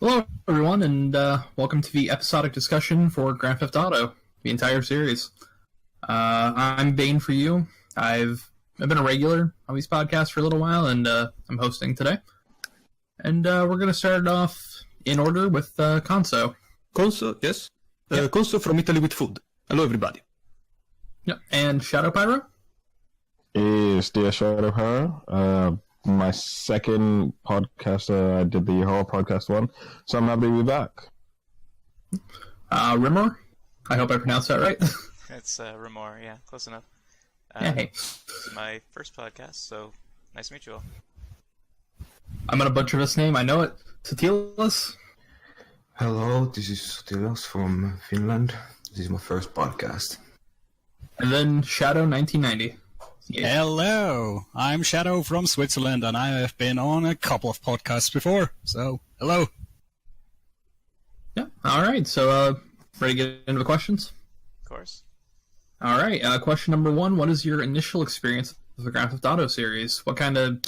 Hello, everyone, and welcome to the episodic discussion for Grand Theft Auto, the entire series. I'm Bane for you. I've been a regular on these podcasts for a little while, and I'm hosting today. And we're going to start off in order with Conso. Conso, yes. Conso from Italy with food. Hello, everybody. Yep. And Shadow Pyro? Is dear Shadow Pyro. My second podcast, I did the horror podcast one, so I'm happy to be back. Rimor? I hope I pronounced that right. It's Rimor, yeah, close enough. Hey. This is my first podcast, so nice to meet you all. I'm going to butcher this name, I know it. Satilas? Hello, this is Satilas from Finland. This is my first podcast. And then Shadow 1990. Yeah. Hello, I'm Shadow from Switzerland, and I have been on a couple of podcasts before, so hello. Yeah, alright, so ready to get into the questions? Of course. Alright, question number one, what is your initial experience with the Grand Theft Auto series? What kind of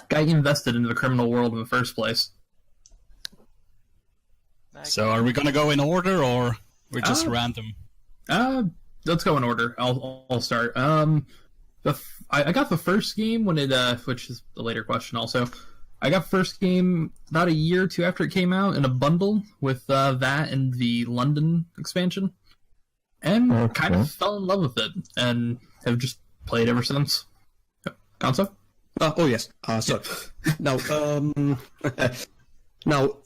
got you invested into the criminal world in the first place? So are we gonna go in order, or we're just random? Let's go in order. I'll start. I got the first game when it, which is a later question also. I got the first game about a year or two after it came out in a bundle with that and the London expansion. And kind of fell in love with it, and have just played ever since. Gonzo? Oh, yes. Sorry. Now,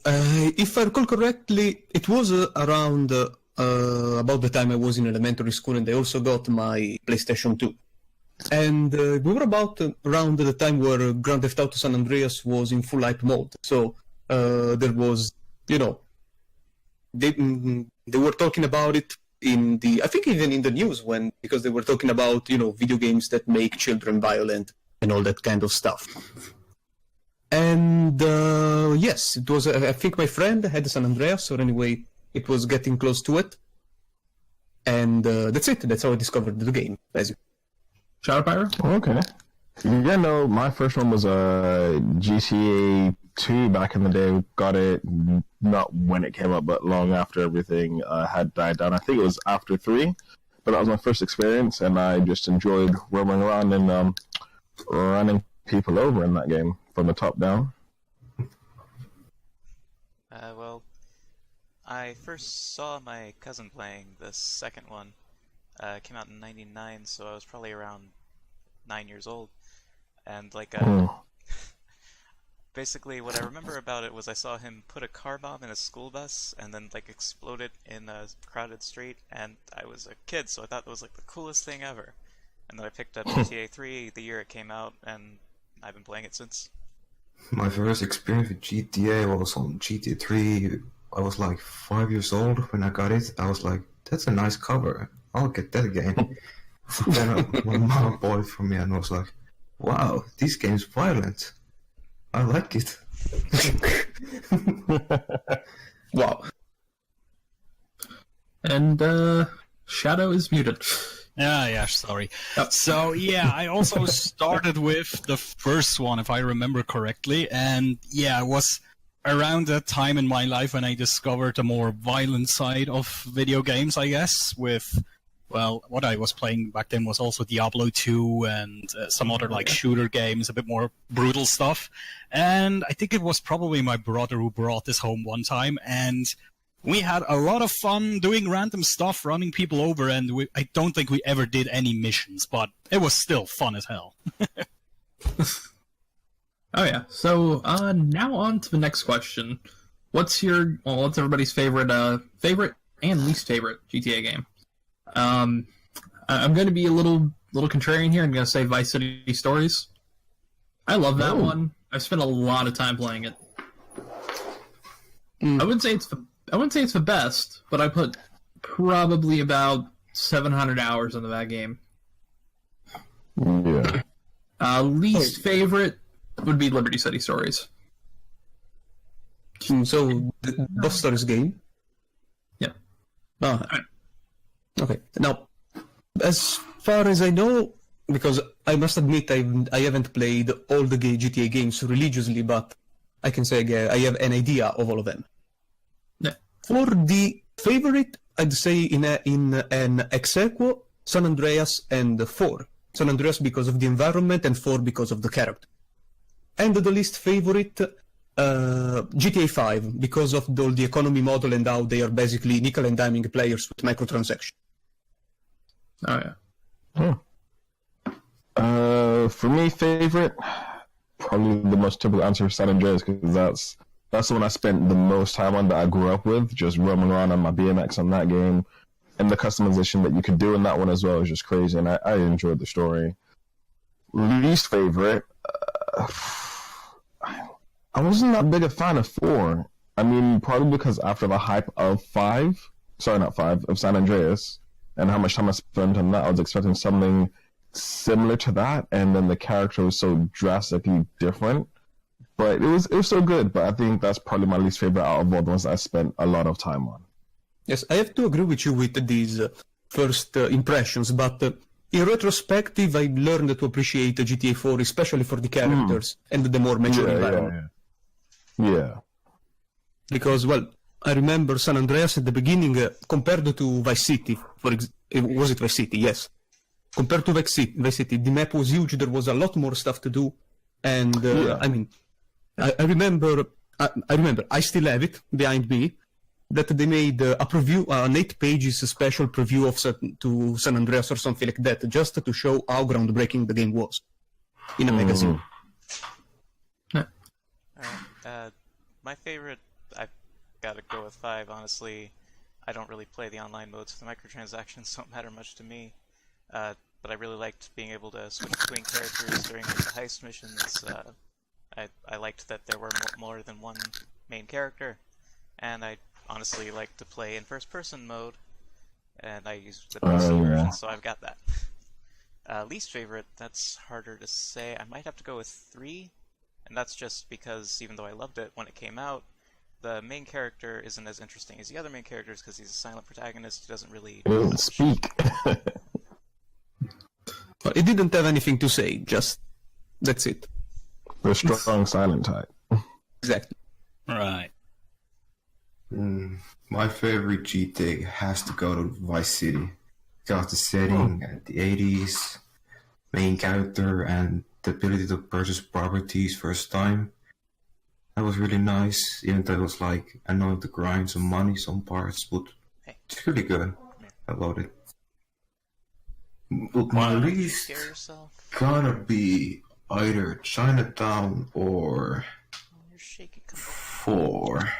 if I recall correctly, it was around about the time I was in elementary school, and I also got my PlayStation 2. And we were about around the time where Grand Theft Auto San Andreas was in full hype mode. So there was, they were talking about it I think even in the news because they were talking about, video games that make children violent and all that kind of stuff. And yes, it was, I think my friend had San Andreas, or anyway, it was getting close to it. And that's it. That's how I discovered the game, basically. Shadow Pyro? Okay. Yeah, no, my first one was GTA 2 back in the day. Got it not when it came up, but long after everything had died down. I think it was after 3, but that was my first experience, and I just enjoyed roaming around and running people over in that game from the top down. Well, I first saw my cousin playing the second one. It came out in '99, so I was probably around 9 years old. And basically what I remember about it was I saw him put a car bomb in a school bus and then explode it in a crowded street, and I was a kid, so I thought it was the coolest thing ever. And then I picked up GTA 3 the year it came out, and I've been playing it since. My first experience with GTA was on GTA 3. I was 5 years old when I got it. I was like, that's a nice cover. I'll get that game. Then my mom bought it for me and I was like, wow, this game's violent. I like it. Wow. And Shadow is muted. Yeah, sorry. Yep. So, yeah, I also started with the first one, if I remember correctly, and yeah, it was around that time in my life when I discovered the more violent side of video games, I guess, with, well, what I was playing back then was also Diablo 2 and some other shooter games, a bit more brutal stuff. And I think it was probably my brother who brought this home one time, and we had a lot of fun doing random stuff, running people over, and I don't think we ever did any missions, but it was still fun as hell. Oh yeah. So now on to the next question. What's everybody's favorite and least favorite GTA game? I'm going to be a little contrarian here. I'm going to say Vice City Stories. I love that one. I've spent a lot of time playing it. I wouldn't say it's the best, but I put probably about 700 hours into that game. Yeah. Least favorite would be Liberty City Stories. So, the Boss Stories game? Yeah. Okay. Now, as far as I know, because I must admit I haven't played all the GTA games religiously, but I can say I have an idea of all of them. For the favorite, I'd say in an ex aequo, San Andreas and 4. San Andreas because of the environment and 4 because of the character. And the least favorite, GTA 5 because of all the economy model and how they are basically nickel and diming players with microtransactions. Oh yeah. For me, favorite, probably the most typical answer is San Andreas, because that's the one I spent the most time on, that I grew up with, just roaming around on my BMX on that game. And the customization that you could do in that one as well is just crazy, and I enjoyed the story. Least favorite, I wasn't that big a fan of 4. I mean, probably because after the hype of of San Andreas, and how much time I spent on that, I was expecting something similar to that, and then the character was so drastically different. But it was so good, but I think that's probably my least favorite out of all the ones I spent a lot of time on. Yes, I have to agree with you with these first impressions, but in retrospective, I learned to appreciate GTA 4, especially for the characters and the more mature environment. Yeah. Because, well, I remember San Andreas at the beginning, compared to Vice City, was it Vice City? Yes. Compared to Vice City, the map was huge, there was a lot more stuff to do, and, I mean, I remember, I still have it behind me, that they made a preview, an 8 pages special preview of to San Andreas or something like that, just to show how groundbreaking the game was in a magazine. My favorite, I've got to go with 5, honestly. I don't really play the online modes, so the microtransactions don't matter much to me. But I really liked being able to switch between characters during the heist missions. I liked that there were more than one main character, and I honestly like to play in first-person mode, and I use the PC version, so I've got that. Least favorite, that's harder to say. I might have to go with 3, and that's just because even though I loved it when it came out, the main character isn't as interesting as the other main characters because he's a silent protagonist who doesn't really speak. Well, it didn't have anything to say, just that's it. The strong silent type. Exactly. Right. My favorite GTA has to go to Vice City. Got the setting and the 80s, main character, and the ability to purchase properties first time. That was really nice, even though it was like annoying to grind some money, some parts, but it's really good. I loved it. But my least gotta be either Chinatown or 4.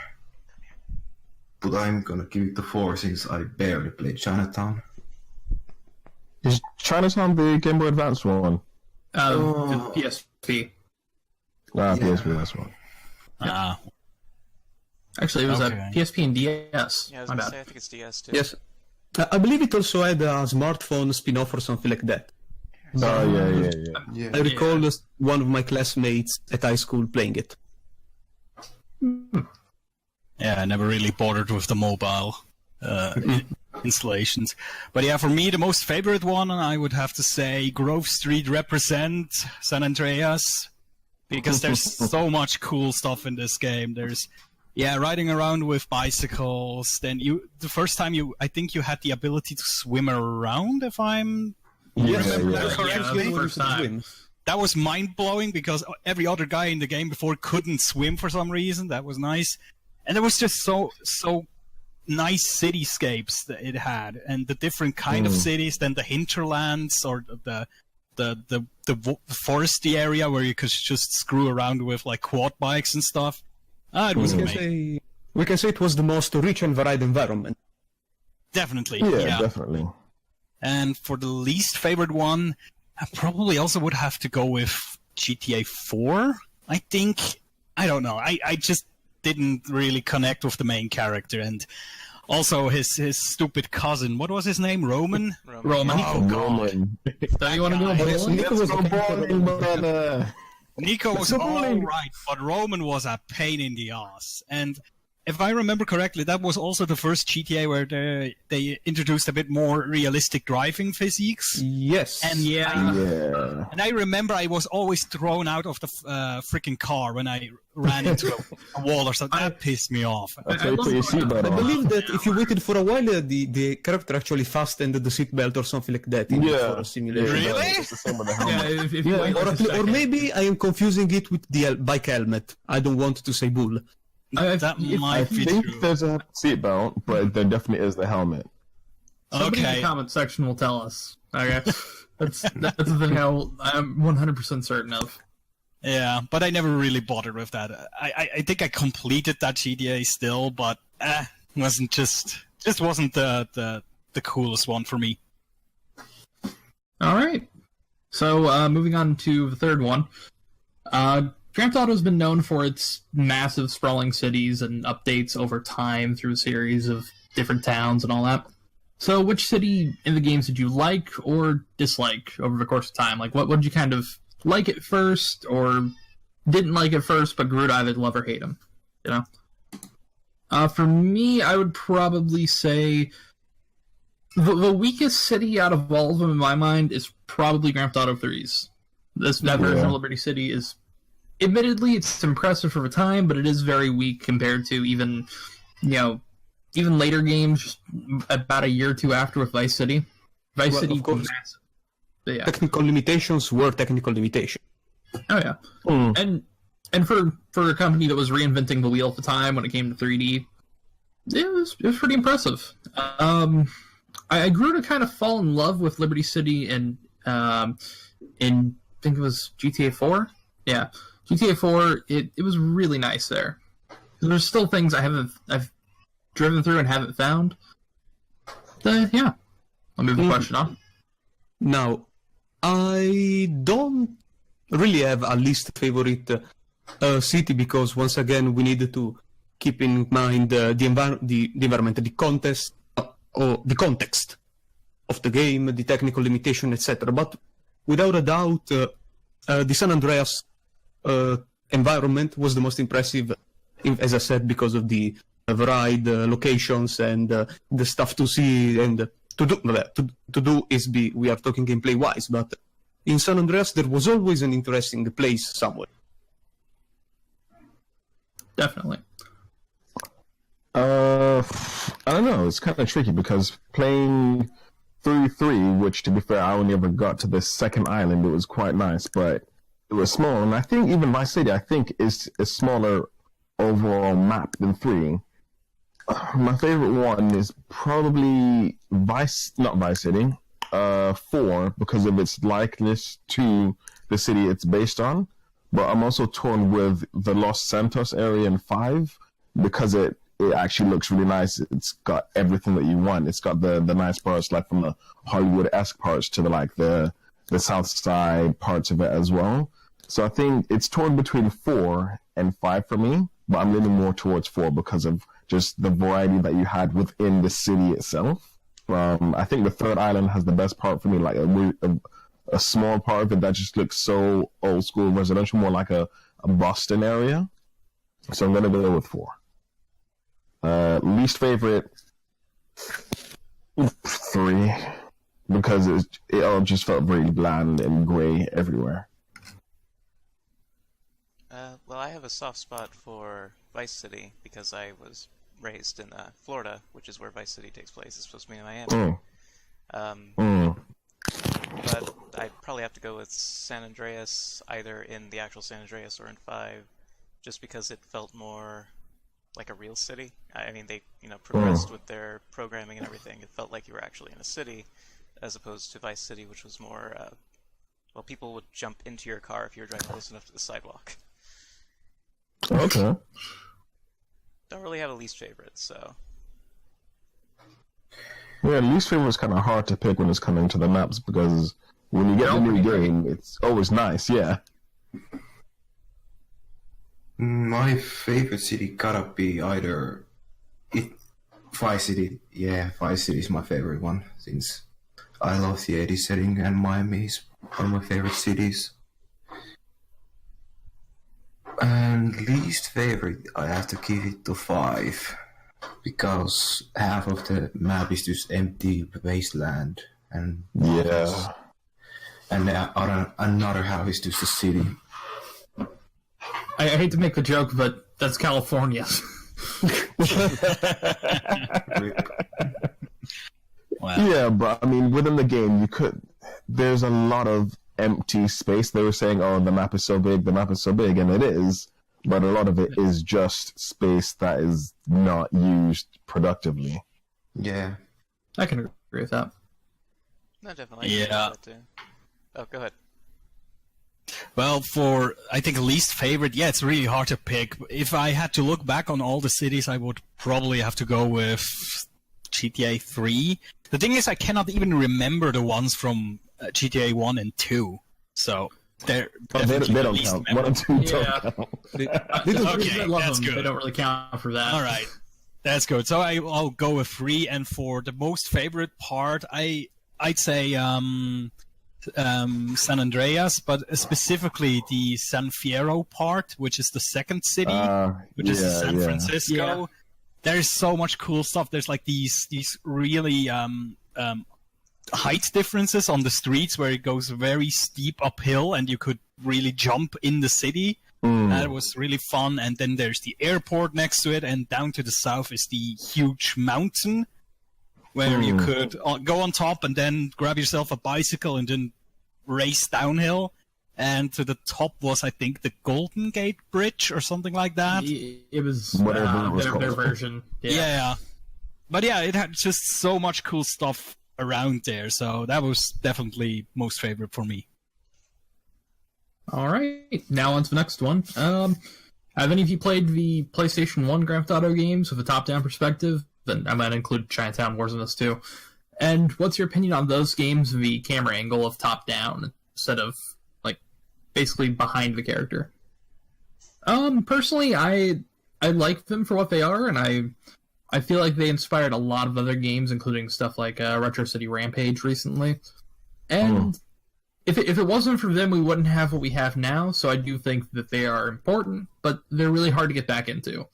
But I'm gonna give it to 4 since I barely played Chinatown. Is Chinatown the Game Boy Advance one? The PSP. PSP, that's one. Actually, it was Okay. a PSP and DS. Yeah, I was My gonna bad. say, I think it's DS too. Yes. I believe it also had a smartphone spin-off or something like that. Yeah. I recall one of my classmates at high school playing it. Yeah, I never really bothered with the mobile installations. But yeah, for me, the most favorite one, I would have to say Grove Street represent San Andreas, because there's so much cool stuff in this game. There's, riding around with bicycles. Then the first time I think you had the ability to swim around, if I'm remember that correctly. the first time. That was mind-blowing because every other guy in the game before couldn't swim for some reason. That was nice. And there was just so nice cityscapes that it had, and the different kind of cities, then the hinterlands or the foresty area where you could just screw around with like quad bikes and stuff. It was amazing. We can say it was the most rich and varied environment. Definitely. Yeah, definitely. And for the least favorite one, I probably also would have to go with GTA 4. I think, I don't know, I just didn't really connect with the main character, and also his stupid cousin. What was his name? Roman? Roman. Oh, Roman. Don't you want to go bowling? Nico was all right, but Roman was a pain in the ass. And if I remember correctly, that was also the first GTA where they introduced a bit more realistic driving physiques. Yes. And Yeah. and I remember I was always thrown out of the freaking car when I ran into a wall or something. That pissed me off. That's why you put your seatbelt I on. believe that if you waited for a while, the character actually fastened the seatbelt or something like that in for a simulation. Really? It's the same with the helmet. Yeah, if you wait like a Or second. maybe I am confusing it with the bike helmet. I don't want to say bull. That I might be think true. there's a seatbelt, but there definitely is the helmet. Somebody in Okay. the comment section will tell us. Okay, that's the thing I'm 100% certain of. Yeah, but I never really bothered with that. I think I completed that GTA still, but wasn't just wasn't the coolest one for me. All right. So moving on to the third one. Grand Theft Auto has been known for its massive sprawling cities and updates over time through a series of different towns and all that. So which city in the games did you like or dislike over the course of time? Like what did you kind of like at first or didn't like at first but grew to either love or hate them? You know? For me, I would probably say the weakest city out of all of them in my mind is probably Grand Theft Auto 3's. That version of Liberty City is, admittedly, it's impressive for the time, but it is very weak compared to even later games, just about a year or two after with Vice City. Vice City of course. was massive. But yeah. Technical limitations were technical limitations. Oh yeah. And for a company that was reinventing the wheel at the time when it came to 3D, it was pretty impressive. I grew to kind of fall in love with Liberty City in I think it was GTA 4. Yeah, GTA 4. It was really nice there. There's still things I've driven through and haven't found. Yeah, I'll move the question on. Now, I don't really have a least favorite city because once again we need to keep in mind the environment, the context, or the context of the game, the technical limitation, etc. But without a doubt, the San Andreas environment was the most impressive, as I said, because of the varied locations and the stuff to see and to do. We are talking gameplay wise, but in San Andreas there was always an interesting place somewhere. Definitely. I don't know. It's kind of tricky because playing through 3, which to be fair, I only ever got to the second island. It was quite nice, but it was small. And I think even Vice City, is a smaller overall map than 3. My favorite one is probably not Vice City, 4, because of its likeness to the city it's based on. But I'm also torn with the Los Santos area in 5 because it actually looks really nice. It's got everything that you want. It's got the nice parts, like from the Hollywood-esque parts to the South Side parts of it as well. So I think it's torn between 4 and 5 for me, but I'm leaning more towards 4 because of just the variety that you had within the city itself. I think the third island has the best part for me, like a small part of it that just looks so old school residential, more like a Boston area. So I'm gonna go with 4. Least favorite 3 because it all just felt very bland and gray everywhere. Well, I have a soft spot for Vice City because I was raised in Florida, which is where Vice City takes place. It's supposed to be in Miami. But I'd probably have to go with San Andreas, either in the actual San Andreas or in 5, just because it felt more like a real city. I mean, they progressed with their programming and everything. It felt like you were actually in a city, as opposed to Vice City, which was more, people would jump into your car if you were driving close enough to the sidewalk. Okay. Don't really have a least favorite, so... Yeah, least favorite is kind of hard to pick when it's coming to the maps because when you get the new game, it's always nice, yeah. My favorite city gotta be either Vice City. Yeah, Vice City is my favorite one since I love the 80s setting and Miami is one of my favorite cities. And least favorite, I have to give it to 5. Because half of the map is just empty wasteland. And Yeah. and another half is just a city. I hate to make the joke, but that's California. Wow. Yeah, but I mean, within the game, there's a lot of empty space. They were saying, "Oh, the map is so big, and it is." But a lot of it is just space that is not used productively. Yeah. I can agree with that. No, definitely. Yeah. That too. Oh, go ahead. Well, for, I think, least favorite, yeah, it's really hard to pick. If I had to look back on all the cities, I would probably have to go with GTA 3. The thing is, I cannot even remember the ones from GTA 1 and 2. So, they're They definitely the don't least count. memorable. 1 and 2 don't Yeah. count. Okay, I love that's them. good. They don't really count for that. All right, that's good. So I'll go with 3, and for the most favorite part, I'd say San Andreas, but specifically the San Fierro part, which is the second city, which is San Francisco. Yeah. There's so much cool stuff. There's like these really height differences on the streets where it goes very steep uphill, and you could really jump in the city. That was really fun. And then there's the airport next to it, and down to the south is the huge mountain where you could go on top and then grab yourself a bicycle and then race downhill. And to the top was, I think, the Golden Gate Bridge or something like that. It was Whatever it was their called. version. Yeah. But yeah, it had just so much cool stuff around there. So that was definitely most favorite for me. All right. Now on to the next one. Have any of you played the PlayStation 1 Grand Theft Auto games with a top-down perspective? Then I might include Chinatown Wars in this too. And what's your opinion on those games, the camera angle of top-down instead of, like, basically behind the character? Personally, I like them for what they are, and I feel like they inspired a lot of other games, including stuff like Retro City Rampage recently. And if it wasn't for them, we wouldn't have what we have now, so I do think that they are important, but they're really hard to get back into,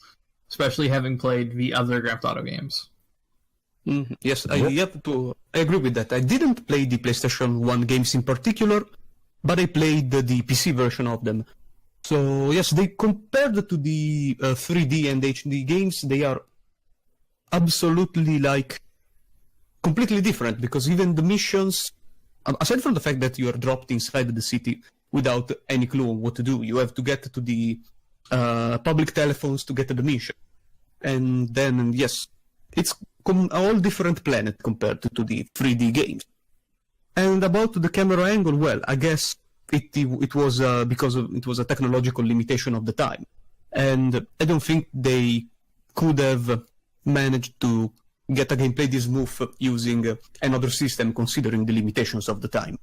especially having played the other Grand Theft Auto games. Yes, I agree with that. I didn't play the PlayStation 1 games in particular, but I played the PC version of them. So yes, they compared to the 3D and HD games, they are absolutely like completely different, because even the missions, aside from the fact that you are dropped inside the city without any clue on what to do, you have to get to the public telephones to get to the mission. And then, yes, it's a whole different planet compared to the 3D games. And about the camera angle, well, I guess it was because it was a technological limitation of the time. And I don't think they could have managed to get a gameplay this smooth using another system, considering the limitations of the time.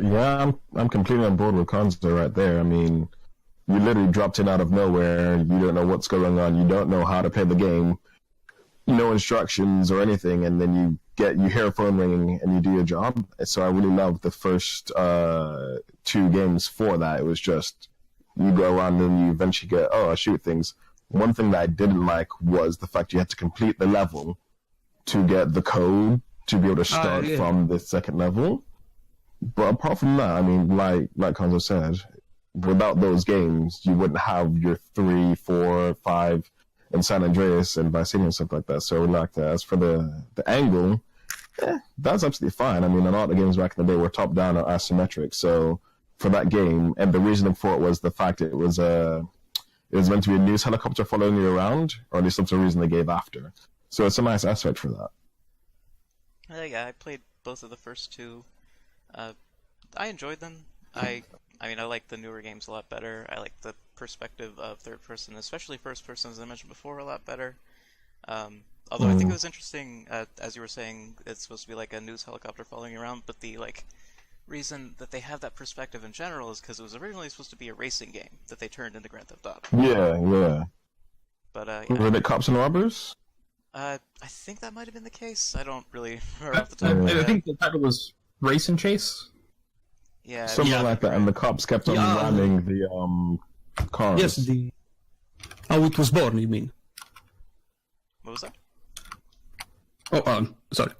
Yeah, I'm completely on board with Konzo right there. I mean, you literally dropped in out of nowhere. You don't know what's going on. You don't know how to play the game. No instructions or anything, and then you hear a phone ringing and you do your job. So I really loved the first 2 games for that. It was just you go around and you eventually get, I shoot things. One thing that I didn't like was the fact you had to complete the level to get the code to be able to start from the second level. But apart from that, I mean, like Konzo said, without those games, you wouldn't have your 3, 4, 5 in San Andreas and Vice City and stuff like that. So, like, as for the angle, that's absolutely fine. I mean, a lot of the games back in the day were top-down or asymmetric. So, for that game, and the reasoning for it was the fact it was meant to be a news helicopter following you around, or at least that's the reason they gave after. So, it's a nice aspect for that. Yeah, I played both of the first 2. I enjoyed them. I mean, I like the newer games a lot better. I like the perspective of third person, especially first person, as I mentioned before, a lot better. Although I think it was interesting, as you were saying, it's supposed to be like a news helicopter following you around, but the reason that they have that perspective in general is because it was originally supposed to be a racing game that they turned into Grand Theft Auto. Yeah. But Were they cops and robbers? I think that might have been the case. I don't really remember off the top of my I head. think the title was Race and Chase. Yeah. Something like that, and the cops kept on ramming the cars. Yes, how it was born, you mean? What was that? Oh, sorry.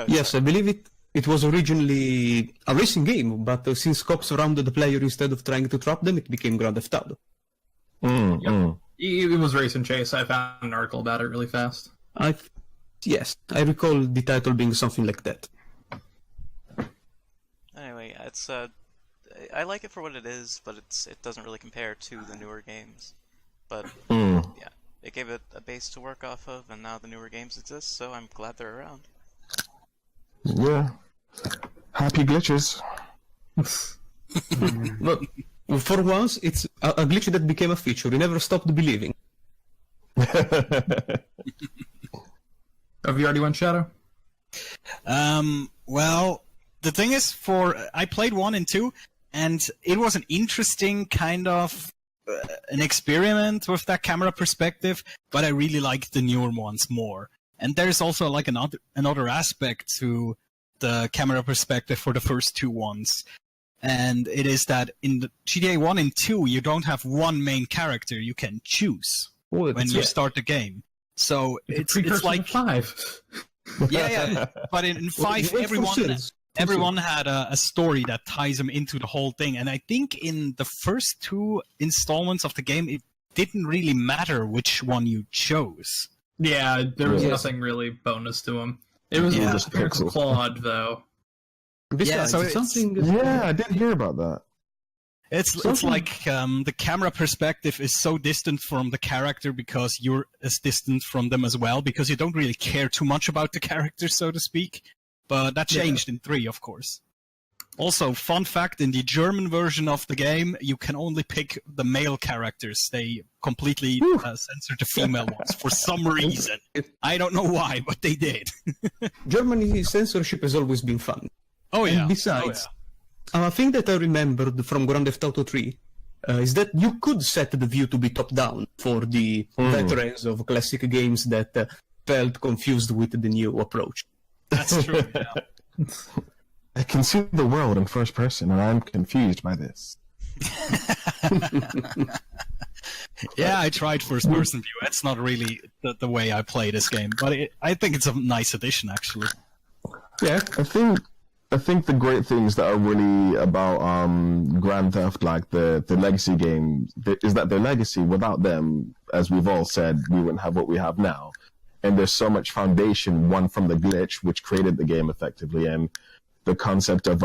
Yes, I believe it was originally a racing game, but since cops surrounded the player instead of trying to trap them, it became Grand Theft Auto. It was Race and Chase. I found an article about it really fast. Yes, I recall the title being something like that. Anyway, it's I like it for what it is, but it doesn't really compare to the newer games. But yeah, it gave it a base to work off of, and now the newer games exist, so I'm glad they're around. Yeah. Happy glitches. Look, for once, it's a glitch that became a feature. We never stopped believing. Have you already went Shadow? Well, the thing is, I played 1 and 2, and it was an interesting kind of an experiment with that camera perspective, but I really like the newer ones more. And there's also like another aspect to the camera perspective for the first 2 ones. And it is that in the GTA 1 and 2, you don't have one main character you can choose when you start the game. So it's like 5. Yeah. But in 5, everyone had a story that ties them into the whole thing. And I think in the first 2 installments of the game, it didn't really matter which one you chose. Yeah, there was nothing really bonus to him. It was just pixels. Claude, though. Besides, so I did hear about that. It's like the camera perspective is so distant from the character because you're as distant from them as well, because you don't really care too much about the character, so to speak. But that changed in 3, of course. Also, fun fact, in the German version of the game, you can only pick the male characters. They completely censored the female ones for some reason. I don't know why, but they did. Germany censorship has always been fun. Oh, yeah. And besides, a thing that I remembered from Grand Theft Auto 3 is that you could set the view to be top-down for the veterans of classic games that felt confused with the new approach. That's true, yeah. I can see the world in first person, and I'm confused by this. Yeah, I tried first person view. That's not really the way I play this game, but I think it's a nice addition, actually. Yeah, I think the great things that are really about Grand Theft, like the legacy games, is that their legacy, without them, as we've all said, we wouldn't have what we have now. And there's so much foundation, one from the glitch, which created the game effectively, and the concept of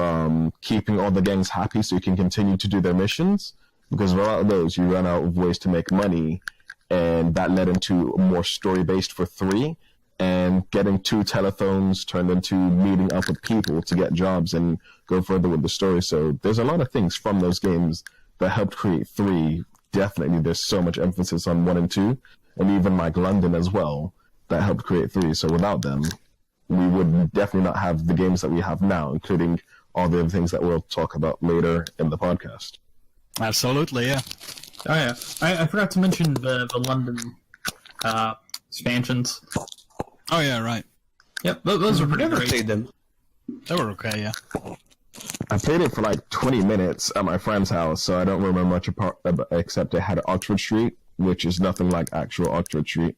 keeping all the gangs happy so you can continue to do their missions. Because without those, you run out of ways to make money, and that led into more story-based for 3. And getting 2 telephones turned into meeting up with people to get jobs and go further with the story. So there's a lot of things from those games that helped create 3. Definitely, there's so much emphasis on 1 and 2, and even like London as well, that helped create 3. So without them, we would definitely not have the games that we have now, including all the other things that we'll talk about later in the podcast. Absolutely, yeah. Oh, yeah. I forgot to mention the London expansions. Oh, yeah, right. Yep, those were pretty Never great. played them. They were okay, yeah. I played it for like 20 minutes at my friend's house, so I don't remember much apart, except it had Oxford Street, which is nothing like actual Oxford Street.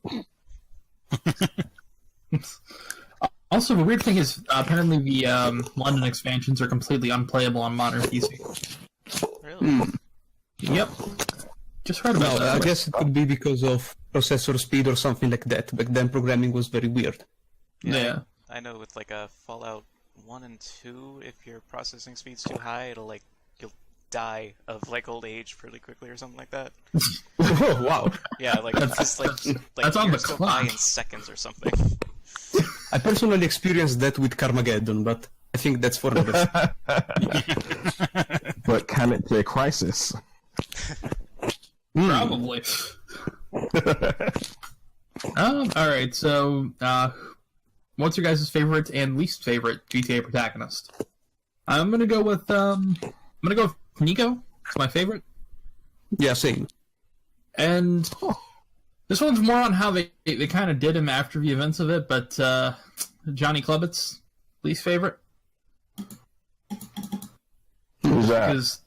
Also, the weird thing is, apparently the London expansions are completely unplayable on modern PC. Really? Yep. Just heard about I that. guess it could be because of processor speed or something like that. Back then, programming was very weird. Yeah. I know with like a Fallout 1 and 2, if your processing speed's too high, you'll die of like old age pretty quickly or something like that. Oh, wow. Yeah, like it's just like that's on the years go by clock. in seconds or something. I personally experienced that with Carmageddon, but I think that's for another. But can it play Crisis? Probably. Alright, so, what's your guys' favorite and least favorite GTA protagonist? I'm gonna go with Nico. It's my favorite. Yeah, same. And this one's more on how they kind of did him after the events of it, but Johnny Klebitz, least favorite. Who's Who's that?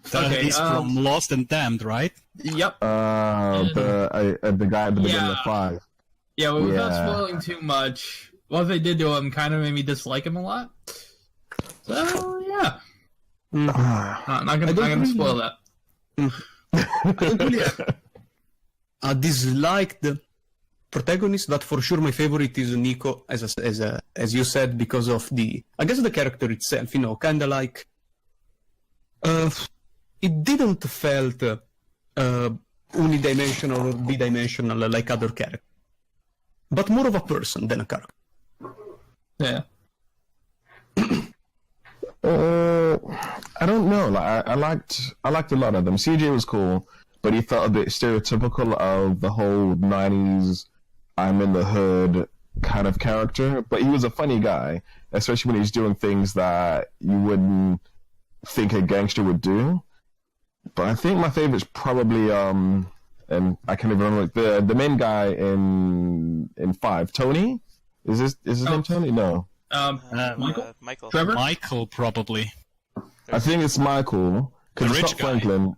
Because He's from Lost and Damned, right? yep. The guy at the beginning of Yeah. 5. Yeah, well, without Yeah. spoiling too much, what they did to him kind of made me dislike him a lot. So yeah, not gonna spoil that. I don't really dislike the protagonist, but for sure my favorite is Nico, as you said, because of the character itself. You know, kind of like it didn't felt unidimensional or bidimensional like other characters, but more of a person than a character. Yeah. I don't know. Like I liked a lot of them. CJ was cool, but he felt a bit stereotypical of the whole '90s I'm in the hood kind of character. But he was a funny guy, especially when he's doing things that you wouldn't think a gangster would do. But I think my favorite's probably and I can't even remember the main guy in 5, Tony. Is his name Tony? No. Michael? Michael. Trevor? Michael, probably. I think it's Michael. The Because it's rich not guy. Franklin.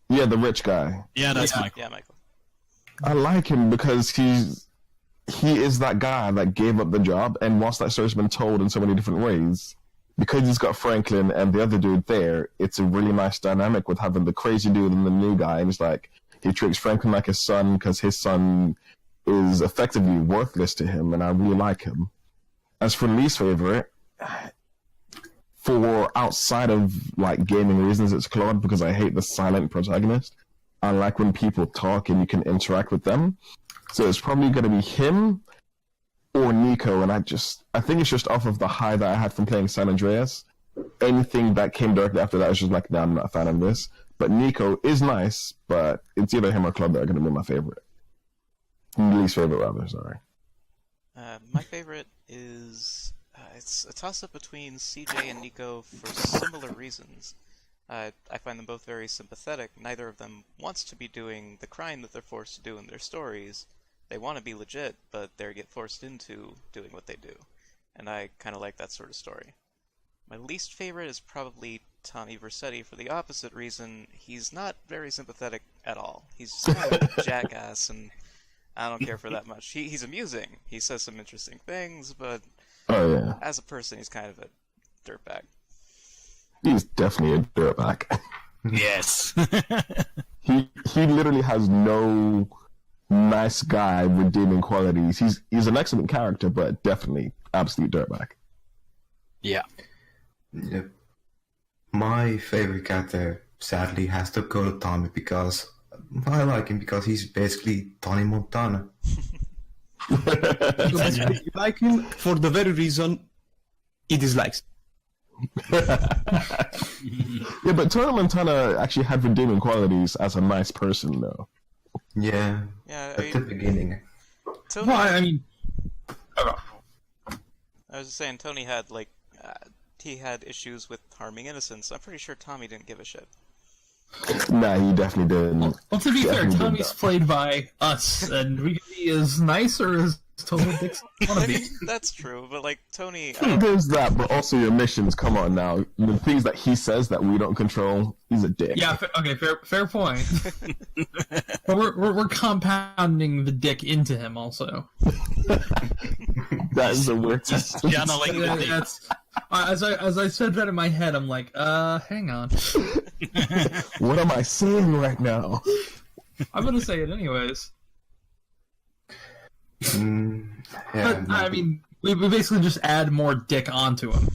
Yeah, the rich guy. Yeah, that's Yeah. Michael. Yeah, Michael. I like him because he is that guy that gave up the job, and whilst that story's been told in so many different ways, because he's got Franklin and the other dude there, it's a really nice dynamic with having the crazy dude and the new guy, and it's like he treats Franklin like his son because his son is effectively worthless to him, and I really like him. As for least favorite, for outside of like gaming reasons, it's Claude because I hate the silent protagonist. I like when people talk and you can interact with them. So it's probably going to be him or Nico, and I think it's just off of the high that I had from playing San Andreas. Anything that came directly after that was just like, nah, I'm not a fan of this. But Nico is nice, but it's either him or Claude that are going to be my favorite. Least favorite, rather, sorry. My favorite is it's a toss-up between CJ and Nico for similar reasons. I find them both very sympathetic. Neither of them wants to be doing the crime that they're forced to do in their stories. They want to be legit, but they get forced into doing what they do. And I kind of like that sort of story. My least favorite is probably Tommy Vercetti for the opposite reason. He's not very sympathetic at all. He's just kind of a jackass, and I don't care for that much. He's amusing. He says some interesting things, but Oh, yeah. as a person, he's kind of a dirtbag. He's definitely a dirtbag. Yes. He literally has no nice guy redeeming qualities. He's an excellent character, but definitely absolute dirtbag. Yeah. Yep. My favorite character, sadly, has to go to Tommy because I like him because he's basically Tony Montana. You like him for the very reason he dislikes. Yeah, but Tony Montana actually had redeeming qualities as a nice person, though. Yeah, Yeah, at the beginning. Tony, Well, I mean, I was just saying, Tony had he had issues with harming innocents. I'm pretty sure Tommy didn't give a shit. Nah, he definitely didn't. well, to be fair, Definitely did Tommy's that. played by us, and we can be as nice or as total dicks as we want I to be. mean, that's true, but Tony, There's that, but also your missions. Come on now, the things that he says that we don't control. He's a dick. Yeah, okay, fair point. But we're compounding the dick into him also. That is the worst. Channeling the dick. That's as I said that in my head, I'm like, hang on. What am I saying right now? I'm gonna say it anyways. Yeah, But I mean, we basically just add more dick onto him,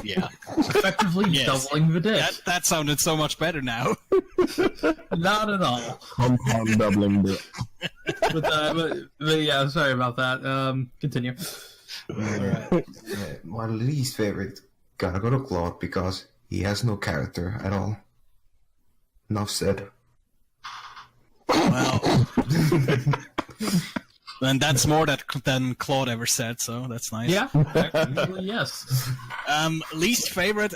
Yeah. effectively Yes. doubling the dick. That sounded so much better now. Not at all. Compound doubling the. But yeah, sorry about that. Continue. my least favorite gotta go to Claude because he has no character at all. Enough said. Well. And that's more than Claude ever said, so that's nice. Yeah, actually, yes. Least favorite,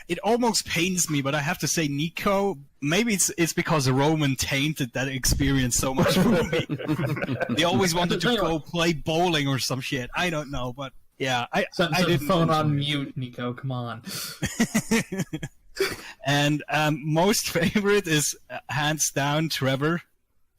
it almost pains me, but I have to say Nico. Maybe it's because Roman tainted that experience so much for me. They always wanted to go play bowling or some shit. I don't know, but Yeah, Set I the didn't phone mention on it. mute, Nico. Come on. And most favorite is hands down Trevor,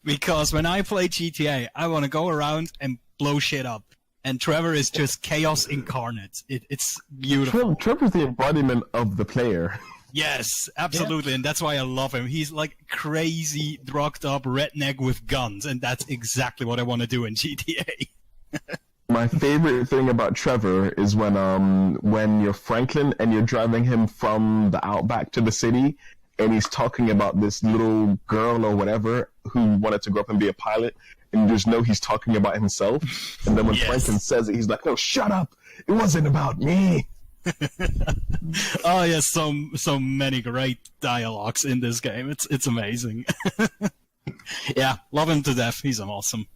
because when I play GTA, I want to go around and blow shit up, and Trevor is just chaos incarnate. It's beautiful. Trevor's the embodiment of the player. Yes, absolutely, and that's why I love him. He's like crazy, drugged up redneck with guns, and that's exactly what I want to do in GTA. My favorite thing about Trevor is when you're Franklin and you're driving him from the outback to the city, and he's talking about this little girl or whatever who wanted to grow up and be a pilot, and you just know he's talking about himself. And then when Yes. Franklin says it, he's like, "No, shut up! It wasn't about me." Oh yes, so many great dialogues in this game. It's amazing. Yeah, love him to death. He's awesome.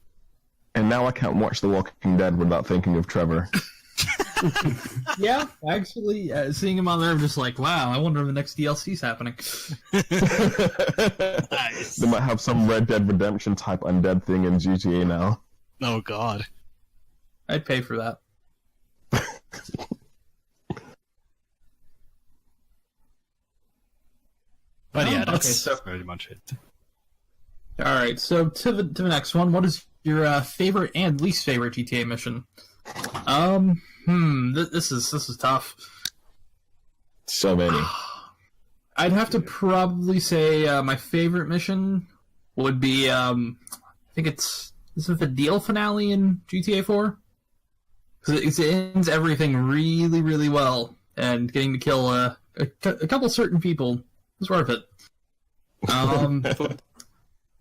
And now I can't watch The Walking Dead without thinking of Trevor. Yeah, actually, seeing him on there, I'm just like, wow, I wonder when the next DLC's happening. Nice. They might have some Red Dead Redemption type undead thing in GTA now. Oh god. I'd pay for that. But yeah, Okay, that's so- pretty much it. All right, so to the next one. What is your favorite and least favorite GTA mission? This is tough. So many. I'd have to probably say my favorite mission would be I think is it the deal finale in GTA 4? Because it ends everything really, really well, and getting to kill a couple certain people was worth it.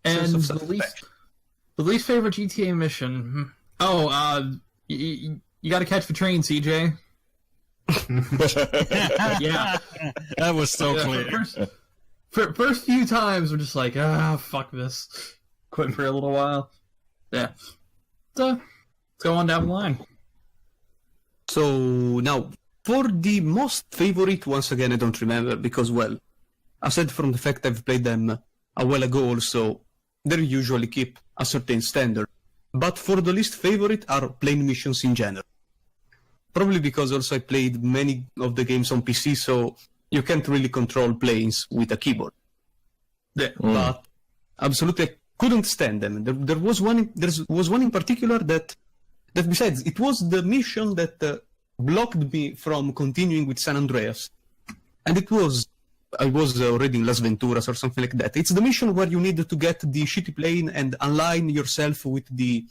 And Sense the of least favorite GTA mission. You got to catch the train, CJ. Yeah, That was so clear. First few times we're just like, fuck this, quit for a little while. Yeah, so let's go on down the line. So now, for the most favorite, once again, I don't remember because, well, aside from the fact I've played them a while ago also, they usually keep a certain standard. But for the least favorite are plane missions in general. Probably because also I played many of the games on PC, so you can't really control planes with a keyboard. Yeah, but absolutely I couldn't stand them. There was one in particular that besides, it was the mission that blocked me from continuing with San Andreas. And I was already in Las Venturas or something like that. It's the mission where you need to get the shitty plane and align yourself with the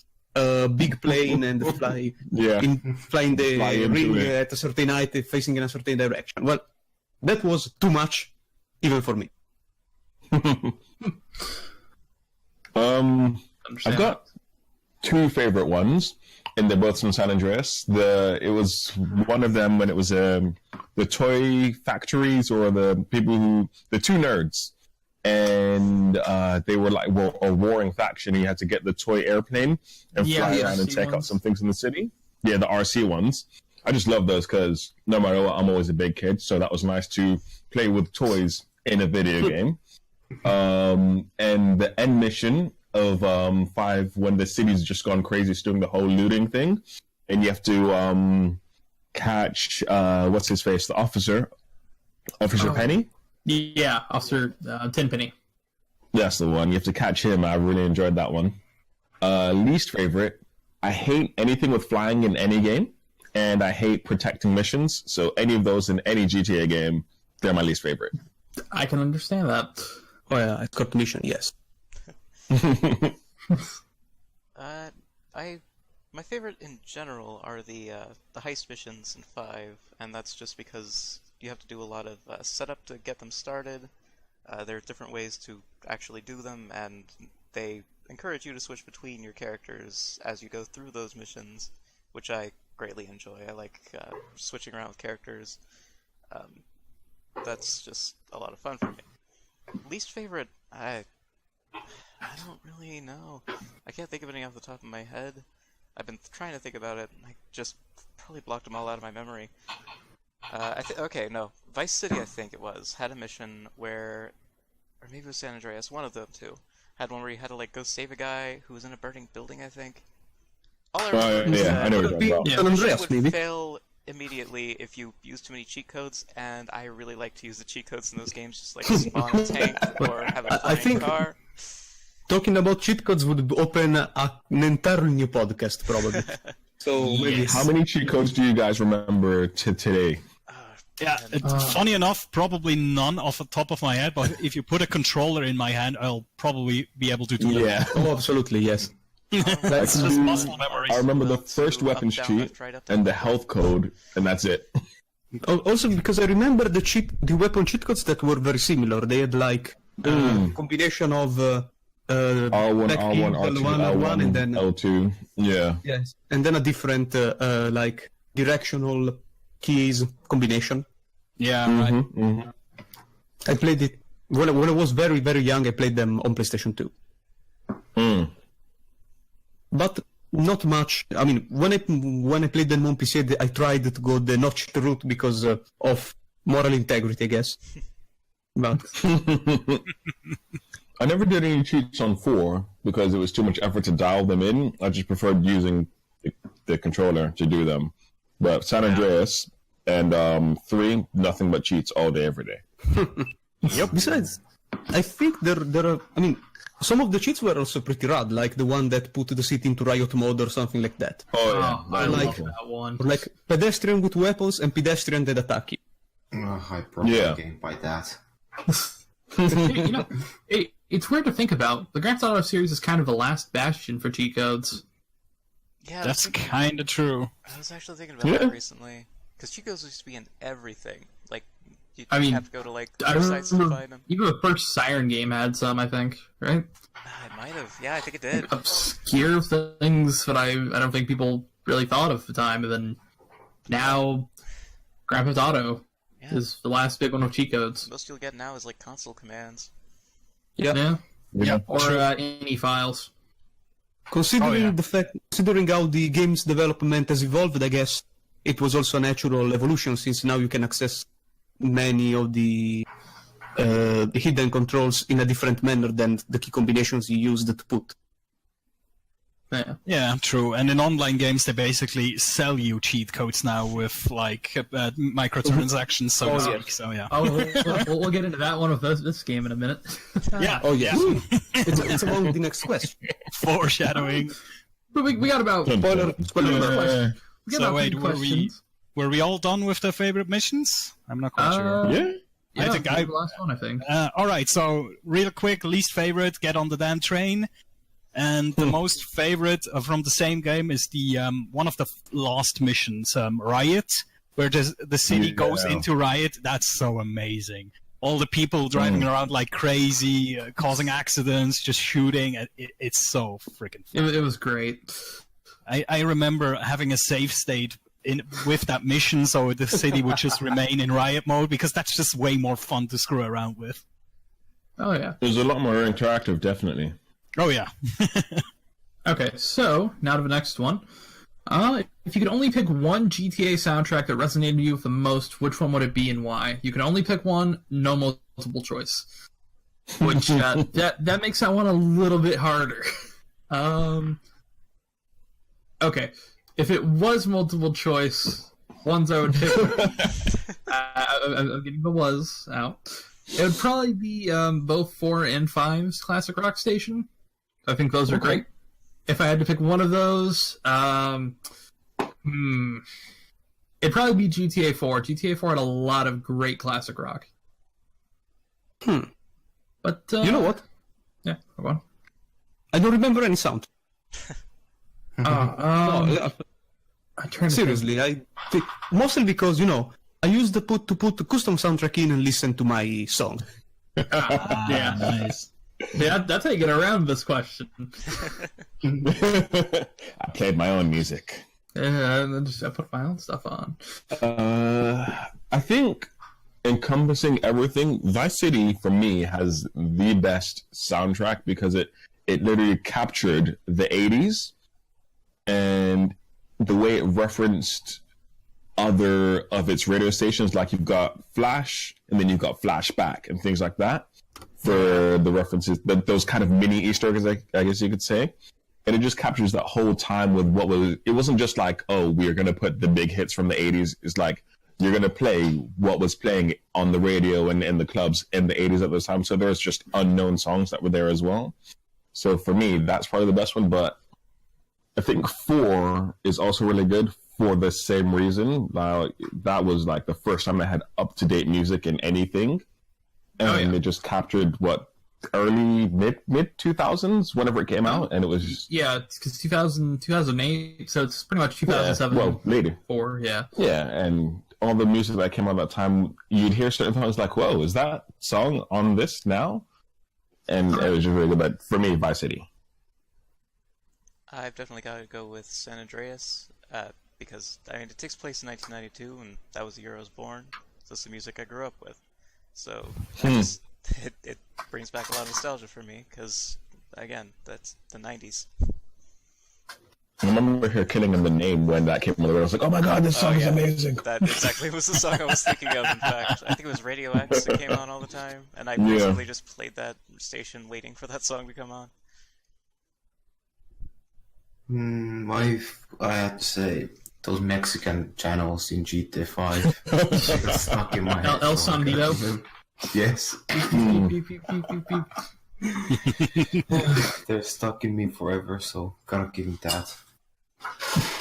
big plane and fly Yeah. flying the Fly into ring it. at a certain height, facing in a certain direction. Well, that was too much, even for me. I've got two favorite ones, and they're both from San Andreas. It was one of them when it was the toy factories or the two nerds, and they were like a warring faction. You had to get the toy airplane and Yeah, fly the around and RC take out ones. some things in the city. Yeah, the RC ones. I just love those because no matter what, I'm always a big kid, so that was nice to play with toys in a video game. And the end mission of 5, when the city's just gone crazy, it's doing the whole looting thing, and you have to catch what's his face, the Officer Penny. Yeah, Officer Tenpenny. That's the one. You have to catch him. I really enjoyed that one. Least favorite. I hate anything with flying in any game, and I hate protecting missions. So any of those in any GTA game, they're my least favorite. I can understand that. Oh yeah, escort mission, yes. My favorite in general are the heist missions in 5, and that's just because you have to do a lot of setup to get them started. There are different ways to actually do them, and they encourage you to switch between your characters as you go through those missions, which I greatly enjoy. I like switching around with characters. That's just a lot of fun for me. Least favorite, I don't really know. I can't think of any off the top of my head. I've been trying to think about it, and I just probably blocked them all out of my memory. Vice City, I think it was, had a mission where, or maybe it was San Andreas, one of them two, had one where you had to like go save a guy who was in a burning building, I think. All I remember is yeah, that I know what you're talking about. San the Andreas, would maybe. fail immediately if you use too many cheat codes, and I really like to use the cheat codes in those games, just like spawn a tank or have a I flying think- car. Talking about cheat codes would open an entirely new podcast, probably. So maybe Yes. How many cheat codes do you guys remember to today? Yeah, funny enough, probably none off the top of my head, but if you put a controller in my hand, I'll probably be able to do Yeah. Oh, absolutely, yes. That's just muscle memory. I remember the Up, first two, up, weapons down, cheat left, right, up, down, and the left. health code, and that's it. Also, because I remember the weapon cheat codes that were very similar. They had like combination of R1, back R1, heel, R2, L1, L1, and then L2. Yeah. yes, and then a different like directional keys combination. Yeah, right. Mm-hmm. I played it when I was very very young. I played them on PlayStation 2, but not much. I mean, when I played them on PC, I tried to go the notched route because of moral integrity, I guess. But I never did any cheats on 4 because it was too much effort to dial them in. I just preferred using the controller to do them. But San Andreas and 3, nothing but cheats all day, every day. Yep. Besides, I think there are. I mean, some of the cheats were also pretty rad, like the one that put the city into riot mode or something like that. Oh, yeah. I like- like that one. Or like pedestrian with weapons and pedestrian that attack you. I broke Yeah. the game by that. You know, it's weird to think about. The Grand Theft Auto series is kind of the last bastion for cheat codes. Yeah, I was That's thinking- kind of true. I was actually thinking about Yeah. that recently. Because cheat codes used to be in everything. Like, you I mean, have to go to, like, I websites to remember find them. even the first Siren game had some, I think, right? It might have. Yeah, I think it did. Obscure things that I don't think people really thought of at the time, and then now Grand Theft Auto Yeah. is the last big one with cheat codes. Most you'll get now is, like, console commands. Yeah, Yeah. or any files. Considering Oh, yeah. the fact, considering how the game's development has evolved, I guess it was also a natural evolution since now you can access many of the hidden controls in a different manner than the key combinations you used to put. Yeah. Yeah, true. And in online games, they basically sell you cheat codes now with like microtransactions, so to speak. So yeah. Oh, we'll get into that one with this game in a minute. Yeah. Oh yeah, it's among the next question. Foreshadowing. But we got about Spoiler question. We got So about wait, 10 were questions. we all done with the favorite missions? I'm not quite sure. Yeah. Yeah, I think the last one, I think. All right, so real quick, least favorite, get on the damn train. And the most favorite from the same game is the one of the last missions, Riot, where the city goes Yeah. into Riot. That's so amazing. All the people driving around like crazy, causing accidents, just shooting. It's so freaking fun. It was great. I remember having a save state with that mission, so the city would just remain in Riot mode, because that's just way more fun to screw around with. Oh, yeah. It was a lot more interactive, definitely. Oh, yeah. Okay, so now to the next one. If you could only pick one GTA soundtrack that resonated with you the most, which one would it be and why? You can only pick one, no multiple choice. Which that makes that one a little bit harder. Okay, if it was multiple choice, ones I would pick. I'm getting the was out. It would probably be both 4 and 5's Classic Rock Station. I think those are great. If I had to pick one of those, it'd probably be GTA 4. GTA 4 had a lot of great classic rock. But You know what? Yeah, go on. I don't remember any sound. I'm trying to Seriously, I think mostly because I used to put the custom soundtrack in and listen to my song. Yeah, Nice. yeah, that's how you get around this question. I played my own music. Yeah, and then I put my own stuff on. I think encompassing everything, Vice City for me has the best soundtrack because it literally captured the 80s and the way it referenced other of its radio stations, like you've got Flash and then you've got Flashback and things like that for the references, those kind of mini Easter eggs, I guess you could say. and it just captures that whole time with what was. It wasn't just like, oh, we're gonna put the big hits from the 80s. It's like you're gonna play what was playing on the radio and in the clubs in the 80s at the time. So there's just unknown songs that were there as well. So for me, that's probably the best one. But I think 4 is also really good for the same reason. That was like the first time I had up-to-date music in anything. And it just captured what early mid 2000s whenever it came out, and it was just, it's because 2008, so it's pretty much 2007. well, later. 4, and all the music that came out at that time, you'd hear certain songs like, whoa, is that song on this now? And it was just really good. But for me, Vice City. I've definitely got to go with San Andreas, because I mean it takes place in 1992, and that was the year I was born. So that's the music I grew up with. So it brings back a lot of nostalgia for me, because again, that's the 90s. I remember her killing in the name when that came on the radio. I was like, oh my god, this song is amazing. That exactly was the song I was thinking of, in fact. I think it was Radio X that came on all the time, and I basically just played that station waiting for that song to come on. I have to say, those Mexican channels in GTA 5 they're stuck in my head. El Sonido? Yes. Beep, beep, beep, beep, beep. They're stuck in me forever, so gotta give me that.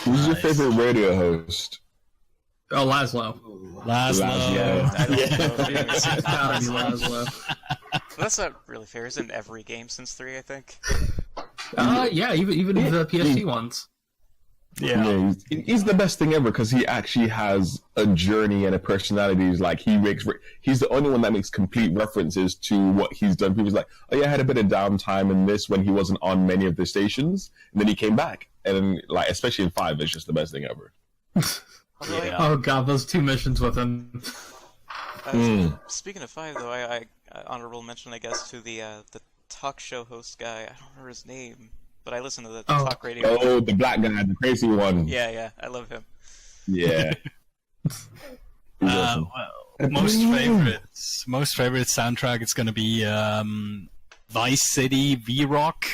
Who's your favorite radio host? Oh, Laszlo. Yeah. I don't know. It's gotta be Laszlo. That's not really fair. It's in every game since 3, I think. Even the PSP ones. Yeah, he's the best thing ever because he actually has a journey and a personality. He's the only one that makes complete references to what he's done. People's like, oh yeah, I had a bit of downtime in this when he wasn't on many of the stations, and then he came back, and like especially in 5, it's just the best thing ever. Oh god, those 2 missions with him. Speaking of 5, though, I honorable mention, I guess, to the talk show host guy. I don't remember his name. But I listen to the talk radio. Oh, the black guy, the crazy one. Yeah, I love him. Yeah. Most favorite soundtrack is going to be Vice City, V-Rock.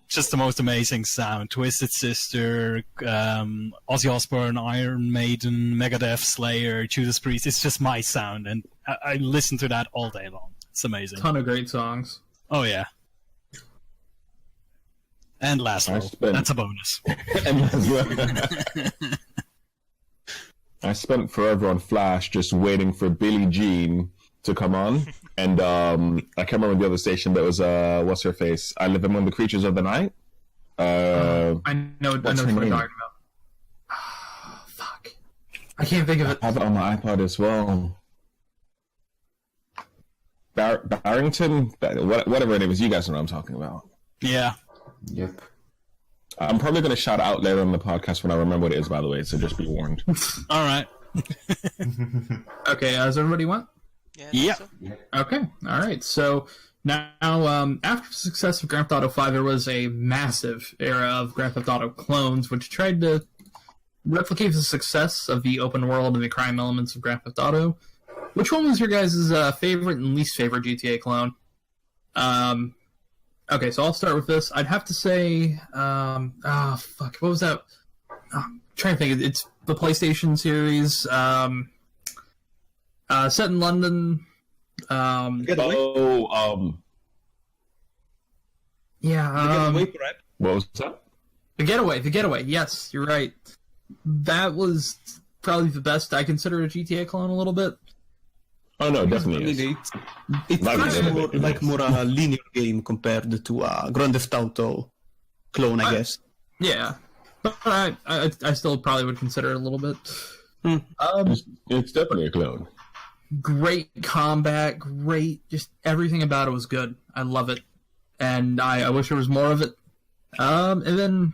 Just the most amazing sound. Twisted Sister, Ozzy Osbourne, Iron Maiden, Megadeth, Slayer, Judas Priest. It's just my sound, and I listen to that all day long. It's amazing. Ton of great songs. Oh yeah. And Laszlo. That's a bonus. I spent forever on Flash just waiting for Billie Jean to come on. And I can't remember the other station that was, what's her face? I Live Among the Creatures of the Night. I know what you're talking about. Fuck. I can't think of it. I have it on my iPod as well. Barrington? Whatever her name is, you guys know what I'm talking about. Yeah. Yep. I'm probably going to shout out later on the podcast when I remember what it is, by the way, so just be warned. All right. Okay, has everybody went? Yeah. So. Okay, all right. So now, after the success of Grand Theft Auto 5, there was a massive era of Grand Theft Auto clones, which tried to replicate the success of the open world and the crime elements of Grand Theft Auto. Which one was your guys' favorite and least favorite GTA clone? Okay, so I'll start with this. I'd have to say, what was that? I'm trying to think. It's the PlayStation series, set in London. What was that? The Getaway. Yes, you're right. That was probably the best. I consider a GTA clone a little bit. Oh no, definitely is. It's more a linear game compared to a Grand Theft Auto clone, I guess. Yeah, but I still probably would consider it a little bit. It's definitely a clone. Great combat, just everything about it was good. I love it, and I wish there was more of it. And then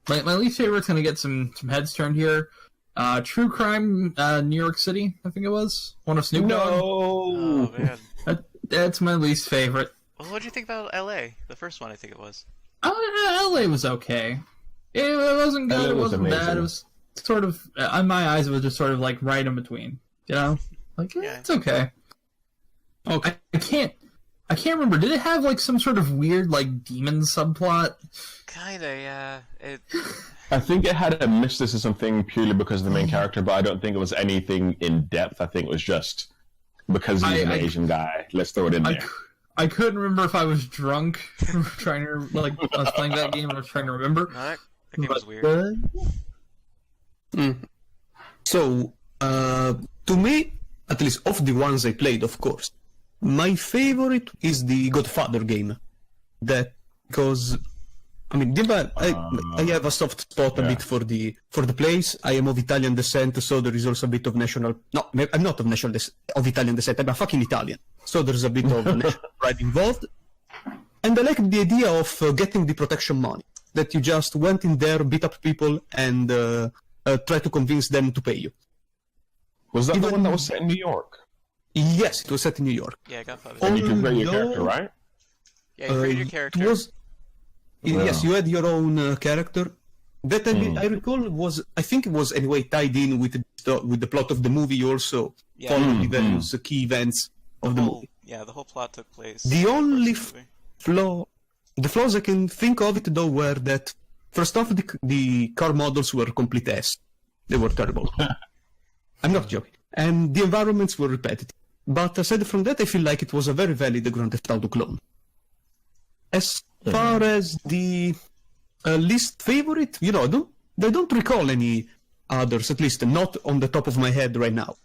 my least favorite's gonna get some heads turned here. True Crime, New York City, I think it was. One of Snoop Dogg. Oh, man. That's my least favorite. Well, what did you think about L.A.? The first one, I think it was. L.A. was okay. It wasn't good, it wasn't bad. It was sort of, in my eyes, it was just sort of like right in between. You know? Like, it's okay. Okay. I can't remember. Did it have like some sort of weird like demon subplot? Kinda, yeah. I think it had a mysticism thing purely because of the main character, but I don't think it was anything in depth. I think it was just because he's an Asian guy. Let's throw it in there. I couldn't remember if I was drunk trying to like I was playing that game and I was trying to remember. No, that game was weird. So, to me, at least of the ones I played, of course, my favorite is the Godfather game. That because I mean, I have a soft spot a bit for the place. I am of Italian descent, so there is also a bit of national. No, I'm not of national of Italian descent. I'm a fucking Italian, so there's a bit of national pride involved. And I like the idea of getting the protection money. That you just went in there, beat up people, and try to convince them to pay you. Was that the one that was set in New York? Yes, it was set in New York. Yeah, Godfather. And you can create your character, right? Yeah, you create your character. Yes, you had your own character. That I recall I think it was anyway tied in with the plot of the movie. You also followed the various key events of the movie. Yeah, the whole plot took place. The only flaws I can think of it though were that first off the car models were complete ass. They were terrible. I'm not joking. And the environments were repetitive. But aside from that, I feel like it was a very valid Grand Theft Auto clone. As far as the least favorite, I don't recall any others, at least not on the top of my head right now.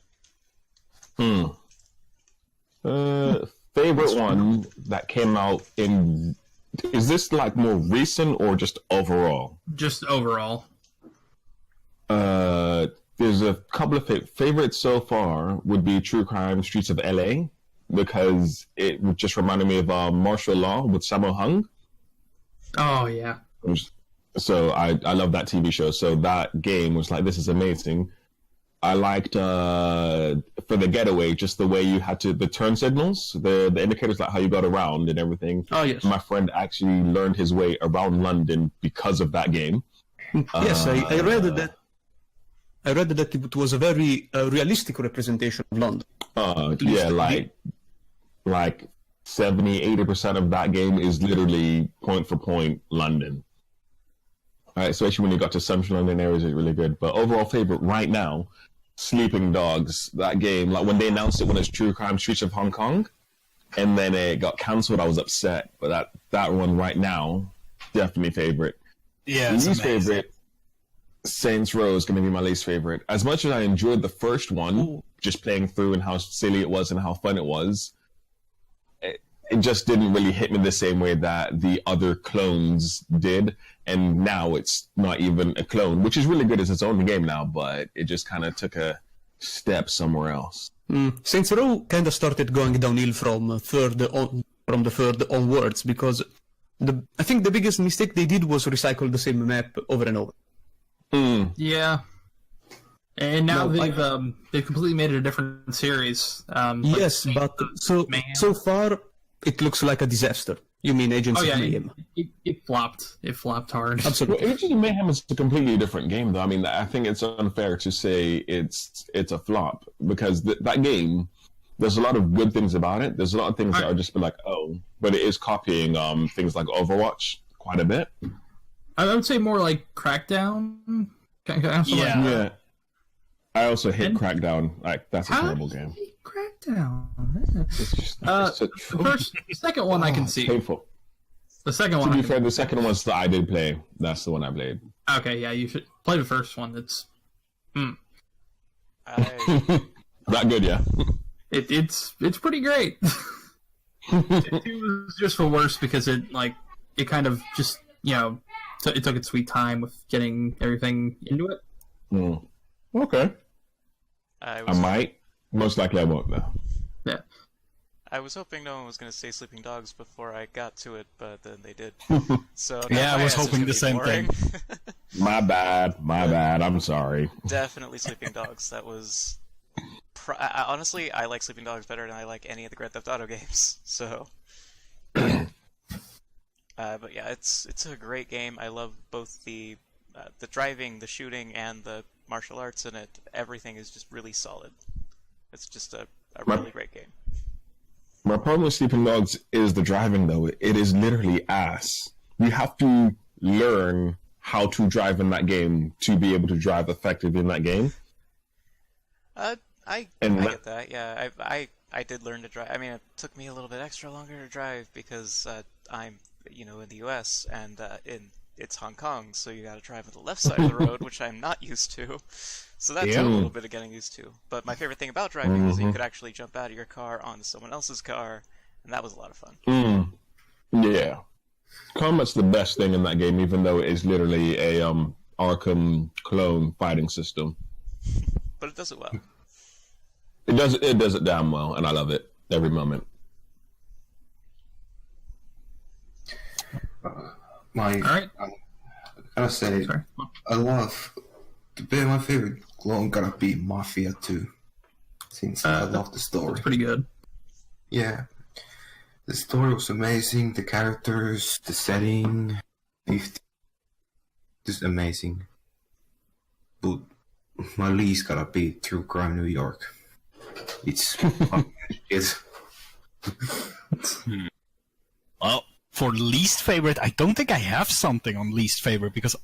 Favorite one that came out in... Is this like more recent or just overall? Just overall. There's a couple of favorites so far would be True Crime Streets of LA, because it just reminded me of Martial Law with Sammo Hung. Oh, yeah. So I love that TV show. So that game was like, this is amazing. I liked, for the getaway, just the way you had the turn signals, the indicators, like how you got around and everything. Oh, yes. My friend actually learned his way around London because of that game. Yes, I read that. I read that it was a very realistic representation of London. Yeah, like 70-80% of that game is literally point for point London. All right, especially when you got to Central London areas, it's really good. But overall favorite right now, Sleeping Dogs. That game, like when they announced it when it's True Crime Streets of Hong Kong, and then it got cancelled, I was upset. But that one right now, definitely favorite. Yeah, least favorite. Saints Row is going to be my least favorite. As much as I enjoyed the first one, just playing through and how silly it was and how fun it was, it just didn't really hit me the same way that the other clones did. And now it's not even a clone, which is really good as its own game now, but it just kind of took a step somewhere else. Saints Row kind of started going downhill from the third onwards, because I think the biggest mistake they did was recycle the same map over and over. Yeah, and now they've completely made it a different series. Yes, but so far it looks like a disaster. You mean Agents of Mayhem? It flopped. It flopped hard. Absolutely. Well, Agents of Mayhem is a completely different game, though. I mean, I think it's unfair to say it's a flop, because that game, there's a lot of good things about it. There's a lot of things that are just like, but it is copying things like Overwatch quite a bit. I would say more like Crackdown. Yeah. I also hit Crackdown. Like, that's a terrible game. Crackdown. It's just The second one I can see. Painful. The second one. To be fair, the second one's that I did play. That's the one I played. Okay, yeah, you should play the first one. It's that good, yeah. It's pretty great. It was just for worse because it kind of just so it took its sweet time with getting everything into it. Okay. I might. Most likely I won't, though. Yeah. I was hoping no one was going to say Sleeping Dogs before I got to it, but then they did. So yeah, I was hoping the same thing. My bad. I'm sorry. Definitely Sleeping Dogs. That was... honestly, I like Sleeping Dogs better than I like any of the Grand Theft Auto games. So... but yeah, it's a great game. I love both the driving, the shooting, and the martial arts in it. Everything is just really solid. It's just a really great game. My problem with Sleeping Dogs is the driving, though. It is literally ass. You have to learn how to drive in that game to be able to drive effectively in that game. I get that. Yeah, I did learn to drive. I mean, it took me a little bit extra longer to drive because I'm in the U.S. and it's Hong Kong, so you got to drive on the left side of the road, which I'm not used to. So that took a little bit of getting used to. But my favorite thing about driving was that you could actually jump out of your car onto someone else's car, and that was a lot of fun. Yeah. Combat's the best thing in that game, even though it is literally a Arkham clone fighting system. But it does it well. It does it damn well, and I love it every moment. I gotta say, I love my favorite clone gotta be Mafia 2, since I love the story. It's pretty good. Yeah, the story was amazing. The characters, the setting, just amazing. But my least gotta be True Crime New York. It's Well, for least favorite, I don't think I have something on least favorite because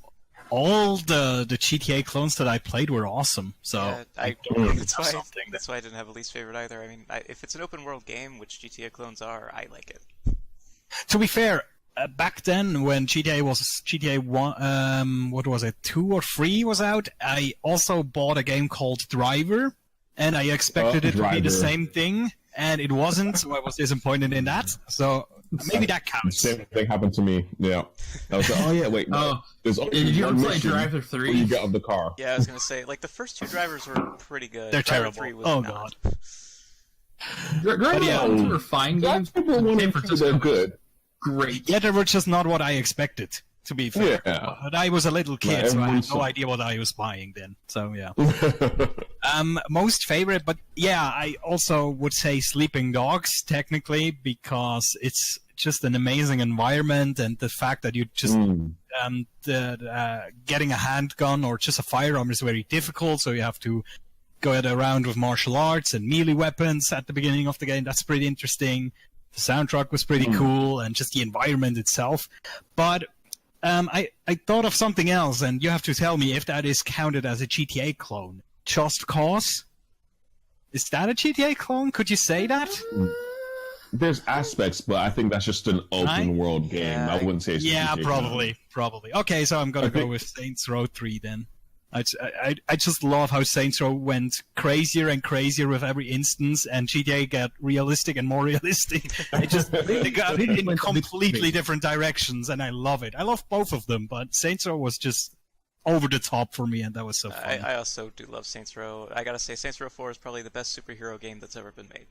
all the GTA clones that I played were awesome. So I don't really have something. That's why I didn't have a least favorite either. I mean, if it's an open world game, which GTA clones are, I like it. To be fair, back then when GTA 1, what was it, 2 or 3 was out, I also bought a game called Driver, and I expected it to be the same thing, and it wasn't, so I was disappointed in that. So maybe that counts. Same thing happened to me. Yeah. I was like, oh yeah, wait. No. Did you ever play Driver 3? You get out of the car. Yeah, I was gonna say, like the first 2 drivers were pretty good. They're Driver terrible. 3 was Oh not. god. Driver 1 were fine games. They're good. Great. Yeah, they were just not what I expected, to be fair. Yeah. But I was a little kid, Right, so I had no everyone's- idea what I was buying then. So yeah. Most favorite, but yeah, I also would say Sleeping Dogs technically because it's just an amazing environment, and the fact that you just getting a handgun or just a firearm is very difficult, so you have to go around with martial arts and melee weapons at the beginning of the game. That's pretty interesting. The soundtrack was pretty cool, and just the environment itself. But I thought of something else, and you have to tell me if that is counted as a GTA clone. Just Cause? Is that a GTA clone? Could you say that? There's aspects, but I think that's just an open world game. Yeah, I wouldn't say it's a Yeah, GTA probably. Okay, so I'm gonna go with Saints Row 3 then. I just love how Saints Row went crazier and crazier with every instance, and GTA got realistic and more realistic. They got it in completely different directions, and I love it. I love both of them, but Saints Row was just over the top for me, and that was so fun. I also do love Saints Row. I gotta say, Saints Row 4 is probably the best superhero game that's ever been made.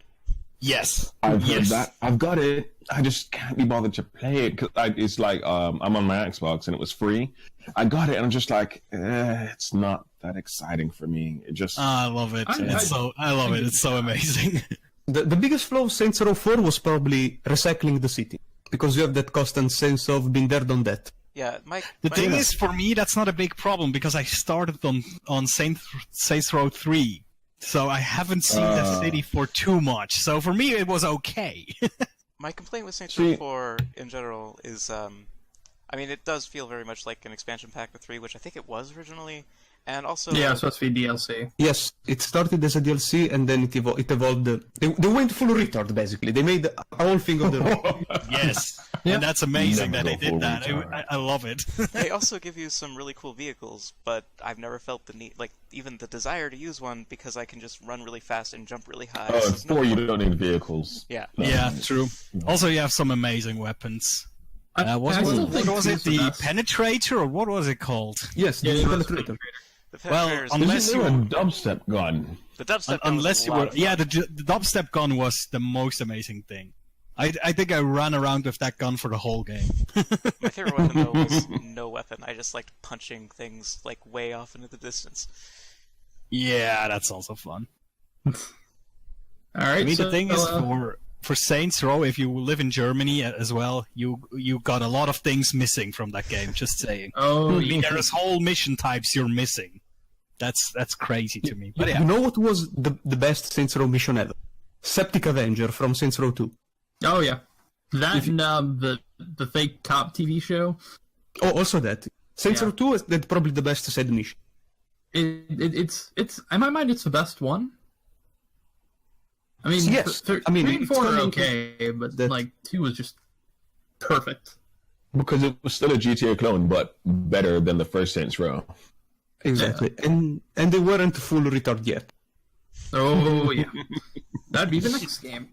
Yes, I've heard yes. that. I've got it. I just can't be bothered to play it. 'Cause it's like I'm on my Xbox and it was free. I got it and I'm just like, it's not that exciting for me. It just I love it. I love it. It's so amazing. The biggest flaw of Saints Row 4 was probably recycling the city, because you have that constant sense of being there, done that. Yeah, The thing is, for me, that's not a big problem because I started on Saints Row 3. So I haven't seen the city for too much. So for me, it was okay. my complaint with Saints Row 4 in general is, I mean, it does feel very much like an expansion pack with 3, which I think it was originally, and also... Yeah, it's supposed to be DLC. Yes, it started as a DLC and then it evolved. They went full retard, basically. They made a whole thing on their own. Yes. Yeah. And that's amazing Never that they go did that. full retard. I love it. They also give you some really cool vehicles, but I've never felt the need, like, even the desire to use one because I can just run really fast and jump really high. Oh, so in it's no 4 you fun. don't need vehicles. Yeah. Yeah, true. Also, you have some amazing weapons. What was it? The Penetrator, or what was it called? Yes, Yeah, the it was penetrator. The Well, Penetrator's- unless Isn't you there a were... dubstep gun? the dubstep gun was Unless a you lot were... of fun. Yeah, the dubstep gun was the most amazing thing. I think I ran around with that gun for the whole game. My favorite weapon, though, was no weapon. I just liked punching things, like, way off into the distance. Yeah, that's also fun. All right. I mean, the thing is, uh, for Saints Row, if you live in Germany as well, you got a lot of things missing from that game. Just saying. Oh, I mean, there's whole mission types you're missing. That's crazy to me. But yeah, You know what was the best Saints Row mission ever? Septic Avenger from Saints Row 2. Oh yeah, that and the fake cop TV show. Oh, also that. Saints Yeah. Row 2 is probably the best side mission. It's in my mind it's the best one. I mean, Yes, I mean, 3 and it's 4 are coming okay, but that- like 2 was just perfect. Because it was still a GTA clone, but better than the first Saints Row. Exactly. And they weren't full retard yet. Oh yeah, that'd be the next game.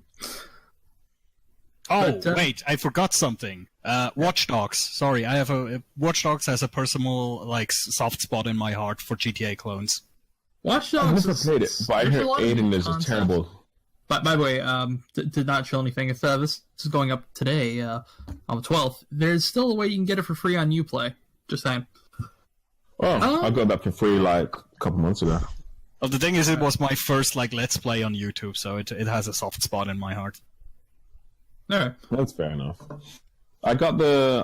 Oh, But, wait, I forgot something. Watch Dogs. Sorry, I have Watch Dogs has a personal soft spot in my heart for GTA clones. Watch I've Dogs. never played it, but I there's heard a lot of Aiden is concepts. terrible. But by the way, did not show anything. If this is going up today on the 12th, there's still a way you can get it for free on Uplay. Just saying. Oh, I got that for free like a couple months ago. Well, the thing is, it was my first Let's Play on YouTube, so it has a soft spot in my heart. All right. That's fair enough. I got the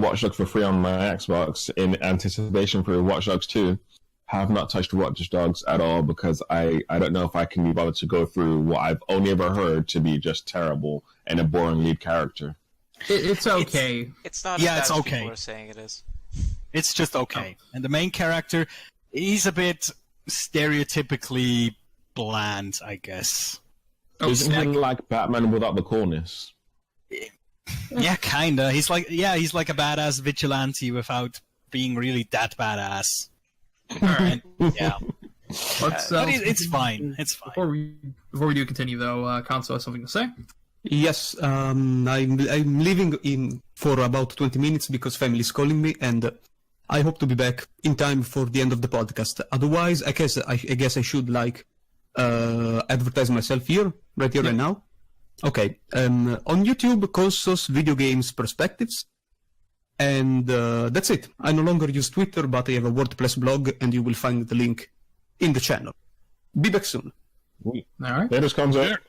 Watch Dogs for free on my Xbox in anticipation for Watch Dogs 2. Have not touched Watch Dogs at all because I don't know if I can be bothered to go through what I've only ever heard to be just terrible and a boring lead character. It's okay. It's not Yeah, as it's bad as okay. people are saying it is. It's just okay. And the main character, he's a bit stereotypically bland, I guess. Isn't he like Batman without the coolness? Yeah, kinda. He's like a badass vigilante without being really that badass. And, yeah, Let's, but it's fine. It's fine. Before we do continue, though, Conso has something to say. Yes, I'm leaving in for about 20 minutes because family is calling me, and I hope to be back in time for the end of the podcast. Otherwise, I guess I should advertise myself right here and now. Okay, on YouTube, Conso's Video Games Perspectives, and that's it. I no longer use Twitter, but I have a WordPress blog, and you will find the link in the channel. Be back soon. All right. There just comes out.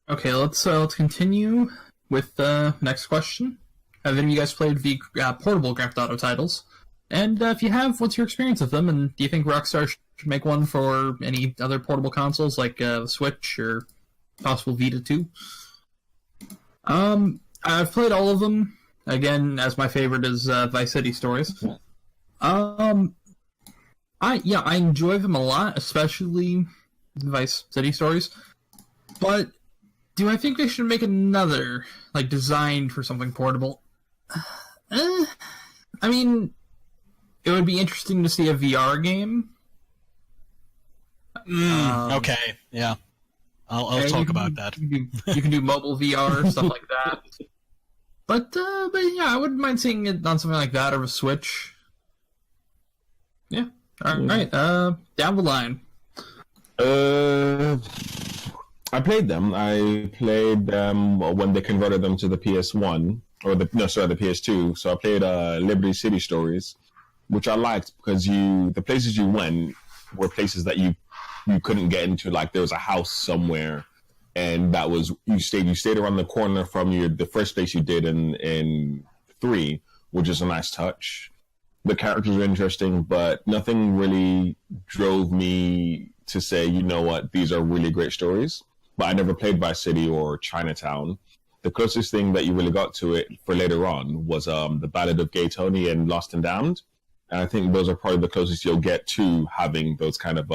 Okay, let's continue with the next question. Have any of you guys played the portable Grand Theft Auto titles? And if you have, what's your experience with them? And do you think Rockstar should make one for any other portable consoles like the Switch or possible Vita 2? I've played all of them. Again, as my favorite is Vice City Stories. I enjoy them a lot, especially Vice City Stories. But do I think they should make another, designed for something portable? I mean, it would be interesting to see a VR game. Okay, yeah. I'll talk about that. You can do mobile VR, stuff like that. But yeah, I wouldn't mind seeing it on something like that or a Switch. Yeah. All right. Down the line. I played them. I played them when they converted them to the PS1 the PS2. So I played Liberty City Stories, which I liked because the places you went were places that you couldn't get into. Like there was a house somewhere, and that was you stayed around the corner from the first place you did in 3, which is a nice touch. The characters were interesting, but nothing really drove me to say, you know what, these are really great stories. But I never played Vice City or Chinatown. The closest thing that you really got to it for later on was the Ballad of Gay Tony and Lost and Damned. And I think those are probably the closest you'll get to having those kind of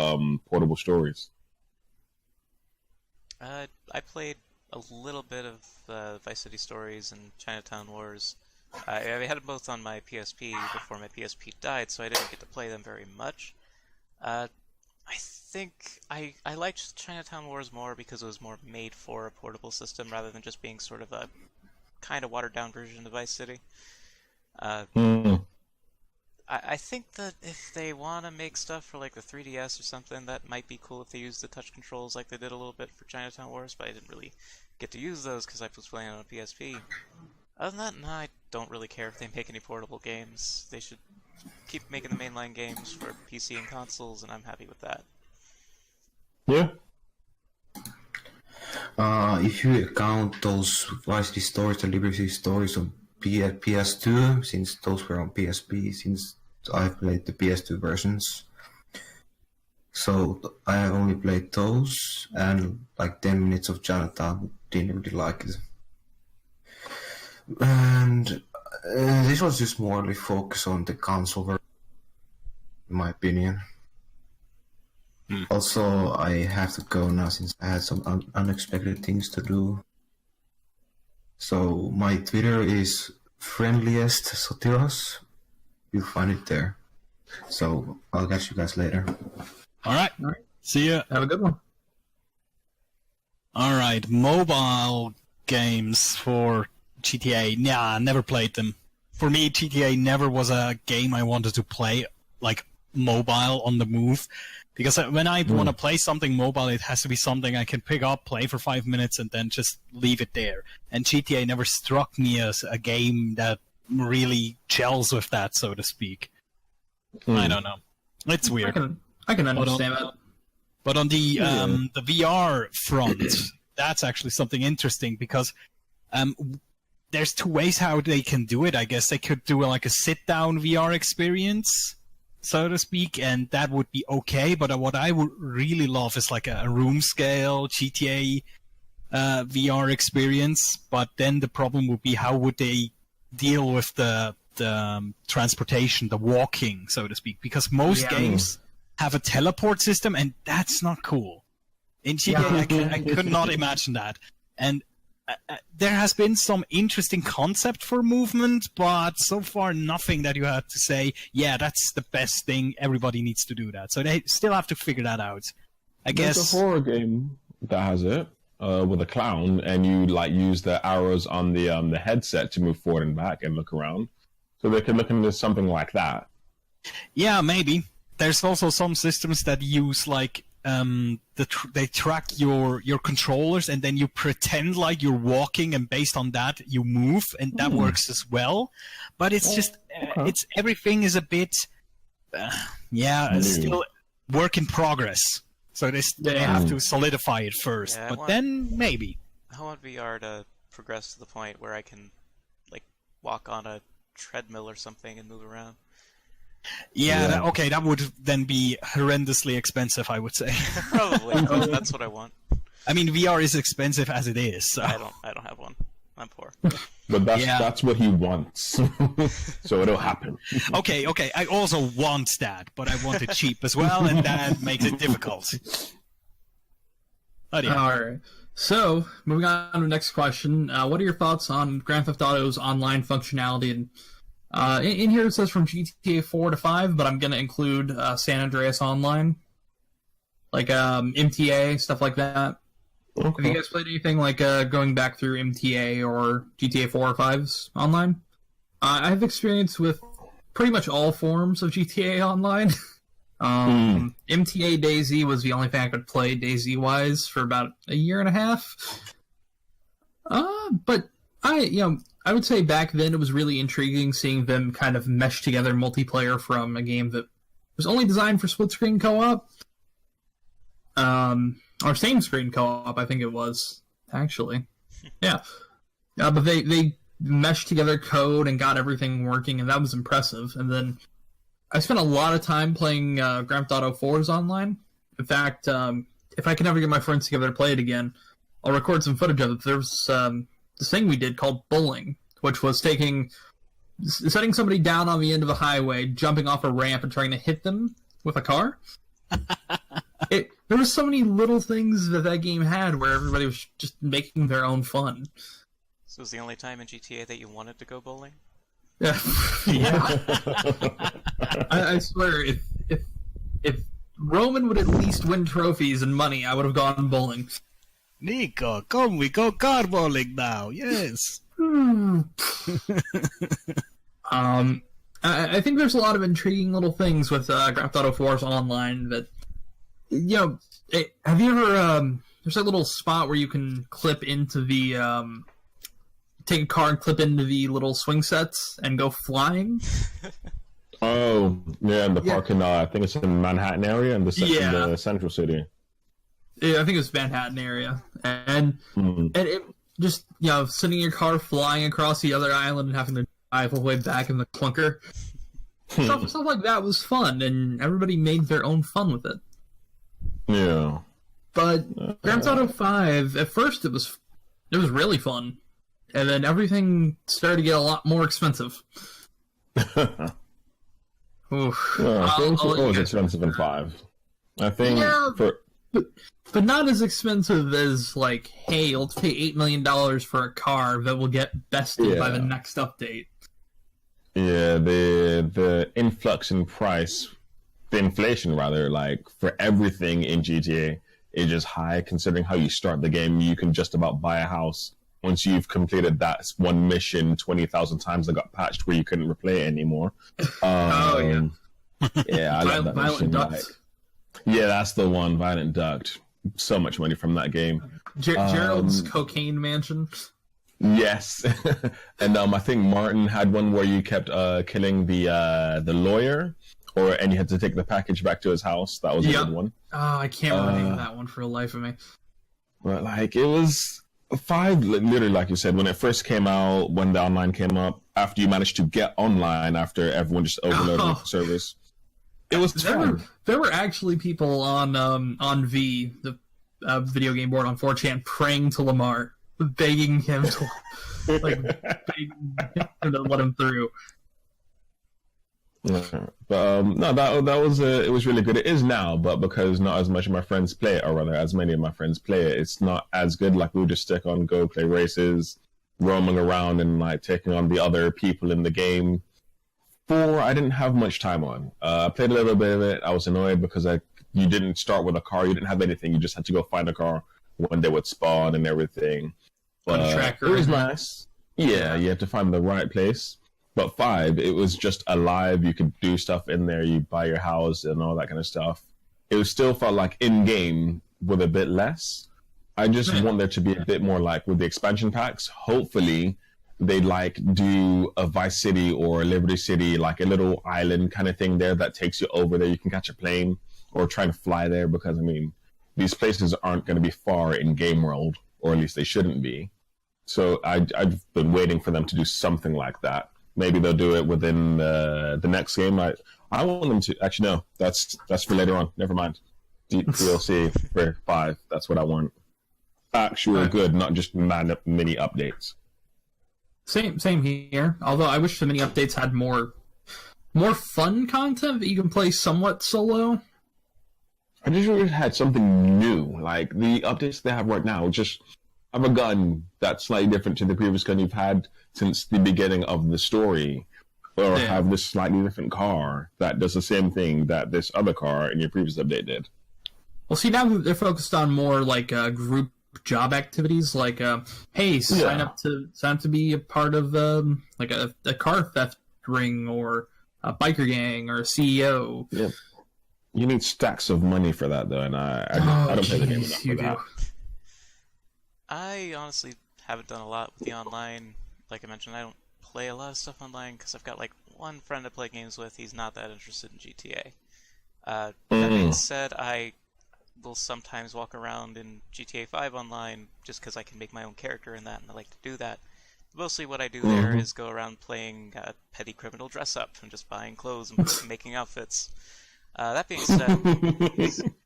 portable stories. I played a little bit of Vice City Stories and Chinatown Wars. I had them both on my PSP before my PSP died, so I didn't get to play them very much. I think I liked Chinatown Wars more because it was more made for a portable system rather than just being sort of a kind of watered-down version of Vice City. I think that if they want to make stuff for the 3DS or something, that might be cool if they use the touch controls like they did a little bit for Chinatown Wars, but I didn't really get to use those because I was playing on a PSP. Other than that, no, I don't really care if they make any portable games. They should keep making the mainline games for PC and consoles, and I'm happy with that. Yeah. If you count those Vice City Stories and Liberty Stories on PS2, since those were on PSP, since I've played the PS2 versions, So I only played those, and like 10 minutes of Jonathan. Didn't really like it. And this was just morely focused on the console version, in my opinion. Also, I have to go now since I had some unexpected things to do. So my Twitter is friendliest Sotiros. You'll find it there. So I'll catch you guys later. All right. See ya. Have a good one. All right, mobile games for GTA. Nah, never played them. For me, GTA never was a game I wanted to play, like mobile on the move. Because when I want to play something mobile, it has to be something I can pick up, play for 5 minutes, and then just leave it there. And GTA never struck me as a game that really gels with that, so to speak. I don't know. It's weird. I can understand that. But on the VR front, that's actually something interesting because there's two ways how they can do it. I guess they could do like a sit-down VR experience, so to speak, and that would be okay. But what I would really love is like a room scale GTA VR experience. But then the problem would be how would they deal with the transportation, the walking, so to speak, because most games have a teleport system, and that's not cool. In GTA, I could not imagine that. And there has been some interesting concept for movement, but so far nothing that you have to say, yeah, that's the best thing, everybody needs to do that. So they still have to figure that out. I guess There's a horror game that has it, with a clown, and you like use the arrows on the headset to move forward and back and look around. So they could look into something like that. Yeah, maybe. There's also some systems that use like they track your controllers, and then you pretend like you're walking, and based on that you move, and that works as well. But it's just it's everything is a bit it's still work in progress. So they have to solidify it first. Yeah, but then maybe I want VR to progress to the point where I can like walk on a treadmill or something and move around. That would then be horrendously expensive, I would say. Probably, but that's what I want. I mean, VR is expensive as it is. So. I don't have one. I'm poor. But that's what he wants. So it'll happen. Okay. I also want that, but I want it cheap as well, and that makes it difficult. All right. So, moving on to the next question. What are your thoughts on Grand Theft Auto's online functionality? And in here it says from GTA 4 to 5, but I'm going to include San Andreas Online. Like MTA, stuff like that. Okay. Have you guys played anything like going back through MTA or GTA 4 or 5's online? I have experience with pretty much all forms of GTA Online. MTA DayZ was the only thing I could play DayZ-wise for about a year and a half. But I would say back then it was really intriguing seeing them kind of mesh together multiplayer from a game that was only designed for split-screen co-op. Or same-screen co-op, I think it was, actually. Yeah. But they meshed together code and got everything working, and that was impressive. And then I spent a lot of time playing Grand Theft Auto 4's online. In fact, if I can ever get my friends together to play it again, I'll record some footage of it. There was this thing we did called bowling, which was setting somebody down on the end of a highway, jumping off a ramp, and trying to hit them with a car. There were so many little things that game had where everybody was just making their own fun. So it was the only time in GTA that you wanted to go bowling? Yeah. I swear, if Roman would at least win trophies and money, I would have gone bowling. Nico, come, we go car bowling now. Yes. I think there's a lot of intriguing little things with Grand Theft Auto 4's online that, have you ever, there's a little spot where you can clip into the, take a car and clip into the little swing sets and go flying? Oh, yeah, in the parking lot. I think it's in Manhattan area in the central city. Yeah, I think it's Manhattan area. And it just, sitting in your car flying across the other island and having to drive all the way back in the clunker. Stuff like that was fun, and everybody made their own fun with it. Yeah. But Grand Theft Auto 5, at first it was really fun, and then everything started to get a lot more expensive. Oof. Yeah, it was expensive in 5. I think but not as expensive as like, hey, let's pay $8 million for a car that will get bested by the next update. Yeah, the influx in price, the inflation rather, like for everything in GTA is just high. Considering how you start the game, you can just about buy a house once you've completed that one mission 20,000 times that got patched where you couldn't replay it anymore. Yeah, I love that Violent mission. Duct. Like, yeah, that's the one, Violent Duct. So much money from that game. Gerald's cocaine mansion. Yes, and I think Martin had one where you kept killing the lawyer, and you had to take the package back to his house. That was a good one. Oh, I can't remember the name of that one for the life of me. But like it was 5, literally, like you said, when it first came out, when the online came up, after you managed to get online, after everyone just overloaded the service, it was fun. There were actually people on V, the video game board on 4chan, praying to Lamar, begging him to begging him to let him through. Yeah. But no, that was it was really good. It is now, but because not as much of my friends play it, or rather, as many of my friends play it, it's not as good. Like we would just stick on, go play races, roaming around, and like taking on the other people in the game. 4, I didn't have much time on. I played a little bit of it. I was annoyed because you didn't start with a car. You didn't have anything. You just had to go find a car when they would spawn and everything. It was nice. Yeah, you had to find the right place. But 5, it was just alive. You could do stuff in there. You buy your house and all that kind of stuff. It still felt like in-game with a bit less. I just want there to be a bit more like with the expansion packs. Hopefully, they do a Vice City or a Liberty City, like a little island kind of thing there that takes you over there. You can catch a plane or try to fly there because, I mean, these places aren't going to be far in game world, or at least they shouldn't be. So I've been waiting for them to do something like that. Maybe they'll do it within the next game. I want them to. Actually, no, that's for later on. Never mind. DLC for 5. That's what I want. Actual good, not just mini updates. Same here. Although I wish the mini updates had more fun content that you can play somewhat solo. I just wish it had something new. Like the updates they have right now, just have a gun that's slightly different to the previous gun you've had since the beginning of the story, or have this slightly different car that does the same thing that this other car in your previous update did. Well, see, now they're focused on more like group job activities, like hey, sign up to be a part of like a car theft ring or a biker gang or a CEO. Yeah, you need stacks of money for that though, and I don't play the game enough for that. I honestly haven't done a lot with the online. Like I mentioned, I don't play a lot of stuff online because I've got like one friend I play games with. He's not that interested in GTA. That being said, I will sometimes walk around in GTA 5 online just because I can make my own character in that, and I like to do that. Mostly what I do there is go around playing petty criminal dress up and just buying clothes and making outfits. That being said,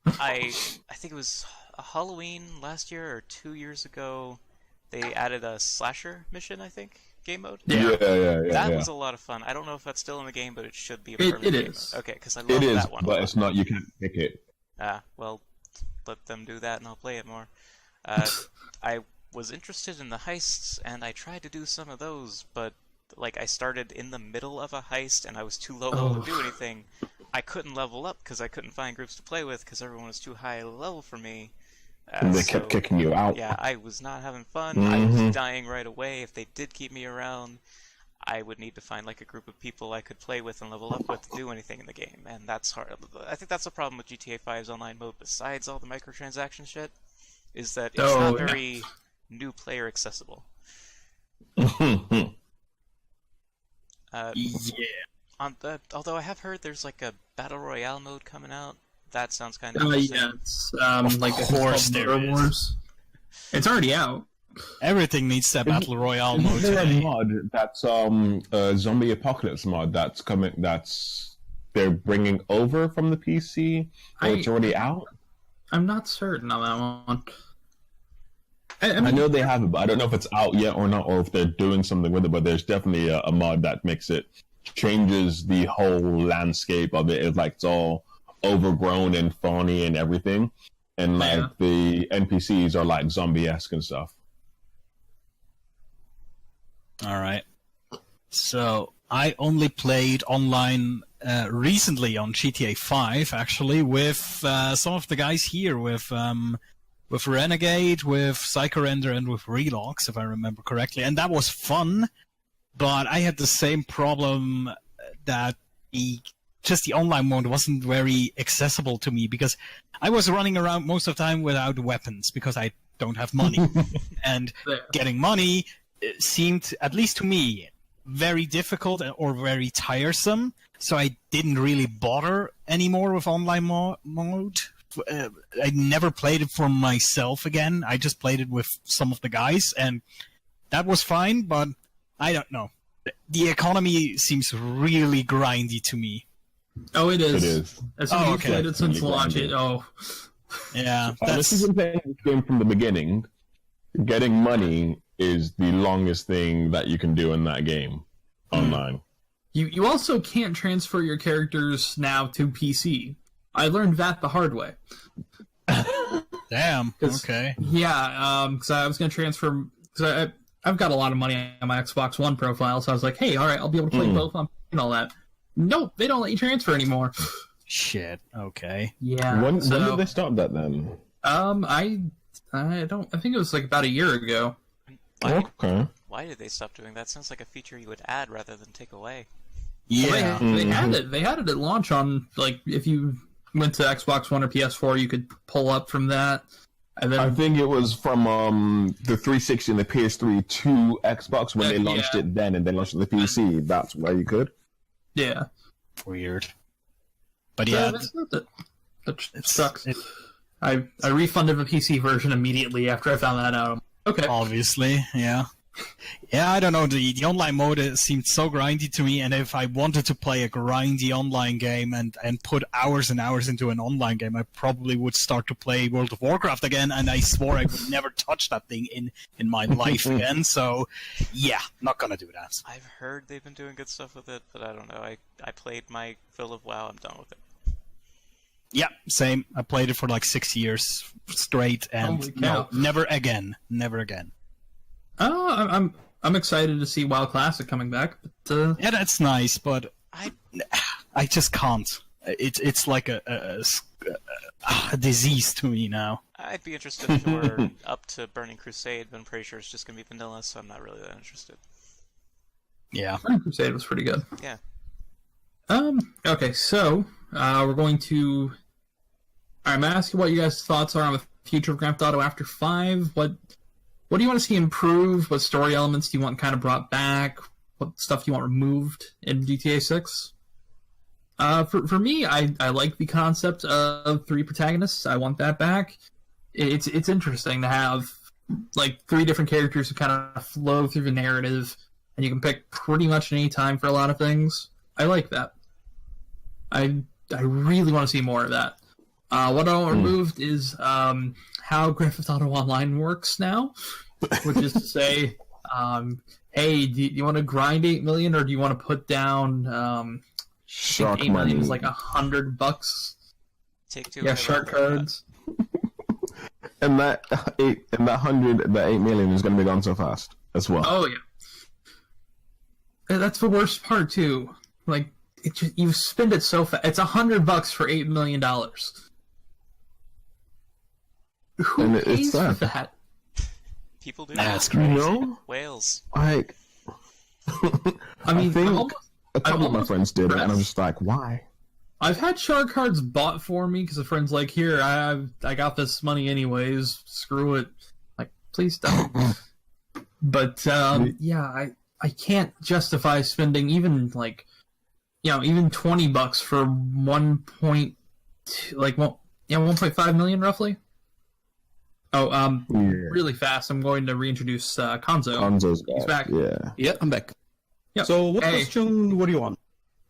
I think it was a Halloween last year or 2 years ago, they added a slasher mission, I think, game mode. Yeah. That was a lot of fun. I don't know if that's still in the game, but it should be a part of the game. It is. Okay, because I love that one. But it's not. You can't pick it. Well, let them do that, and I'll play it more. I was interested in the heists, and I tried to do some of those, but like I started in the middle of a heist, and I was too low level to do anything. I couldn't level up because I couldn't find groups to play with because everyone was too high level for me. And they kept kicking you out. Yeah, I was not having fun. I was dying right away. If they did keep me around, I would need to find like a group of people I could play with and level up with to do anything in the game, and that's hard. I think that's the problem with GTA 5's online mode, besides all the microtransaction shit, is that it's not very new player accessible. Although I have heard there's like a battle royale mode coming out. That sounds kind of interesting. Yeah, it's like of course there is. It's already out. Everything needs that battle royale mode. Is there a mod that's a zombie apocalypse mod that's coming? That's they're bringing over from the PC, or it's already out. I'm not certain on that one. I I know they have it, but I don't know if it's out yet or not, or if they're doing something with it. But there's definitely a mod that makes it changes the whole landscape of it. It's like it's all overgrown and fawny and everything, and like the NPCs are like zombie-esque and stuff. All right. So I only played online recently on GTA 5, actually, with some of the guys here, with Renegade, with Psychorender, and with Relox, if I remember correctly, and that was fun. But I had the same problem that the online mode wasn't very accessible to me, because I was running around most of the time without weapons because I don't have money, and getting money seemed, at least to me, very difficult or very tiresome. So I didn't really bother anymore with online mode. I never played it for myself again. I just played it with some of the guys, and that was fine. But I don't know. The economy seems really grindy to me. Oh, it is. It is. As soon as you played it since launch, Yeah. This isn't playing this game from the beginning. Getting money is the longest thing that you can do in that game online. You also can't transfer your characters now to PC. I learned that the hard way. Damn. Okay. Yeah, because I was going to transfer... Because I've got a lot of money on my Xbox One profile, so I was like, hey, all right, I'll be able to play both on and all that. Nope, they don't let you transfer anymore. Shit. Okay. Yeah. When did they stop that then? I think it was like about a year ago. Okay. Why did they stop doing that? Sounds like a feature you would add rather than take away. Yeah. They had it. They had it at launch on, like, if you went to Xbox One or PS4, you could pull up from that. And then I think it was from the 360 and the PS3 to Xbox when they launched it then, and then launched it to the PC. That's where you could. Yeah. Weird. But yeah, it sucks. I refunded the PC version immediately after I found that out. Okay. Obviously, yeah. Yeah, I don't know. The online mode seemed so grindy to me, and if I wanted to play a grindy online game and put hours and hours into an online game, I probably would start to play World of Warcraft again, and I swore I would never touch that thing in my life again. So, yeah, not gonna do that. I've heard they've been doing good stuff with it, but I don't know. I played my fill of WoW. I'm done with it. Yeah, same. I played it for like 6 years straight, and no, never again. Never again. Oh, I'm excited to see WoW Classic coming back. But, yeah, that's nice, but I just can't. It's like a disease to me now. I'd be interested if it were up to Burning Crusade, but I'm pretty sure it's just gonna be vanilla, so I'm not really that interested. Yeah, Burning Crusade was pretty good. Yeah. Okay, so we're going to. I'm gonna ask you what you guys' thoughts are on the future of Grand Theft Auto after 5. What do you want to see improved? What story elements do you want kind of brought back? What stuff do you want removed in GTA 6? For me, I like the concept of 3 protagonists. I want that back. It's interesting to have like 3 different characters who kind of flow through the narrative, and you can pick pretty much any time for a lot of things. I like that. I really want to see more of that. What I want removed is how Grand Theft Auto Online works now, which is to say, hey, do you want to grind 8 million, or do you want to put down shark 8 million money? is like $100. Take 2. Yeah, shark cards. And that 8 million is going to be gone so fast as well. Oh yeah, that's the worst part too. Like you spend it so fast. It's $100 for $8 million. Who pays for that? People do. That's that. crazy. No? Whales. I mean, think a couple of my friends did it, and I'm just like, why? I've had shark cards bought for me because a friend's like, here, I got this money anyways. Screw it. Like, please don't. But yeah, I can't justify spending even like, even $20 for 1.5 million roughly. Oh, really fast. I'm going to reintroduce Konzo. Konzo's He's back. Yeah. Yeah, I'm back. Yep. So, what question were you on?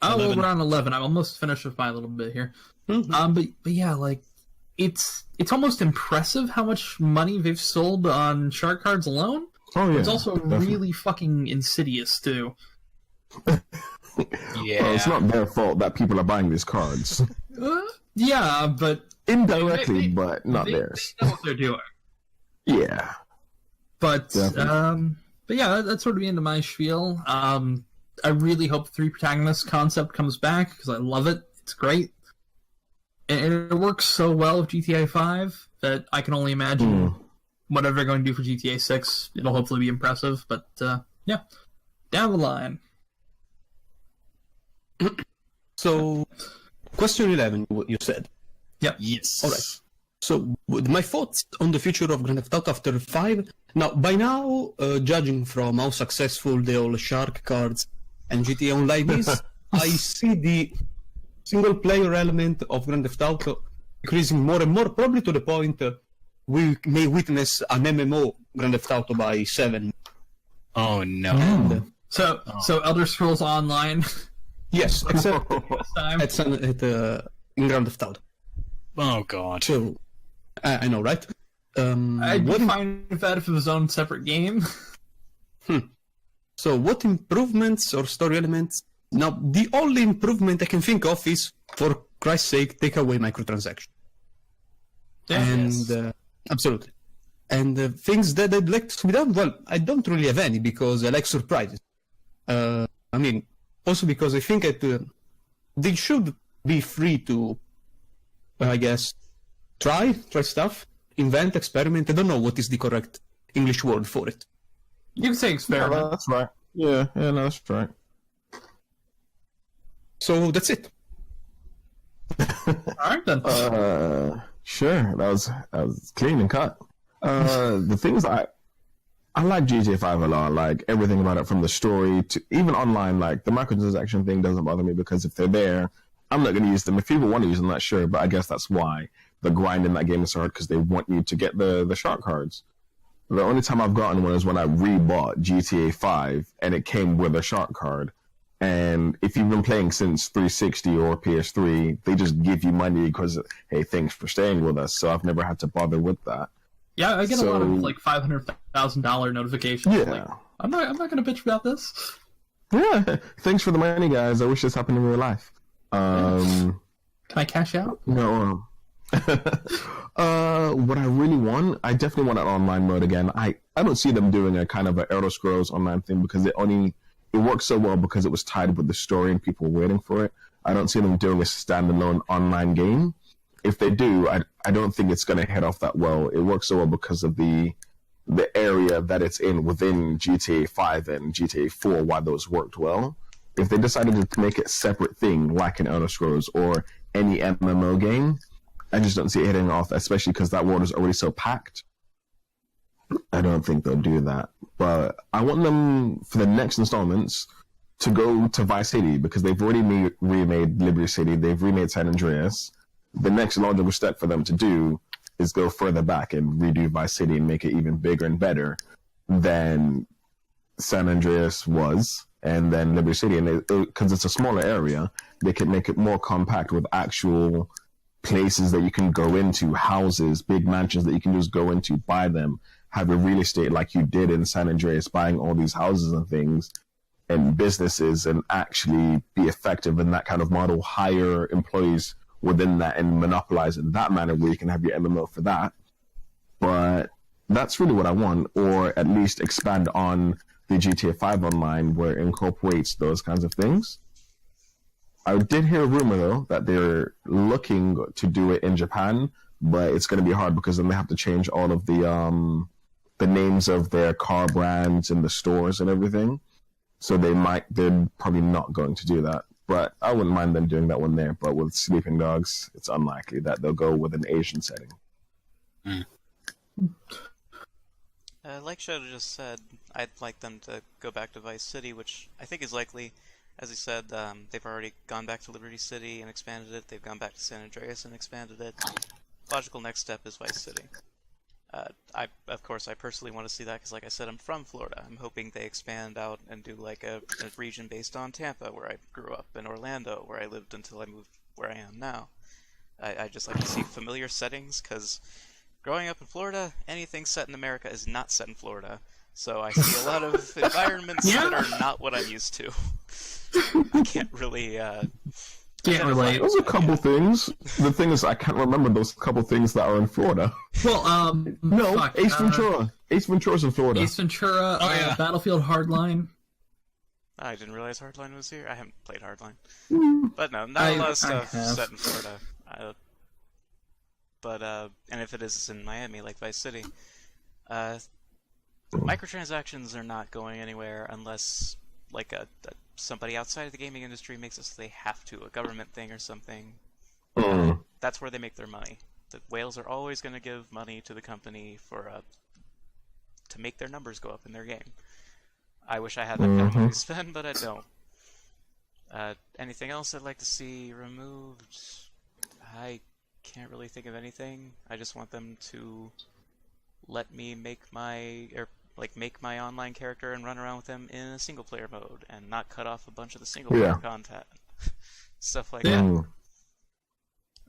Oh, 11. we're on 11. I'm almost finished with my little bit here. Mm-hmm. But yeah, like it's almost impressive how much money they've sold on shark cards alone. Oh yeah. It's also definitely. really fucking insidious too. Yeah. Well, it's not their fault that people are buying these cards. Yeah, but Indirectly, They- but not they theirs. know what they're doing. Yeah. But Definitely. but yeah, that's sort of the end of my spiel. I really hope the three protagonists concept comes back because I love it. It's great, and it works so well with GTA 5 that I can only imagine whatever they're going to do for GTA 6. It'll hopefully be impressive. But yeah, down the line. So, question 11, what you said. Yes. All right. So, my thoughts on the future of Grand Theft Auto after 5. Now, by now, judging from how successful the old Shark cards and GTA Online is, I see the single-player element of Grand Theft Auto increasing more and more, probably to the point we may witness an MMO Grand Theft Auto by 7. Oh no. And, So Elder Scrolls Online yes, except this time. in Grand Theft Auto. Oh god. So, I know, right? I'd be what fine with that if it was its own separate game. So what improvements or story elements? Now, the only improvement I can think of is, for Christ's sake, take away microtransactions. And absolutely. And things that I'd like to be done, well, I don't really have any because I like surprises. I mean, also because I think they should be free to, I guess, try stuff, invent, experiment. I don't know what is the correct English word for it. You can say Yeah, experiment. that's right. Yeah, no, that's right. So that's it. Alright then. Sure, that was clean and cut. The things I like GTA 5 a lot, like everything about it, from the story to even online. Like the microtransaction thing doesn't bother me because if they're there, I'm not going to use them. If people want to use them, that's sure, but I guess that's why the grind in that game is so hard, because they want you to get the shark cards. The only time I've gotten one is when I rebought GTA 5 and it came with a shark card. And if you've been playing since 360 or PS3, they just give you money because, hey, thanks for staying with us. So I've never had to bother with that. Yeah, I get a lot of So- like $500,000 notifications. Yeah. Like, I'm not gonna bitch about this. Yeah, thanks for the money, guys. I wish this happened in real life. Can I cash out? No. What I really want, I definitely want an online mode again. I don't see them doing a kind of an Elder Scrolls online thing because it works so well because it was tied with the story and people were waiting for it. I don't see them doing a standalone online game. If they do, I don't think it's going to head off that well. It works so well because of the area that it's in within GTA 5 and GTA 4, why those worked well. If they decided to make it a separate thing, like an Elder Scrolls or any MMO game, I just don't see it hitting off, especially because that world is already so packed. I don't think they'll do that. But I want them, for the next installments, to go to Vice City, because they've already remade Liberty City, they've remade San Andreas. The next logical step for them to do is go further back and redo Vice City and make it even bigger and better than San Andreas was, and then Liberty City. And because it's a smaller area, they can make it more compact with actual places that you can go into, houses, big mansions that you can just go into, buy them, have a real estate like you did in San Andreas, buying all these houses and things and businesses, and actually be effective in that kind of model, hire employees within that and monopolize in that manner where you can have your MMO for that. But that's really what I want, or at least expand on the GTA 5 online where it incorporates those kinds of things. I did hear a rumor though that they're looking to do it in Japan, but it's going to be hard because then they have to change all of the names of their car brands and the stores and everything. So they're probably not going to do that. But I wouldn't mind them doing that one there. But with Sleeping Dogs, it's unlikely that they'll go with an Asian setting. Like Shadow just said, I'd like them to go back to Vice City, which I think is likely. As he said, they've already gone back to Liberty City and expanded it. They've gone back to San Andreas and expanded it. Logical next step is Vice City. Of course, I personally want to see that because, like I said, I'm from Florida. I'm hoping they expand out and do like a region based on Tampa, where I grew up, and Orlando, where I lived until I moved where I am now. I just like to see familiar settings, because growing up in Florida, anything set in America is not set in Florida. So I see a lot of environments that are not what I'm used to. I can't really... Can't relate. There's a couple things. The thing is, I can't remember those couple things that are in Florida. Well, No, fuck, Ace Ventura. Ace Ventura's in Florida. Ace Ventura, yeah. Battlefield Hardline. I didn't realize Hardline was here. I haven't played Hardline. Mm. But no, not a lot of stuff have. set in Florida. And if it is, it's in Miami, like Vice City. Microtransactions are not going anywhere unless, like, somebody outside of the gaming industry makes it so they have to, a government thing or something. That's where they make their money. The whales are always going to give money to the company to make their numbers go up in their game. I wish I had that kind of money to spend, but I don't. Anything else I'd like to see removed? I can't really think of anything. I just want them to let me make my online character and run around with them in a single player mode and not cut off a bunch of the single player content. Stuff like that.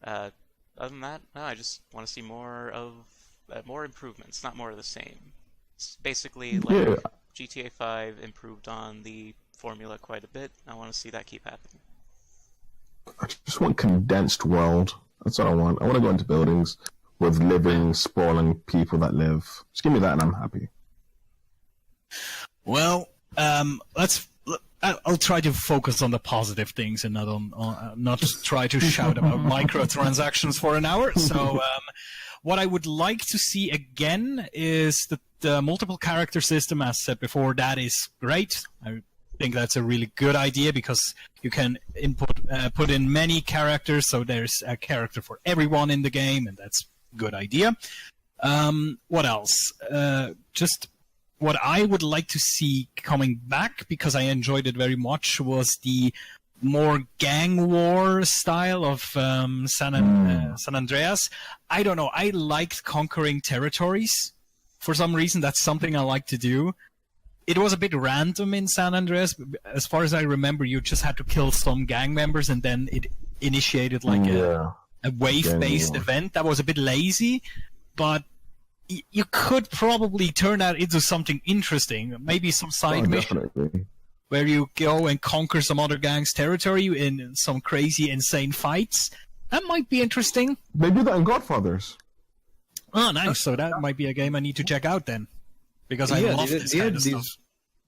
Other than that, no, I just want to see more improvements, not more of the same. It's basically like GTA 5 improved on the formula quite a bit. I want to see that keep happening. I just want condensed world. That's what I want. I want to go into buildings with living, sprawling people that live. Just give me that and I'm happy. Well, I'll try to focus on the positive things and not try to shout about microtransactions for an hour. So, what I would like to see again is the multiple character system. As said before, that is great. I think that's a really good idea because you can put in many characters, so there's a character for everyone in the game, and that's a good idea. What else? Just what I would like to see coming back, because I enjoyed it very much, was the more gang war style of San Andreas. I don't know. I liked conquering territories. For some reason, that's something I like to do. It was a bit random in San Andreas. As far as I remember, you just had to kill some gang members, and then it initiated like a wave-based event. That was a bit lazy, but you could probably turn that into something interesting. Maybe some side mission where you go and conquer some other gang's territory in some crazy, insane fights. That might be interesting. They do that in Godfathers. Oh, nice. So that might be a game I need to check out then. Because I love this kind of stuff.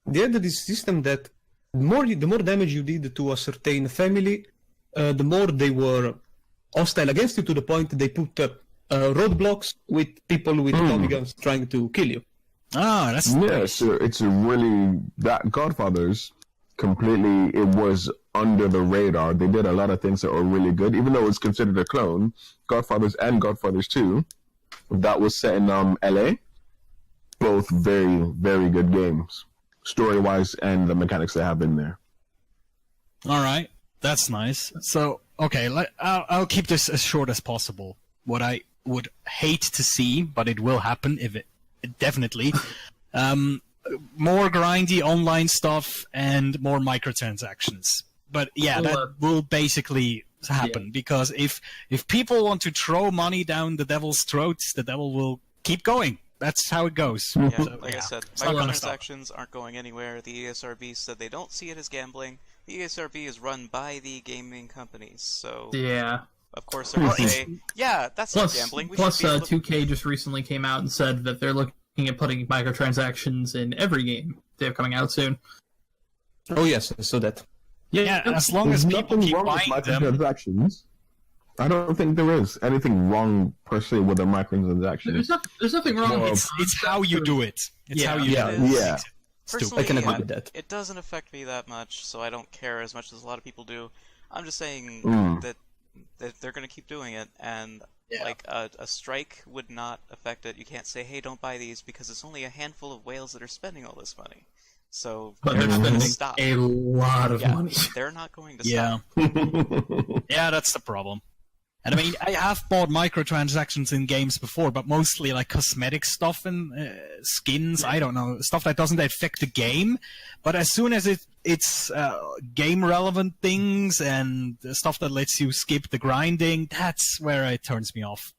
They had this system that the more damage you did to a certain family, the more they were hostile against you, to the point that they put roadblocks with people with Tommy guns trying to kill you. Ah, that's nice. So it's a really... That Godfathers, completely, it was under the radar. They did a lot of things that were really good, even though it's considered a clone. Godfathers and Godfathers 2, that was set in LA. Both very, very good games, story-wise and the mechanics they have in there. All right, that's nice. So, okay, I'll keep this as short as possible. What I would hate to see, but it will happen if it definitely, more grindy online stuff and more microtransactions. But yeah, that will basically happen, because if people want to throw money down the devil's throats, the devil will keep going. That's how it goes. Yeah, so, like I said, microtransactions aren't going anywhere. The ESRB said they don't see it as gambling. The ESRB is run by the gaming companies, so of course they're going to say, yeah, that's not gambling. Plus, 2K just recently came out and said that they're looking at putting microtransactions in every game they have coming out soon. Oh yes, I saw that. Yeah, as long as people keep buying them. Microtransactions. I don't think there is anything wrong per se with a microtransaction. There's nothing wrong. It's how you do it. It's how you do it. Yeah. Personally, I can agree with that. It doesn't affect me that much, so I don't care as much as a lot of people do. I'm just saying that they're going to keep doing it, and like a strike would not affect it. You can't say, hey, don't buy these, because it's only a handful of whales that are spending all this money. So but they're they're not going to spending stop. a lot of money. They're not going to Yeah. stop. Yeah, that's the problem. And I mean, I have bought microtransactions in games before, but mostly like cosmetic stuff and skins. I don't know, stuff that doesn't affect the game. But as soon as it's game-relevant things and stuff that lets you skip the grinding, that's where it turns me off.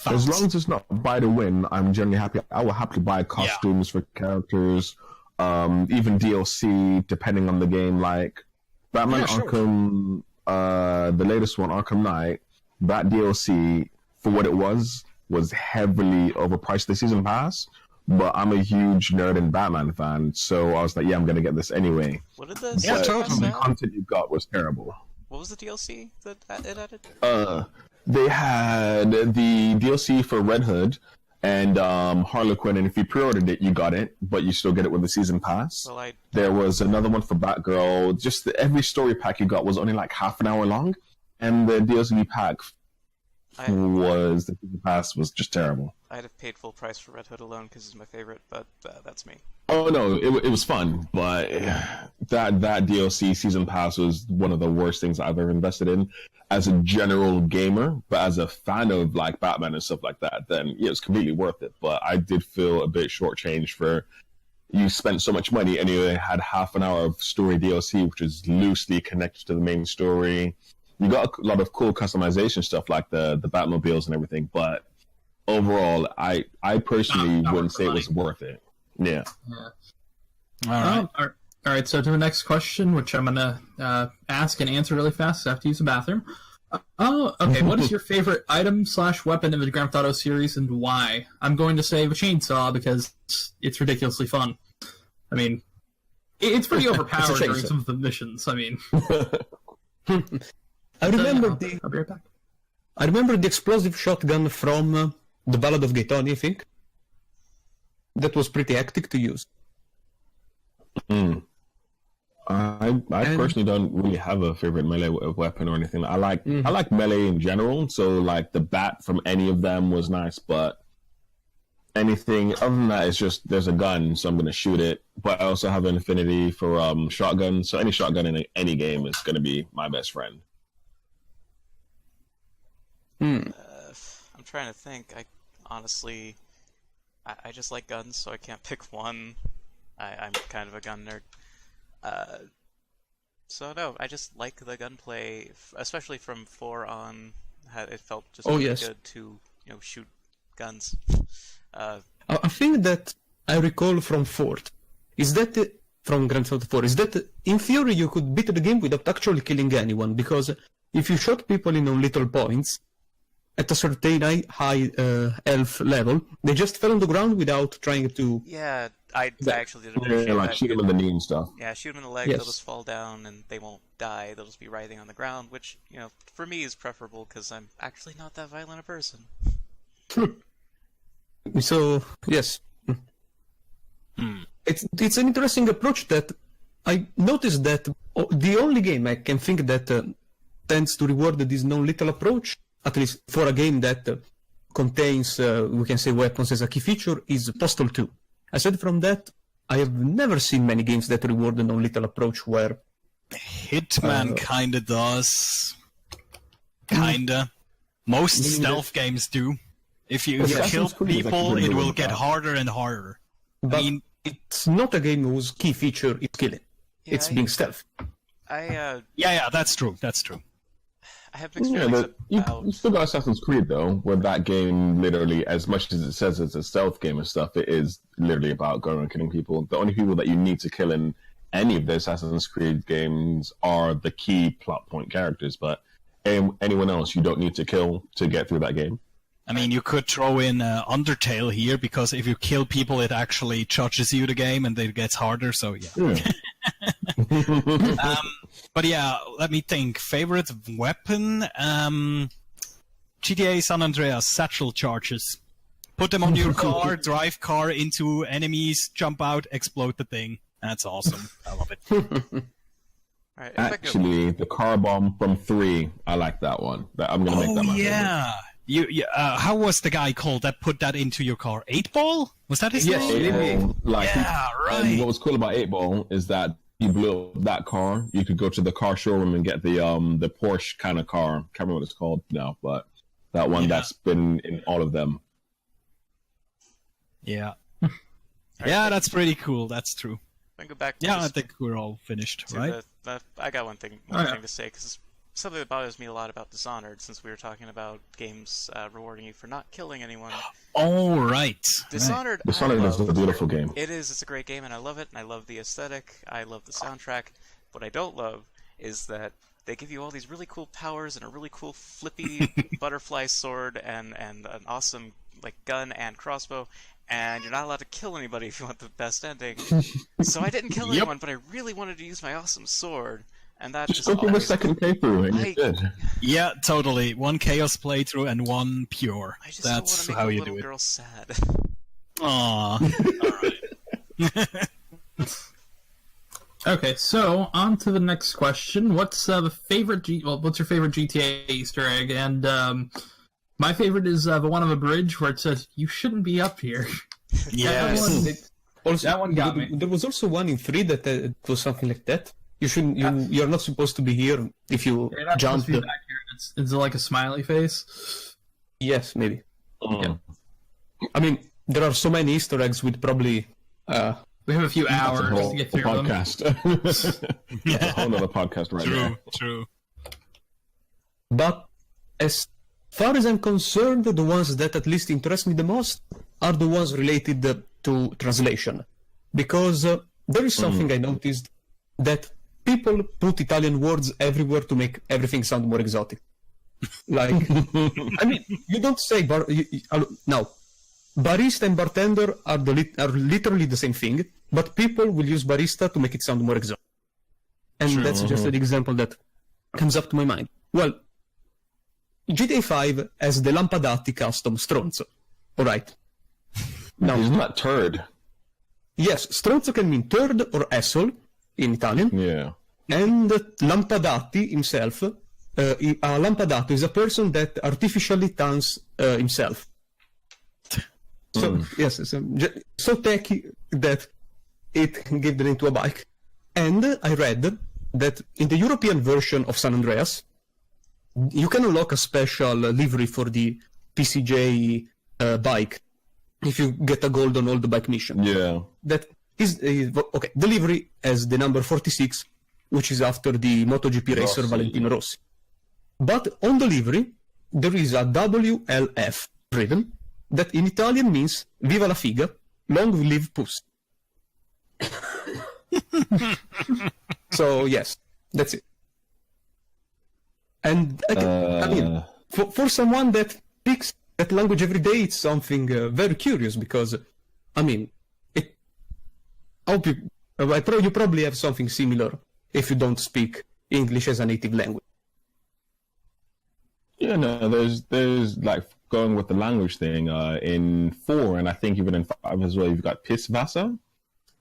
As long as it's not buy to win, I'm generally happy. I will happily buy costumes for characters, even DLC, depending on the game. Like Batman Arkham, the latest one, Arkham Knight. That DLC, for what it was heavily overpriced the season pass. But I'm a huge nerd and Batman fan, so I was like, yeah, I'm gonna get this anyway. What did the The content you got was terrible. What was the DLC that it added? They had the DLC for Red Hood and Harlequin, and if you pre-ordered it, you got it, but you still get it with the season pass. Well, There was another one for Batgirl. Just every story pack you got was only like half an hour long. And the DLC pack the season pass was just terrible. I'd have paid full price for Red Hood alone because it's my favorite, but that's me. Oh no, it was fun, but that DLC season pass was one of the worst things I've ever invested in as a general gamer. But as a fan of like Batman and stuff like that, then yeah, it's completely worth it. But I did feel a bit shortchanged for you spent so much money and you had half an hour of story DLC, which is loosely connected to the main story. You got a lot of cool customization stuff like the Batmobiles and everything, but overall, I personally wouldn't say it was worth it. Yeah. All right. So to the next question, which I'm gonna ask and answer really fast. I have to use the bathroom. Okay. What is your favorite item/weapon in the Grand Theft Auto series, and why? I'm going to say the chainsaw because it's ridiculously fun. I mean, it's pretty overpowered during some of the missions. I mean. I remember I'll be right back. I remember the explosive shotgun from the Ballad of Gaetani, I think. That was pretty hectic to use. I personally don't really have a favorite melee weapon or anything. I like melee in general, so like the bat from any of them was nice, but anything other than that is just there's a gun, so I'm gonna shoot it. But I also have an affinity for shotgun, so any shotgun in any game is gonna be my best friend. I'm trying to think. Honestly, I just like guns, so I can't pick one. I'm kind of a gun nerd. So no, I just like the gunplay, especially from 4 on. It felt just really good to shoot guns. A thing that I recall from 4 is that from Grand Theft Auto 4 is that in theory you could beat the game without actually killing anyone, because if you shot people in little points at a certain high health level, they just fell on the ground without trying to. Yeah, I actually did appreciate that. Like shoot them in the knee and stuff. Yeah, shoot them in the leg, they'll just fall down and they won't die. They'll just be writhing on the ground, which for me is preferable because I'm actually not that violent a person. So yes, it's an interesting approach that I noticed that the only game I can think that tends to reward this non-lethal approach, at least for a game that contains, we can say, weapons as a key feature, is Postal 2. Aside from that, I have never seen many games that reward the non-lethal approach where... Hitman kinda does. Kinda. Most stealth games do. If you kill people, it will get harder and harder. But it's not a game whose key feature is killing. Yeah, it's being stealth. Yeah, that's true. That's true. I have mixed feelings about... You still got Assassin's Creed, though, where that game literally, as much as it says it's a stealth game and stuff, it is literally about going and killing people. The only people that you need to kill in any of the Assassin's Creed games are the key plot point characters, but anyone else you don't need to kill to get through that game. I mean, you could throw in Undertale here, because if you kill people, it actually charges you the game, and it gets harder, so yeah. But yeah, let me think. Favorite weapon? GTA San Andreas satchel charges. Put them on your car, drive car into enemies, jump out, explode the thing. That's awesome. I love it. Right, actually, the car bomb from 3, I like that one. I'm gonna make that my favorite. How was the guy called that put that into your car? 8-Ball? Was that his name? Right. And what was cool about 8-Ball is that you blew up that car, you could go to the car showroom and get the Porsche kind of car. Can't remember what it's called now, but that one that's been in all of them. Yeah. Yeah, that's pretty cool. That's true. I go back. Yeah, I think we're all finished, right? I got one thing to say, because something that bothers me a lot about Dishonored, since we were talking about games rewarding you for not killing anyone. Oh, right. Dishonored is a beautiful game. It is. It's a great game, and I love it, and I love the aesthetic. I love the soundtrack. What I don't love is that they give you all these really cool powers and a really cool flippy butterfly sword and an awesome gun and crossbow, and you're not allowed to kill anybody if you want the best ending. So I didn't kill anyone, but I really wanted to use my awesome sword, and that just go through the second playthrough and you did. Yeah, totally. One chaos playthrough and one pure. I just That's don't how want to you make a do little it. girl sad. Aww. Alright. Okay, so on to the next question. What's the favorite? What's your favorite GTA Easter egg? And my favorite is the one on the bridge where it says "You shouldn't be up here." Yes. That one got me. There was also one in 3 that it was something like that. You shouldn't. You're not supposed to be here if you You're not jump. supposed to be back here. It's like a smiley face. Yes, maybe. Mm. I mean, there are so many Easter eggs with probably. We have a few hours to get through them. That's a whole other podcast right now. True. But as far as I'm concerned, the ones that at least interest me the most are the ones related to translation. Because there is something I noticed, that people put Italian words everywhere to make everything sound more exotic. Like, I mean, you don't say... now, barista and bartender are literally the same thing, but people will use barista to make it sound more exotic. And that's just an example that comes up to my mind. Well, GTA 5 has the Lampadati custom Stronzo. Alright. Now, Isn't that turd? yes, Stronzo can mean turd or asshole in Italian. Yeah. And Lampadati himself, a Lampadato is a person that artificially tans himself. So, yes, so techy that it gave the name to a bike. And I read that in the European version of San Andreas, you can unlock a special livery for the PCJ bike if you get a gold on all the bike missions. Yeah. That is, okay, the livery has the number 46, which is after the MotoGP racer Rossi. Valentino Rossi. But on the livery, there is a WLF written, that in Italian means Viva la figa, long live puss. So, yes, that's it. And I mean, for someone that speaks that language every day, it's something very curious because, I mean, you probably have something similar if you don't speak English as a native language. Yeah, no, there's like going with the language thing in 4, and I think even in 5 as well, you've got Pisvasa.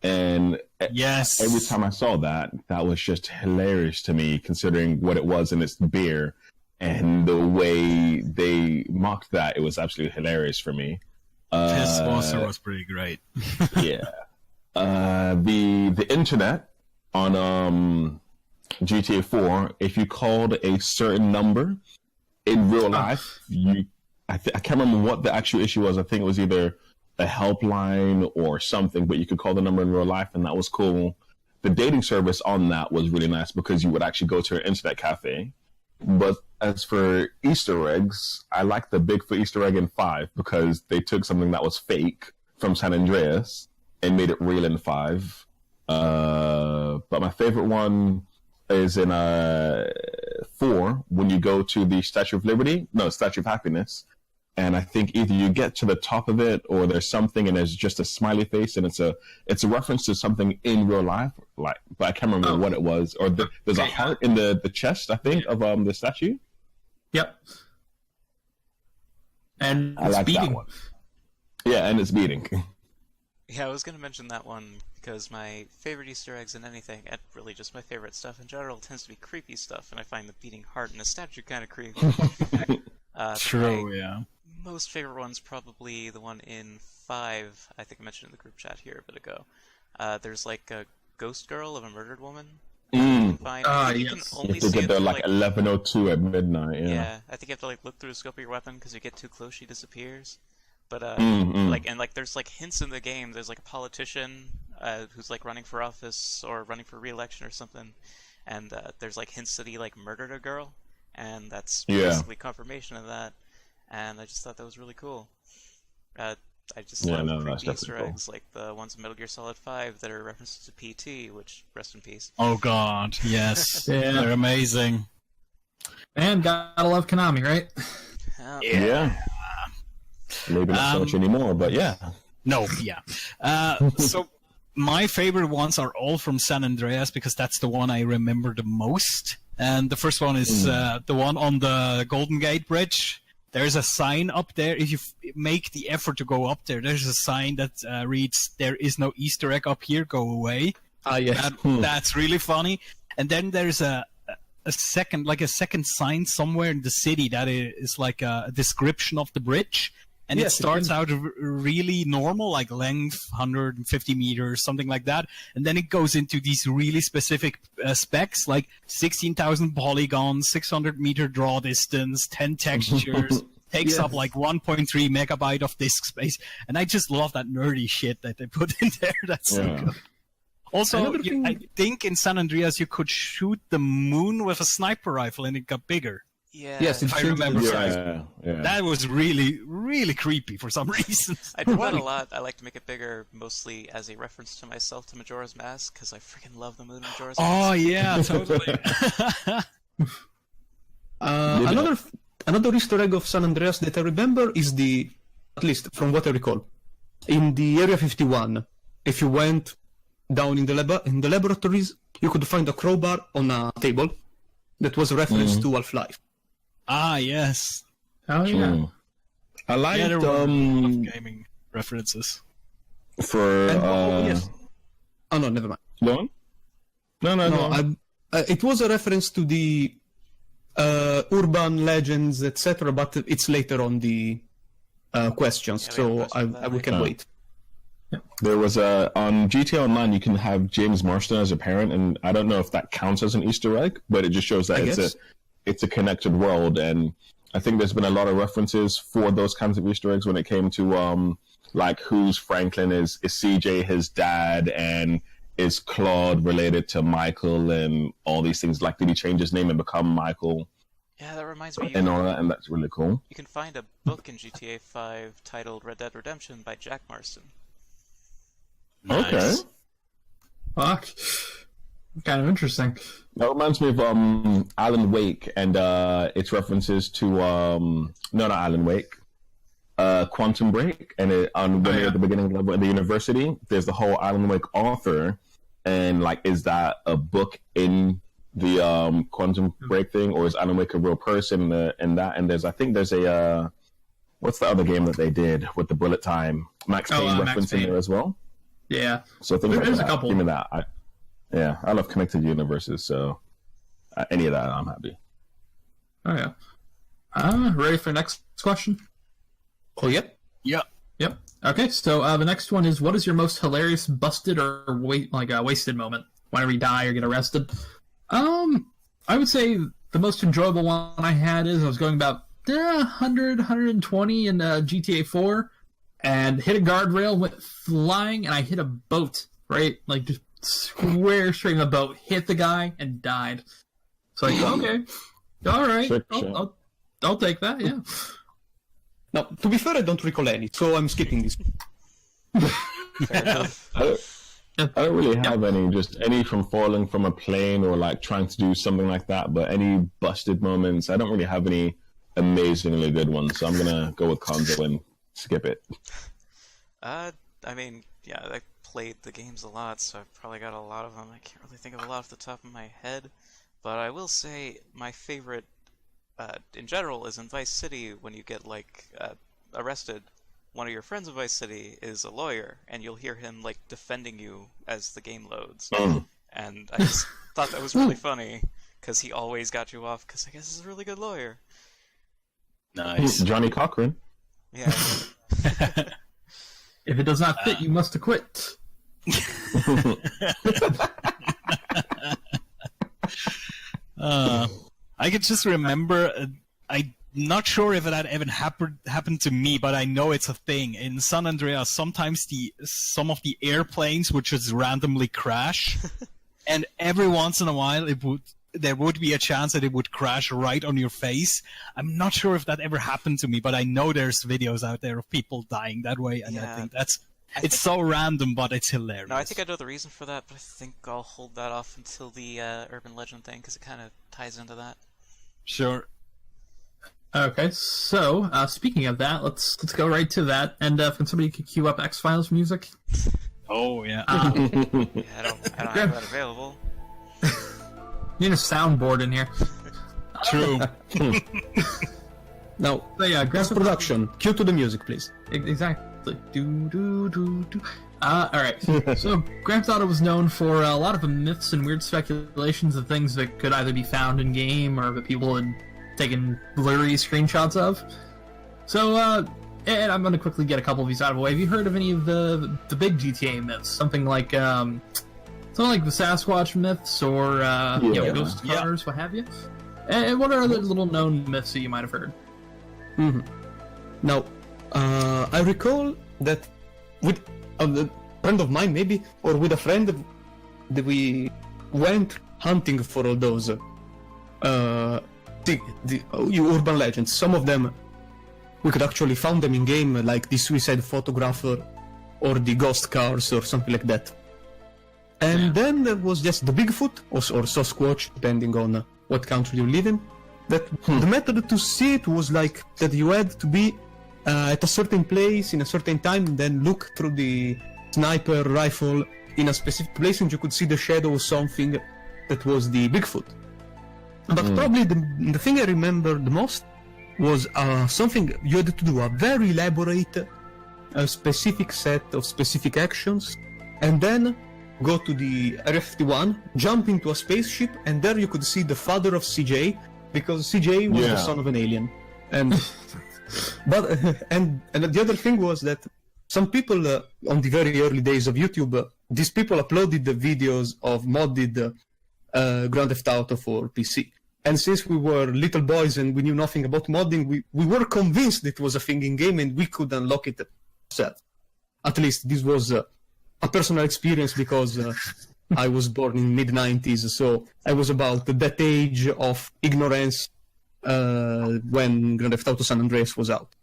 And Yes. every time I saw that was just hilarious to me, considering what it was and its beer, and the way they mocked that. It was absolutely hilarious for me. His Wasser was pretty great. Yeah. The internet on GTA 4, if you called a certain number in real life, I can't remember what the actual issue was. I think it was either a helpline or something, but you could call the number in real life, and that was cool. The dating service on that was really nice because you would actually go to an internet cafe. But as for Easter eggs, I like the Bigfoot Easter egg in 5 because they took something that was fake from San Andreas and made it real in 5. But my favorite one is in 4, when you go to the Statue of Happiness. And I think either you get to the top of it, or there's something, and there's just a smiley face, and it's a reference to something in real life, but I can't remember what it was. Or there's a heart in the chest, I think, of the statue. Yep. And I it's like beating. that one. Yeah, and it's beating. Yeah, I was going to mention that one because my favorite Easter eggs in anything, and really just my favorite stuff in general, tends to be creepy stuff, and I find the beating heart in a statue kind of creepy. True, yeah. Most favorite one's probably the one in 5. I think I mentioned in the group chat here a bit ago. There's like a ghost girl of a murdered woman. Mm. Find. I think you yes. can You only have to see get it there through, like 11:02 at midnight. yeah, I think you have to like look through the scope of your weapon because you get too close, she disappears. But like there's like hints in the game. There's like a politician who's like running for office or running for re-election or something, and there's like hints that he like murdered a girl, and that's basically confirmation of that. And I just thought that was really cool. I just love creepy Easter eggs like the ones in Metal Gear Solid 5 that are references to PT, which rest in peace. Oh god, yes, Yeah. they're amazing. And gotta love Konami, right? Yeah. Maybe not so much anymore, but yeah. No, yeah. So my favorite ones are all from San Andreas because that's the one I remember the most. And the first one is the one on the Golden Gate Bridge. There's a sign up there. If you make the effort to go up there, there's a sign that reads, "There is no Easter egg up here. Go away." Yes. That's really funny. And then there's a second sign somewhere in the city that is like a description of the bridge. And Yes, it starts out really normal, like length 150 meters, something like that. And then it goes into these really specific specs, like 16,000 polygons, 600-meter draw distance, 10 textures, takes up like 1.3 megabyte of disk space. And I just love that nerdy shit that they put in there. That's so good. Also, I think in San Andreas you could shoot the moon with a sniper rifle and it got bigger. Yeah. Yes, If I remember right. Yeah. That was really, really creepy for some reason. I do that a lot. I like to make it bigger, mostly as a reference to myself to Majora's Mask, because I freaking love the moon in Majora's Mask. Oh yeah, totally. Another Easter egg of San Andreas that I remember is at least from what I recall, in the Area 51. If you went down in the laboratories, you could find a crowbar on a table that was a reference to Half-Life. Ah yes. Oh yeah. I liked Yeah, there were a lot of gaming references. for Yes. Oh no, never mind. go on? No, go on. It was a reference to the urban legends, etc., but it's later on the questions, Yeah, we so have questions about we that can later. wait. There was on GTA Online you can have James Marston as a parent, and I don't know if that counts as an Easter egg, but it just shows that it's a connected world. And I think there's been a lot of references for those kinds of Easter eggs when it came to like who's Franklin, is CJ his dad, and is Claude related to Michael, and all these things. Like, did he change his name and become Michael Yeah, that reminds me. and all that? And that's really cool. You can find a book in GTA 5 titled Red Dead Redemption by Jack Marston. Okay. Nice. Fuck. Kind of interesting. That reminds me of Alan Wake and its references to not Alan Wake, Quantum Break, and when you're at the beginning level at the university, there's the whole Alan Wake author, and like, is that a book in the Quantum Break thing, or is Alan Wake a real person in that? And I think there's a what's the other game that they did with the bullet time? Max Payne reference in there as well. Yeah. So things like There's that. a couple. Give me that. I love connected universes, so any of that, I'm happy. Oh yeah. Ready for the next question? Oh, yeah? Yeah. Yep. Okay, so the next one is, what is your most hilarious busted or wasted moment? Whenever you die or get arrested? I would say the most enjoyable one I had is I was going about 100, 120 in GTA 4, and hit a guardrail, went flying, and I hit a boat, right? Like, just square straight in the boat, hit the guy, and died. So like, okay, all right, I'll take that, yeah. Now, to be fair, I don't recall any, so I'm skipping this. Fair enough. I don't really have any from falling from a plane or like trying to do something like that, but any busted moments, I don't really have any amazingly good ones, so I'm gonna go with Conzo and skip it. I mean, yeah, I played the games a lot, so I've probably got a lot of them. I can't really think of a lot off the top of my head, but I will say my favorite, in general, is in Vice City when you get like arrested. One of your friends in Vice City is a lawyer, and you'll hear him like defending you as the game loads. And I just thought that was really funny because he always got you off. Because I guess he's a really good lawyer. Nice. Johnny Cochran. Yeah. If it does not fit, you must acquit. I could just remember. I'm not sure if that even happened to me, but I know it's a thing in San Andreas. Sometimes some of the airplanes would just randomly crash, and every once in a while there would be a chance that it would crash right on your face. I'm not sure if that ever happened to me, but I know there's videos out there of people dying that way, and I think it's so random, but it's hilarious. No, I think I know the reason for that, but I think I'll hold that off until the urban legend thing, because it kind of ties into that. Sure. Okay, so speaking of that, let's go right to that. And can somebody queue up X-Files music? Oh yeah. Yeah, I don't have that available. Need a soundboard in here. True. Now, So yeah, post production. Cue to the music, please. Exactly. All right. So Grand Theft Auto was known for a lot of myths and weird speculations of things that could either be found in game or that people had taken blurry screenshots of. So, and I'm going to quickly get a couple of these out of the way. Have you heard of any of the big GTA myths? Something like the Sasquatch myths or ghost cars, what have you? And what are other little known myths that you might have heard? Mm-hmm. Now, I recall that with a friend of mine, maybe, or with a friend, that we went hunting for all those the urban legends. Some of them we could actually found them in game, like the suicide photographer or the ghost cars or something like that. And then there was just the Bigfoot or Sasquatch, depending on what country you live in. That the method to see it was like that you had to be at a certain place in a certain time, and then look through the sniper rifle in a specific place, and you could see the shadow of something that was the Bigfoot. But probably the thing I remember the most was something you had to do, a very elaborate, specific set of specific actions, and then go to the Area 51, jump into a spaceship, and there you could see the father of CJ, because CJ was the son of an alien. And but and the other thing was that some people on the very early days of YouTube, these people uploaded the videos of modded Grand Theft Auto for PC. And since we were little boys and we knew nothing about modding, we were convinced it was a thing in game and we could unlock it ourselves. At least this was a personal experience, because I was born in mid-90s, so I was about that age of ignorance when Grand Theft Auto San Andreas was out.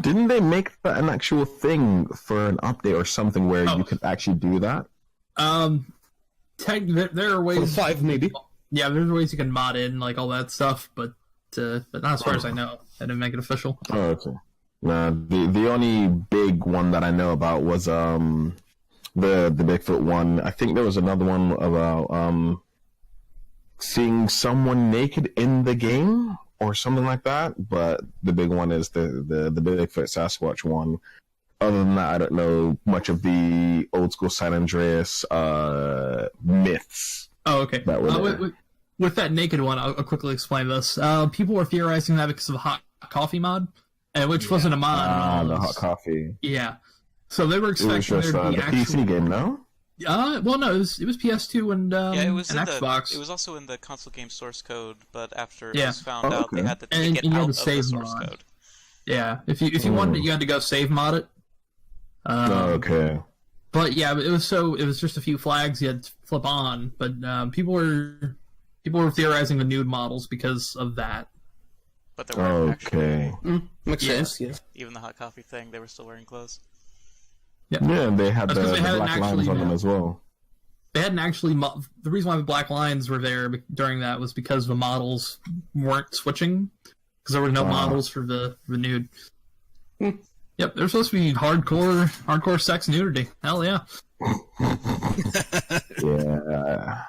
Didn't they make that an actual thing for an update or something where you could actually do that? There are ways. For 5, maybe. Yeah, there's ways you can mod in like all that stuff, but not as far as I know. I didn't make it official. Oh, okay. The only big one that I know about was the Bigfoot one. I think there was another one about seeing someone naked in the game or something like that. But the big one is the Bigfoot Sasquatch one. Other than that, I don't know much of the old school San Andreas myths. Oh, okay. That were with that naked one, I'll quickly explain this. People were theorizing that because of a hot coffee mod, which wasn't a mod. The hot coffee. Yeah. So they were It was expecting just there to be the actual... PC game, no? Well, no, it was PS2 and It was and in Xbox. it was also in the console game source code, but after it Yeah. was found out, they had to take And it you had out to of the save source mod. code. Yeah, if you wanted it, you had to go save mod it. Okay. But yeah, it was just a few flags you had to flip on. But people were theorizing the nude models because of that. But they weren't actually. Okay. Makes sense, yeah. Even the hot coffee thing, they were still wearing clothes. Yeah, and they had That's 'cause the they hadn't black lines actually- on them as well. They hadn't actually. The reason why the black lines were there during that was because the models weren't switching, because there were no models for the nude. Yep, there's supposed to be hardcore sex nudity. Hell yeah. Yeah.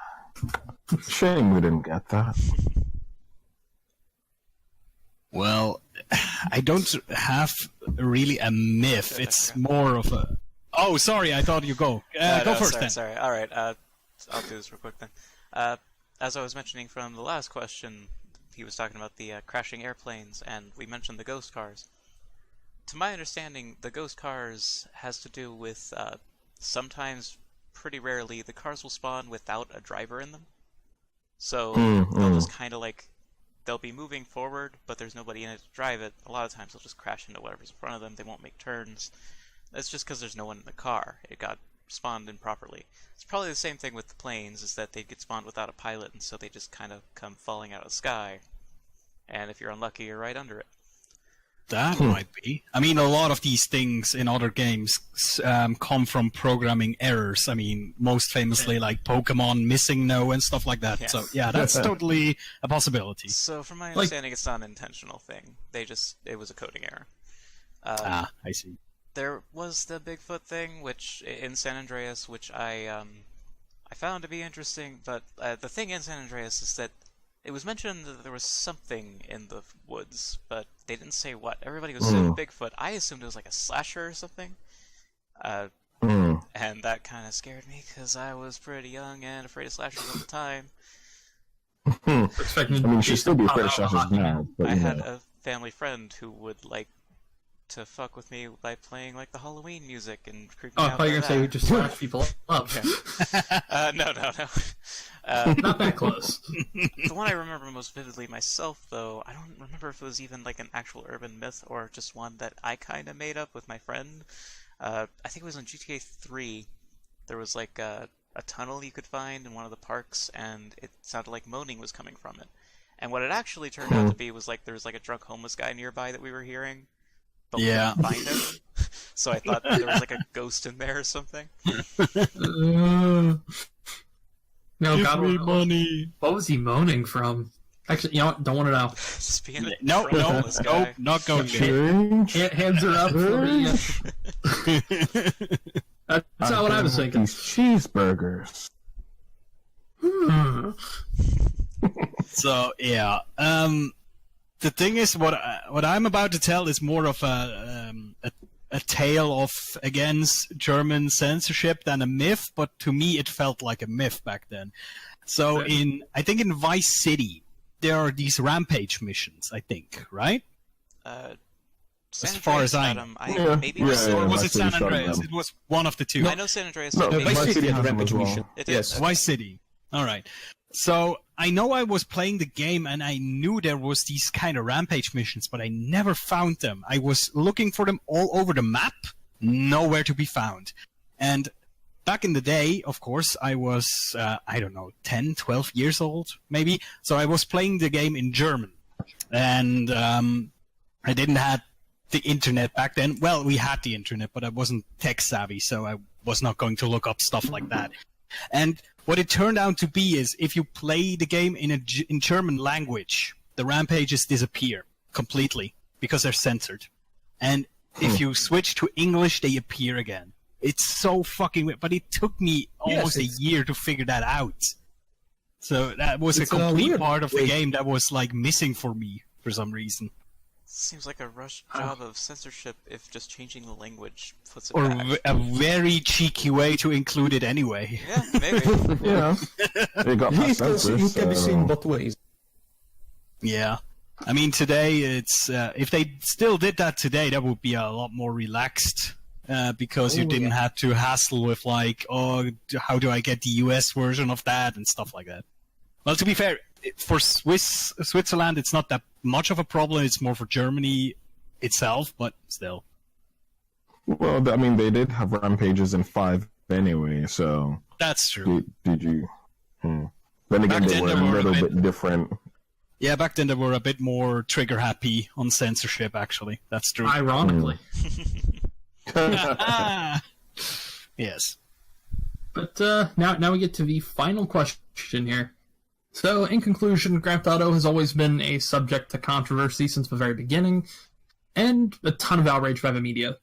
Shame we didn't get that. Well, I don't have really a myth. It's more of a... Oh, sorry, I thought you go. Go first then. Sorry. All right, I'll do this real quick then. As I was mentioning from the last question, he was talking about the crashing airplanes, and we mentioned the ghost cars. to my understanding, the ghost cars has to do with sometimes, pretty rarely, the cars will spawn without a driver in them. So they'll just kind of like, they'll be moving forward, but there's nobody in it to drive it. A lot of times they'll just crash into whatever's in front of them. They won't make turns. That's just because there's no one in the car. It got spawned improperly. It's probably the same thing with the planes, is that they get spawned without a pilot, and so they just kind of come falling out of the sky. And if you're unlucky, you're right under it. That might be. I mean, a lot of these things in other games come from programming errors. I mean, most famously, like Pokemon Missing No and stuff like that. Yes. So, yeah, that's totally a possibility. So, from my understanding, it's not an intentional thing. It was a coding error. I see. There was the Bigfoot thing, which in San Andreas, which I found to be interesting. But the thing in San Andreas is that it was mentioned that there was something in the woods, but they didn't say what. Everybody was saying Bigfoot. I assumed it was like a slasher or something. And that kind of scared me, because I was pretty young and afraid of slashers at the time. I mean, she'd still be afraid of slashers now. But, I had a family friend who would like to fuck with me by playing like the Halloween music and creep me out. I thought you were gonna say we just slash people up. No. Not that close. The one I remember most vividly myself, though, I don't remember if it was even like an actual urban myth or just one that I kind of made up with my friend. I think it was in GTA 3. There was like a tunnel you could find in one of the parks, and it sounded like moaning was coming from it. And what it actually turned out to be was like there was like a drunk homeless guy nearby that we were hearing. But we couldn't find him. So I thought that there was like a ghost in there or something. No, Give me money. What was he moaning from? Actually, you know what? Don't want to know. Just being a No, drunk homeless guy. not going there. Hands are up for me. That's not what I was thinking. These cheeseburgers. So, yeah. The thing is, what I'm about to tell is more of a tale of against German censorship than a myth, but to me it felt like a myth back then. So I think in Vice City there are these rampage missions. I think, right? San As far as I Andreas know. had 'em. Maybe it was Or was Vice it San City started Andreas? them. It was one of the two. I know San Andreas. No, had maybe Vice City had a has them rampage as well. mission. It Yes. is. Vice City. All right. So I know I was playing the game and I knew there was these kind of rampage missions, but I never found them. I was looking for them all over the map, nowhere to be found. And back in the day, of course, I was, 10, 12 years old, maybe. So I was playing the game in German. And I didn't have the internet back then. Well, we had the internet, but I wasn't tech savvy, so I was not going to look up stuff like that. And what it turned out to be is if you play the game in German language, the rampages disappear completely because they're censored. And if you switch to English, they appear again. It's so fucking weird. But it took me almost a year to figure that out. So that was a complete part of the game that was like missing for me for some reason. Seems like a rush job of censorship if just changing the language puts it Or back. a very cheeky way to include it anyway. Yeah, maybe. Yeah. It got past census, It can be seen both ways. Yeah. I mean, today it's if they still did that today, that would be a lot more relaxed because you didn't have to hassle with like, oh, how do I get the US version of that and stuff like that. Well, to be fair, for Switzerland, it's not that much of a problem. It's more for Germany itself, but still. Well, I mean, they did have rampages in 5 anyway, so... That's true. Did you... Then again, Back they then were they a were a little bit- bit different. Yeah, back then they were a bit more trigger happy on censorship, actually. That's true. Ironically. Yes. But now we get to the final question here. So, in conclusion, Grand Theft Auto has always been a subject to controversy since the very beginning, and a ton of outrage by the media.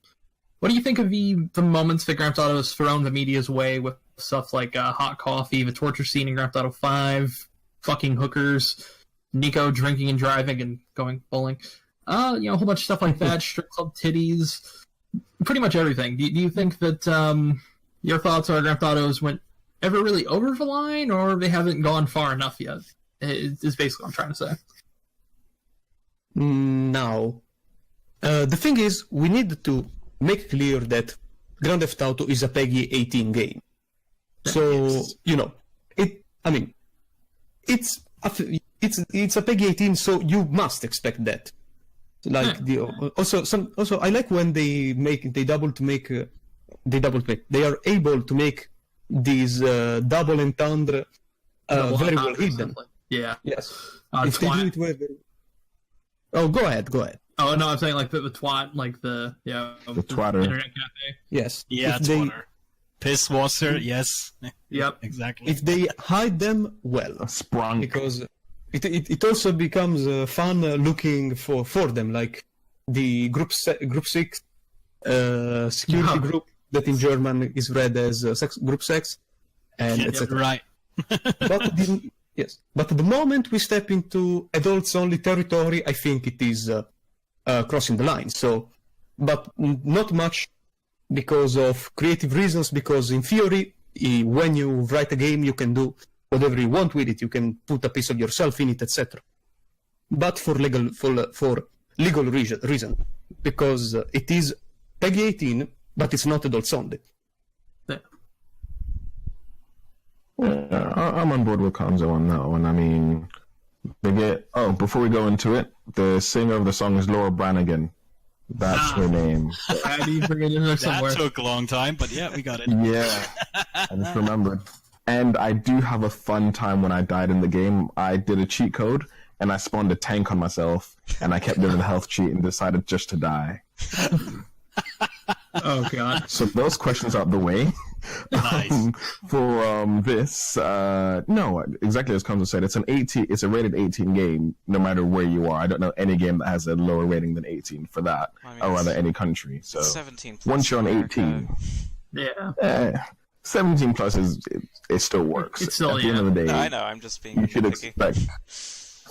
What do you think of the moments that Grand Theft Auto has thrown the media's way with stuff like hot coffee, the torture scene in Grand Theft Auto 5, fucking hookers, Nico drinking and driving and going bowling, a whole bunch of stuff like that, strip club titties, pretty much everything. Do you think that your thoughts are Grand Theft Autos went ever really over the line, or they haven't gone far enough yet? Is basically what I'm trying to say. No. The thing is, we need to make clear that Grand Theft Auto is a PEGI 18 game. So, you know, it's a PEGI 18, so you must expect that. Like also I like when they are able to make these double entendre very well hidden. Yeah. Yes. If they do it well, oh, go ahead. Oh no, I'm saying like the twat, like the twatter. internet cafe. Yes. Yeah, If they- Twitter. Pisswasser, yes. Yep. Exactly. If they hide them well, Sprung. because it also becomes fun looking for them, like the group 6 security group that in German is read as group 6, and etc. Right. But the moment we step into adults only territory, I think it is crossing the line. So, but not much because of creative reasons, because in theory, when you write a game, you can do whatever you want with it. You can put a piece of yourself in it, etc. But for legal reason, because it is PEGI 18, but it's not adults only. Yeah, I'm on board with Kanzo on that one. I mean, they get. Oh, before we go into it, the singer of the song is Laura Branigan. That's her name. I didn't forget it there somewhere. That took a long time, but yeah, we got it. Yeah, I just remembered. And I do have a fun time when I died in the game. I did a cheat code, and I spawned a tank on myself, and I kept doing the health cheat and decided just to die. Oh god. So those questions out the way. Nice. For this, no, exactly as Kamzo said, it's a rated 18 game, no matter where you are. I don't know any game that has a lower rating than 18 for that, or rather any country. So 17 plus once you're on America. 18, Yeah. 17 plus it still works. It's still, at the end of the day. No, I know. I'm just being You should picky. expect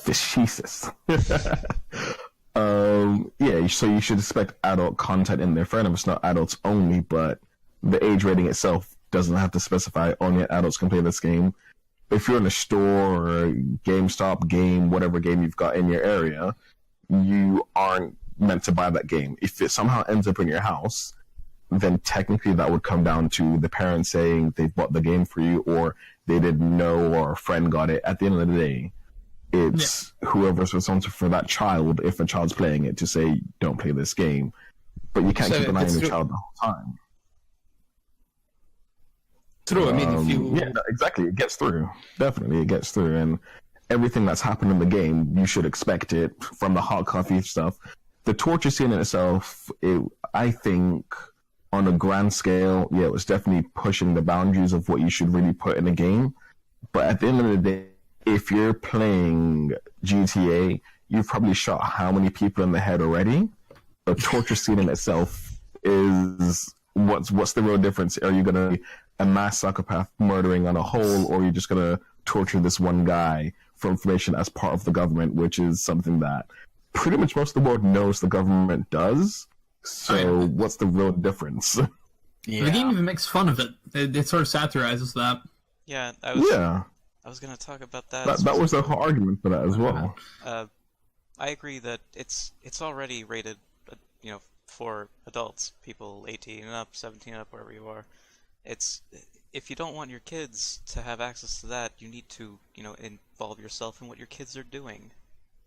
Jesus. Yeah, so you should expect adult content in there. Fair enough, it's not adults only, but the age rating itself doesn't have to specify only adults can play this game. If you're in a store or GameStop game, whatever game you've got in your area, you aren't meant to buy that game. If it somehow ends up in your house, then technically that would come down to the parents saying they bought the game for you, or they didn't know, or a friend got it. At the end of the day, it's whoever's responsible for that child, if a child's playing it, to say, don't play this game. But you can't So keep an eye on it's your true. child the whole time. True. I mean, if you Yeah, no, exactly. It gets through. Definitely, it gets through. And everything that's happened in the game, you should expect it, from the hot coffee stuff. The torture scene in itself, I think, on a grand scale, yeah, it was definitely pushing the boundaries of what you should really put in a game. But at the end of the day, if you're playing GTA, you've probably shot how many people in the head already? The torture scene in itself is what's the real difference? Are you gonna be a mass psychopath murdering on a whole, or are you just gonna torture this one guy for information as part of the government, which is something that pretty much most of the world knows the government does. So what's the real difference? Yeah. The game even makes fun of it. It sort of satirizes that. Yeah, I was gonna talk about that. That was the whole argument for that as well. I agree that it's already rated, for adults, people 18 and up, 17 and up, wherever you are. If you don't want your kids to have access to that, you need to, involve yourself in what your kids are doing.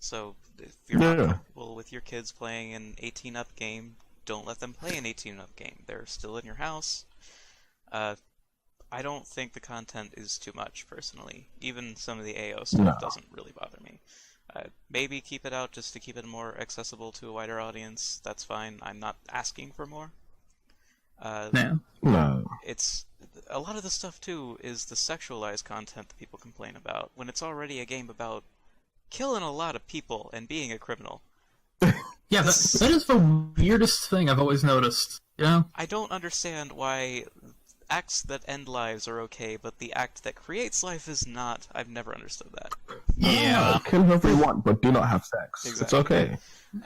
So if you're not comfortable with your kids playing an 18-up game, don't let them play an 18-up game. They're still in your house. I don't think the content is too much, personally. Even some of the AO stuff doesn't really bother me. Maybe keep it out just to keep it more accessible to a wider audience. That's fine. I'm not asking for more. No. It's a lot of the stuff too is the sexualized content that people complain about, when it's already a game about killing a lot of people and being a criminal. Yeah, that is the weirdest thing I've always noticed. Yeah. I don't understand why acts that end lives are okay, but the act that creates life is not. I've never understood that. Yeah. Kill whoever you want, but do not have sex. Exactly. It's okay.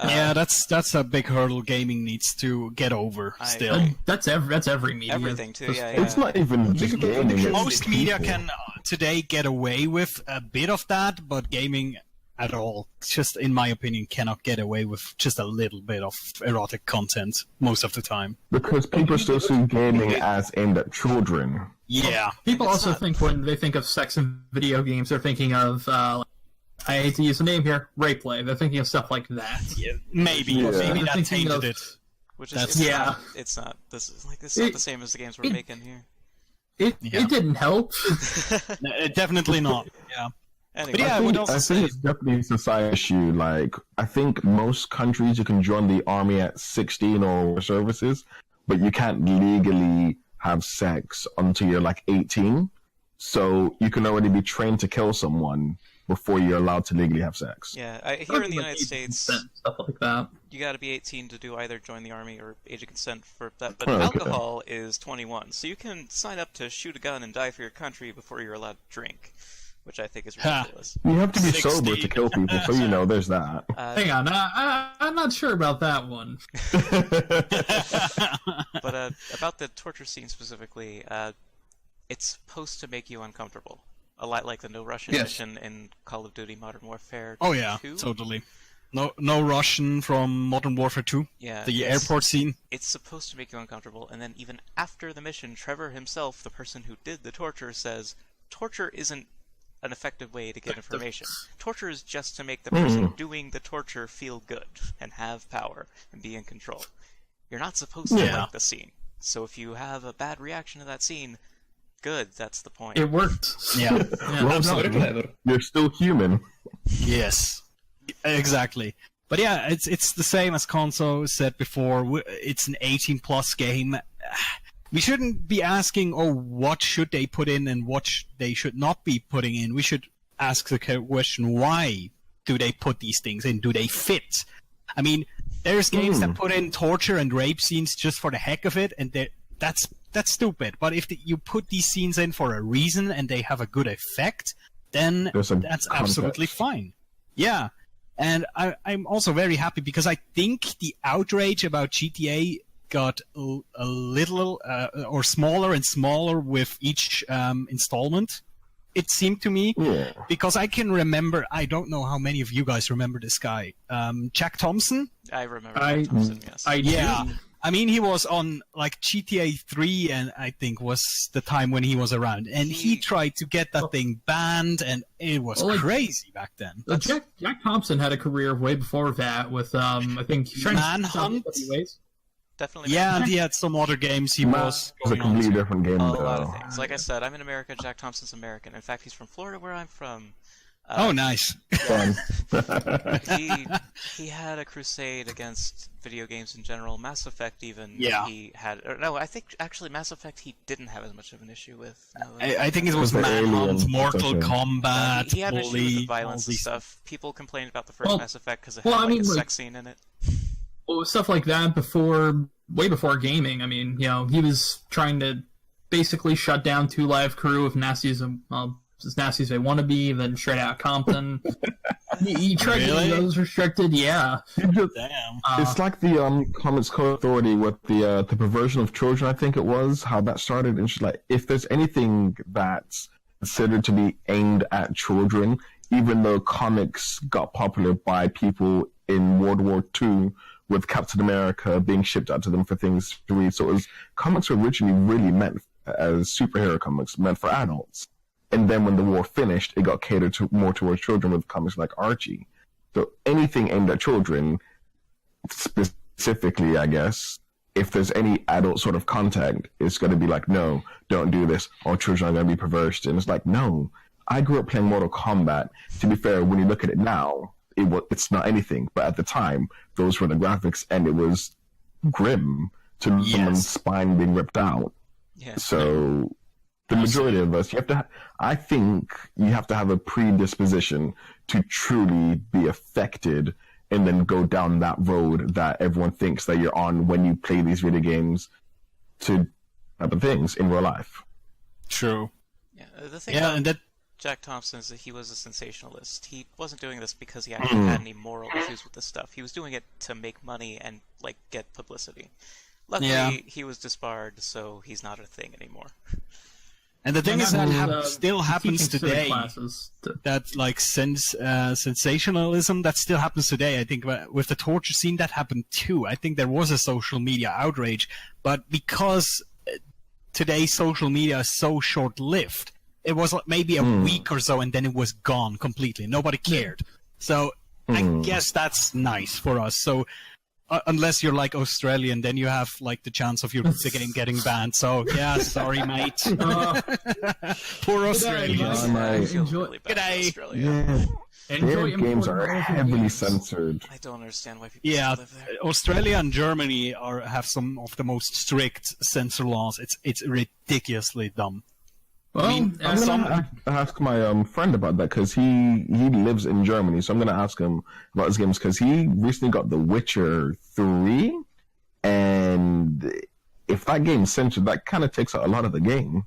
Yeah, that's a big hurdle gaming needs to get over still. That's every media. Everything too. Just- Yeah. It's not even just gaming. it's Most media people. can today get away with a bit of that, but gaming at all. Just, in my opinion, cannot get away with just a little bit of erotic content most of the time. Because people still see gaming as aimed at children. Yeah. People also think when they think of sex in video games, they're thinking of, I hate to use the name here, rape play. They're thinking of stuff like that. Yeah, maybe. Yeah. Maybe They're that thinking tainted of- it. Which That's- is Yeah. it's not. This is not the same as the games we're making here. It didn't help. Definitely not. Yeah. Anyway, But yeah, I what think, else I to think say? it's definitely a society issue. Like, I think most countries you can join the army at 16 or services, but you can't legally have sex until you're like 18. So you can already be trained to kill someone before you're allowed to legally have sex. yeah, here in the United States, Stuff like that. you got to be 18 to do either join the army or age of consent for that. But Oh, okay. alcohol is 21, so you can sign up to shoot a gun and die for your country before you're allowed to drink, which I think is Ha. ridiculous. You have to be 16. sober to kill people, so you know there's that. Hang on, I'm not sure about that one. But about the torture scene specifically, it's supposed to make you uncomfortable. A lot like the no Russian Yes. mission in Call of Duty Modern Warfare 2. Oh yeah, totally. No Russian from Modern Warfare 2. Yeah, The it's- airport scene. It's supposed to make you uncomfortable, and then even after the mission, Trevor himself, the person who did the torture, says torture isn't an effective way to get information. Torture is just to make the person doing the torture feel good and have power and be in control. You're not supposed to Yeah. like the scene. So if you have a bad reaction to that scene, good, that's the point. It worked. Yeah. Well Very done. clever. You're still human. Yes, exactly. But yeah, it's the same as Konso said before. It's an 18+ game. We shouldn't be asking, oh, what should they put in and what they should not be putting in. We should ask the question, why do they put these things in? Do they fit? I mean, there's games that put in torture and rape scenes just for the heck of it, and that's stupid. But if you put these scenes in for a reason and they have a good effect, then There's a that's absolutely context. fine. Yeah. And I'm also very happy because I think the outrage about GTA got a little or smaller and smaller with each installment. It seemed to me, Yeah. because I can remember. I don't know how many of you guys remember this guy, Jack Thompson. I remember I- Thompson, yes. Yeah, I mean, he was on like GTA 3, and I think was the time when he was around, and he tried to get that thing banned, and it was Well, like- crazy back then. Jack Thompson had a career way before that with I think Manhunt? Definitely Yeah, and he had some other games he was It's a going on completely to. different game, a though. lot of things. Like I said, I'm in America. Jack Thompson's American. In fact, he's from Florida, where I'm from. Oh, nice. Fun. He had a crusade against video games in general. Mass Effect, even. Yeah. He had. Or no, I think actually Mass Effect he didn't have as much of an issue with. No, I think it was the Manhunt, Alien Mortal possession. Kombat, he had an issue with Bully, the violence all and these- stuff. People complained about the first Well- Mass Effect because it well, had I like mean, a like- sex scene in it. Well, stuff like that way before gaming. I mean, he was trying to basically shut down Two Live Crew with nasty as nasty as they want to be, then straight out Compton. he tried to Really? get those restricted, yeah. Damn. It's like the Comics Code Authority with the perversion of children. I think it was how that started. And she's like, if there's anything that's considered to be aimed at children, even though comics got popular by people in World War II, with Captain America being shipped out to them for things to read, so comics were originally really meant as superhero comics, meant for adults. And then when the war finished, it got catered to more towards children with comics like Archie. So anything aimed at children, specifically, I guess, if there's any adult sort of content, it's going to be like, no, don't do this. All children are going to be perverse. And it's like, no. I grew up playing Mortal Kombat. To be fair, when you look at it now, it's not anything. But at the time, those were the graphics, and it was grim to someone's spine being ripped out. Yeah. So the majority of us, I think you have to have a predisposition to truly be affected and then go down that road that everyone thinks that you're on when you play these video games to other things in real life. True. Yeah. The thing Yeah, about and that. Jack Thompson is that he was a sensationalist. He wasn't doing this because he actually had any moral issues with this stuff. He was doing it to make money and get publicity. Luckily, Yeah. he was disbarred, so he's not a thing anymore. And the thing is that still happens teaching civic today. classes That like sensationalism that still happens today. I think with the torture scene that happened too. I think there was a social media outrage, but because today's social media is so short-lived, it was maybe a week or so, and then it was gone completely. Nobody cared. So I guess that's nice for us. So unless you're like Australian, then you have like the chance of the game getting banned. So yeah, sorry, mate. Poor Australians. Good day. Yeah. Their games are heavily censored. I don't understand why people still live there. Australia and Germany have some of the most strict censor laws. It's ridiculously dumb. Well, I'm gonna ask my friend about that because he lives in Germany, so I'm gonna ask him about his games because he recently got The Witcher 3, and if that game's censored, that kind of takes out a lot of the game.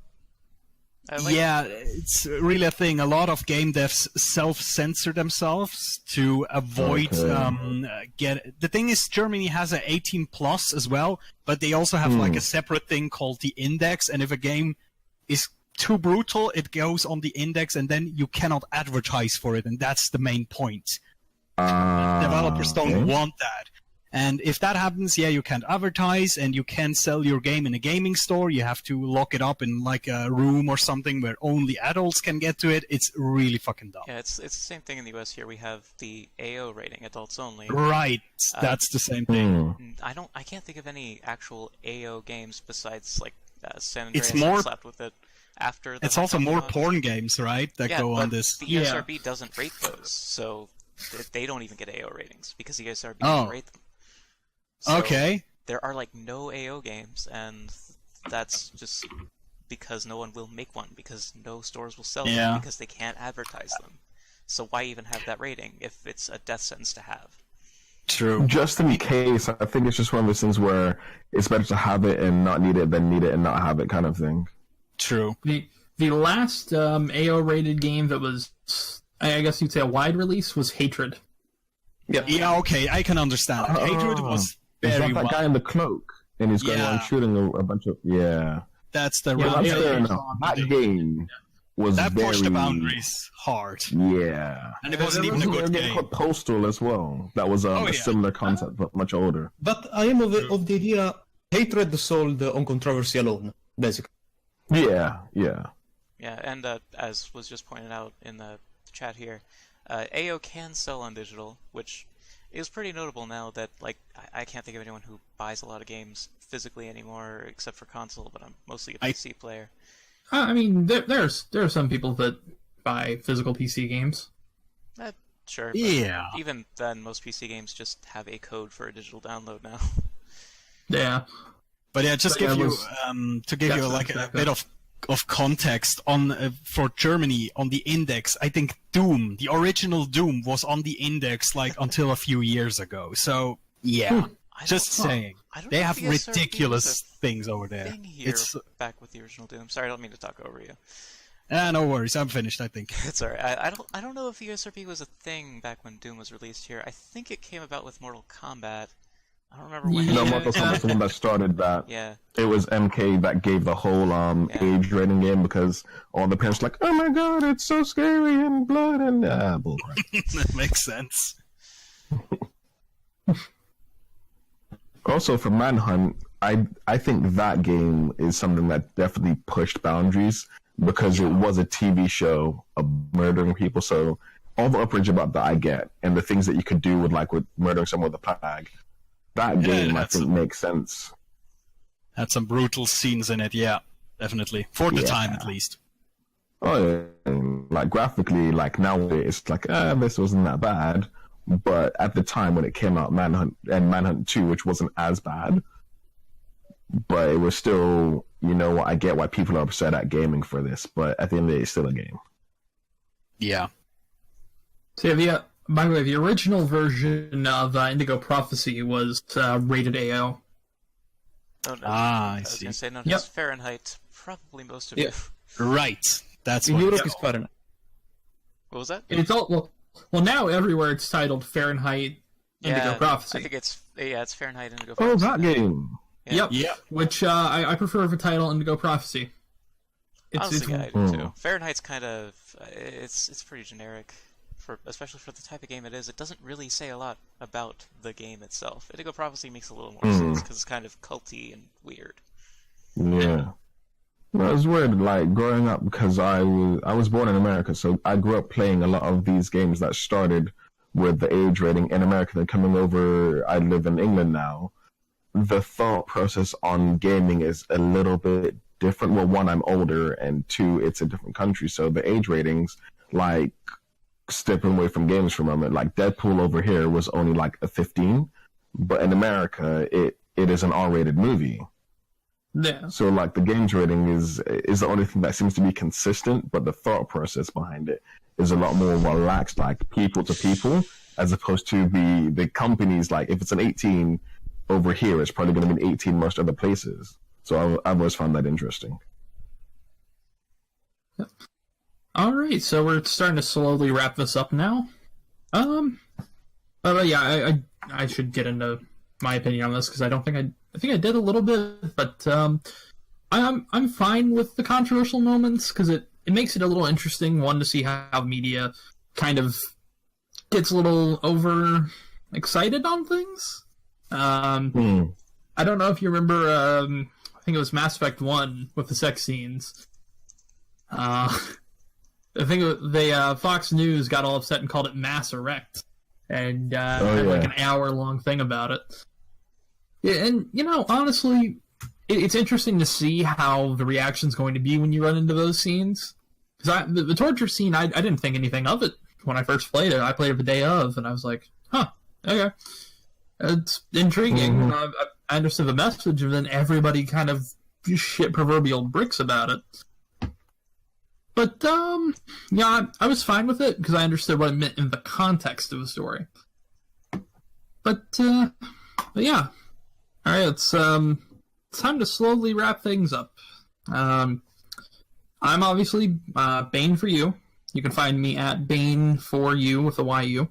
Yeah, it's really a thing. A lot of game devs self-censor themselves to avoid The thing is, Germany has a 18 plus as well, but they also have like a separate thing called the index, and if a game is too brutal, it goes on the index, and then you cannot advertise for it, and that's the main point. Developers don't want that. And if that happens, yeah, you can't advertise, and you can't sell your game in a gaming store. You have to lock it up in like a room or something where only adults can get to it. It's really fucking dumb. Yeah, it's the same thing in the US here. We have the AO rating, adults only. Right, that's the same thing. I can't think of any actual AO games besides like San Andreas. It's more slapped with it after. It's also more porn games, right? That go on this. The ESRB doesn't rate those, so they don't even get AO ratings because the ESRB doesn't rate them. So okay. There are like no AO games, and that's just because no one will make one, because no stores will sell them, because they can't advertise them. So why even have that rating if it's a death sentence to have? True. Just in case, I think it's just one of those things where it's better to have it and not need it than need it and not have it kind of thing. True. The last AO rated game that was, I guess you'd say, a wide release was Hatred. Yeah, okay, I can understand. Hatred was Is very that guy in the cloak? And he's going around shooting a bunch of... Yeah. That's the that's fair enough. That game was that very... pushed the boundaries hard. Yeah. And it wasn't even a good game. Called Postal as well. That was a similar concept, but much older. But I am of the idea Hatred sold on controversy alone, basically. Yeah. Yeah, and as was just pointed out in the chat here, AO can sell on digital, which is pretty notable now that, like, I can't think of anyone who buys a lot of games physically anymore, except for console, but I'm mostly a PC player. I mean, there are some people that buy physical PC games. Sure. Yeah. Even then, most PC games just have a code for a digital download now. Yeah. But yeah, just give you like a bit of context on for Germany on the index. I think Doom, the original Doom, was on the index like until a few years ago. So yeah, just saying, they have ridiculous things over there. It's back with the original Doom. Sorry, I don't mean to talk over you. No worries, I'm finished. I think it's alright. I don't know if ESRB was a thing back when Doom was released here. I think it came about with Mortal Kombat. I don't remember when. No, Mortal Kombat's the one that started that. Yeah. It was MK that gave the whole age rating game because all the parents were like, oh my god, it's so scary and blood and bullcrap. That makes sense. Also, for Manhunt, I think that game is something that definitely pushed boundaries because it was a TV show of murdering people. So all the upgrades about that I get, and the things that you could do with murdering someone with a plague. That game, I think, makes sense. Had some brutal scenes in it, yeah, definitely. For the time, at least. Oh, yeah. Like, graphically, like, nowadays, it's like, this wasn't that bad. But at the time when it came out, Manhunt and Manhunt 2, which wasn't as bad, but it was still, you know what, I get why people are upset at gaming for this, but at the end of the day, it's still a game. Yeah. So, by the way, the original version of Indigo Prophecy was rated AO. Oh, no. I was see. going to say, no, just Fahrenheit. Probably most of you. Right. That's in what Europe is Fahrenheit. What was that? It's all well now everywhere it's titled Fahrenheit Indigo Prophecy. I think it's Fahrenheit Indigo Prophecy. Oh, that game. Yep. Which I prefer the title Indigo Prophecy. Honestly, yeah, I do too. Fahrenheit's kind of it's pretty generic, especially for the type of game it is. It doesn't really say a lot about the game itself. Indigo Prophecy makes a little more sense because it's kind of culty and weird. Yeah. No, it was weird, like, growing up, because I was born in America, so I grew up playing a lot of these games that started with the age rating in America. Then coming over, I live in England now. The thought process on gaming is a little bit different. Well, one, I'm older, and two, it's a different country, so the age ratings, like, stepping away from games for a moment, like, Deadpool over here was only, like, a 15, but in America, it is an R-rated movie. Yeah. So, like, the games rating is the only thing that seems to be consistent, but the thought process behind it is a lot more relaxed, like people to people, as opposed to the companies. Like, if it's an 18 over here, it's probably going to be an 18 most other places. So I've always found that interesting. Yep. All right, so we're starting to slowly wrap this up now. But yeah, I should get into my opinion on this because I think I did a little bit, but I'm fine with the controversial moments because it makes it a little interesting. One, to see how media kind of gets a little over excited on things. I don't know if you remember. I think it was Mass Effect 1 with the sex scenes. I think Fox News got all upset and called it Mass Erect, and had like an hour-long thing about it. Yeah, and honestly, it's interesting to see how the reaction's going to be when you run into those scenes. Because the torture scene, I didn't think anything of it when I first played it. I played it the day of, and I was like, huh, okay. It's intriguing. Mm-hmm. I understood the message, and then everybody kind of shit proverbial bricks about it. But, yeah, I was fine with it, because I understood what it meant in the context of the story. But yeah. Alright, it's time to slowly wrap things up. I'm obviously Bane for you. You can find me at Bane for you with a YU.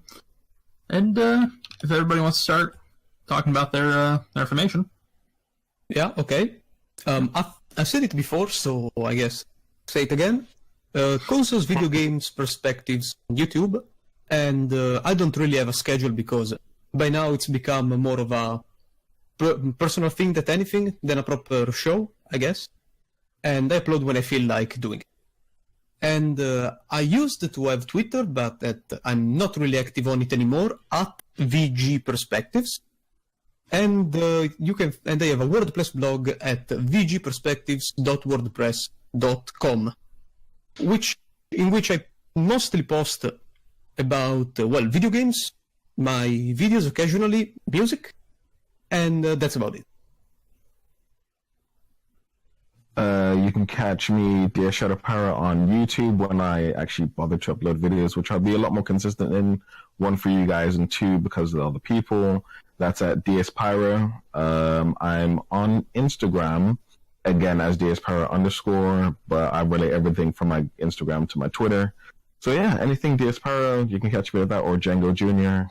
And if everybody wants to start talking about their information. Yeah, okay. I've said it before, so I guess say it again. Consoles, video games, perspectives, YouTube. And I don't really have a schedule because by now it's become more of a personal thing than a proper show, I guess. And I upload when I feel like doing it. And I used to have Twitter, but I'm not really active on it anymore, at VG Perspectives. And I have a WordPress blog at vgperspectives.wordpress.com, in which I mostly post about video games, my videos occasionally, music, and that's about it. You can catch me, Dear Shadow Para, on YouTube when I actually bother to upload videos, which I'll be a lot more consistent in. One, for you guys, and two, because of the other people. That's at DS Pyro. I'm on Instagram, again, as DS Pyro _, but I relate everything from my Instagram to my Twitter. So yeah, anything DS Pyro, you can catch me with that, or Django Jr.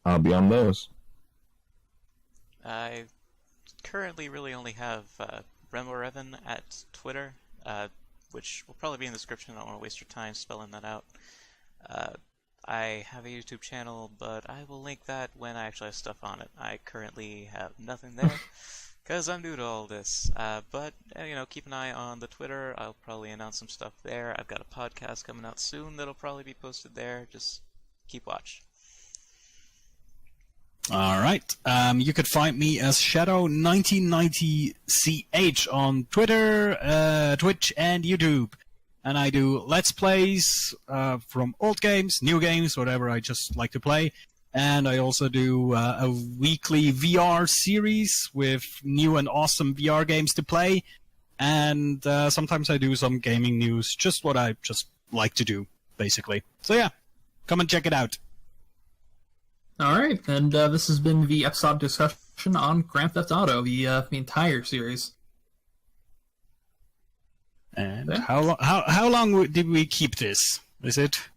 I'll be on those. I currently really only have Remo Revan at Twitter, which will probably be in the description. I don't want to waste your time spelling that out. I have a YouTube channel, but I will link that when I actually have stuff on it. I currently have nothing there, because I'm new to all this. But, keep an eye on the Twitter. I'll probably announce some stuff there. I've got a podcast coming out soon that'll probably be posted there. Just keep watch. Alright, you could find me as Shadow1990CH on Twitter, Twitch, and YouTube. And I do Let's Plays from old games, new games, whatever I just like to play. And I also do a weekly VR series with new and awesome VR games to play. And sometimes I do some gaming news, just what I just like to do, basically. So yeah, come and check it out. Alright, and this has been the episodic discussion on Grand Theft Auto, the entire series. And how long did we keep this? Is it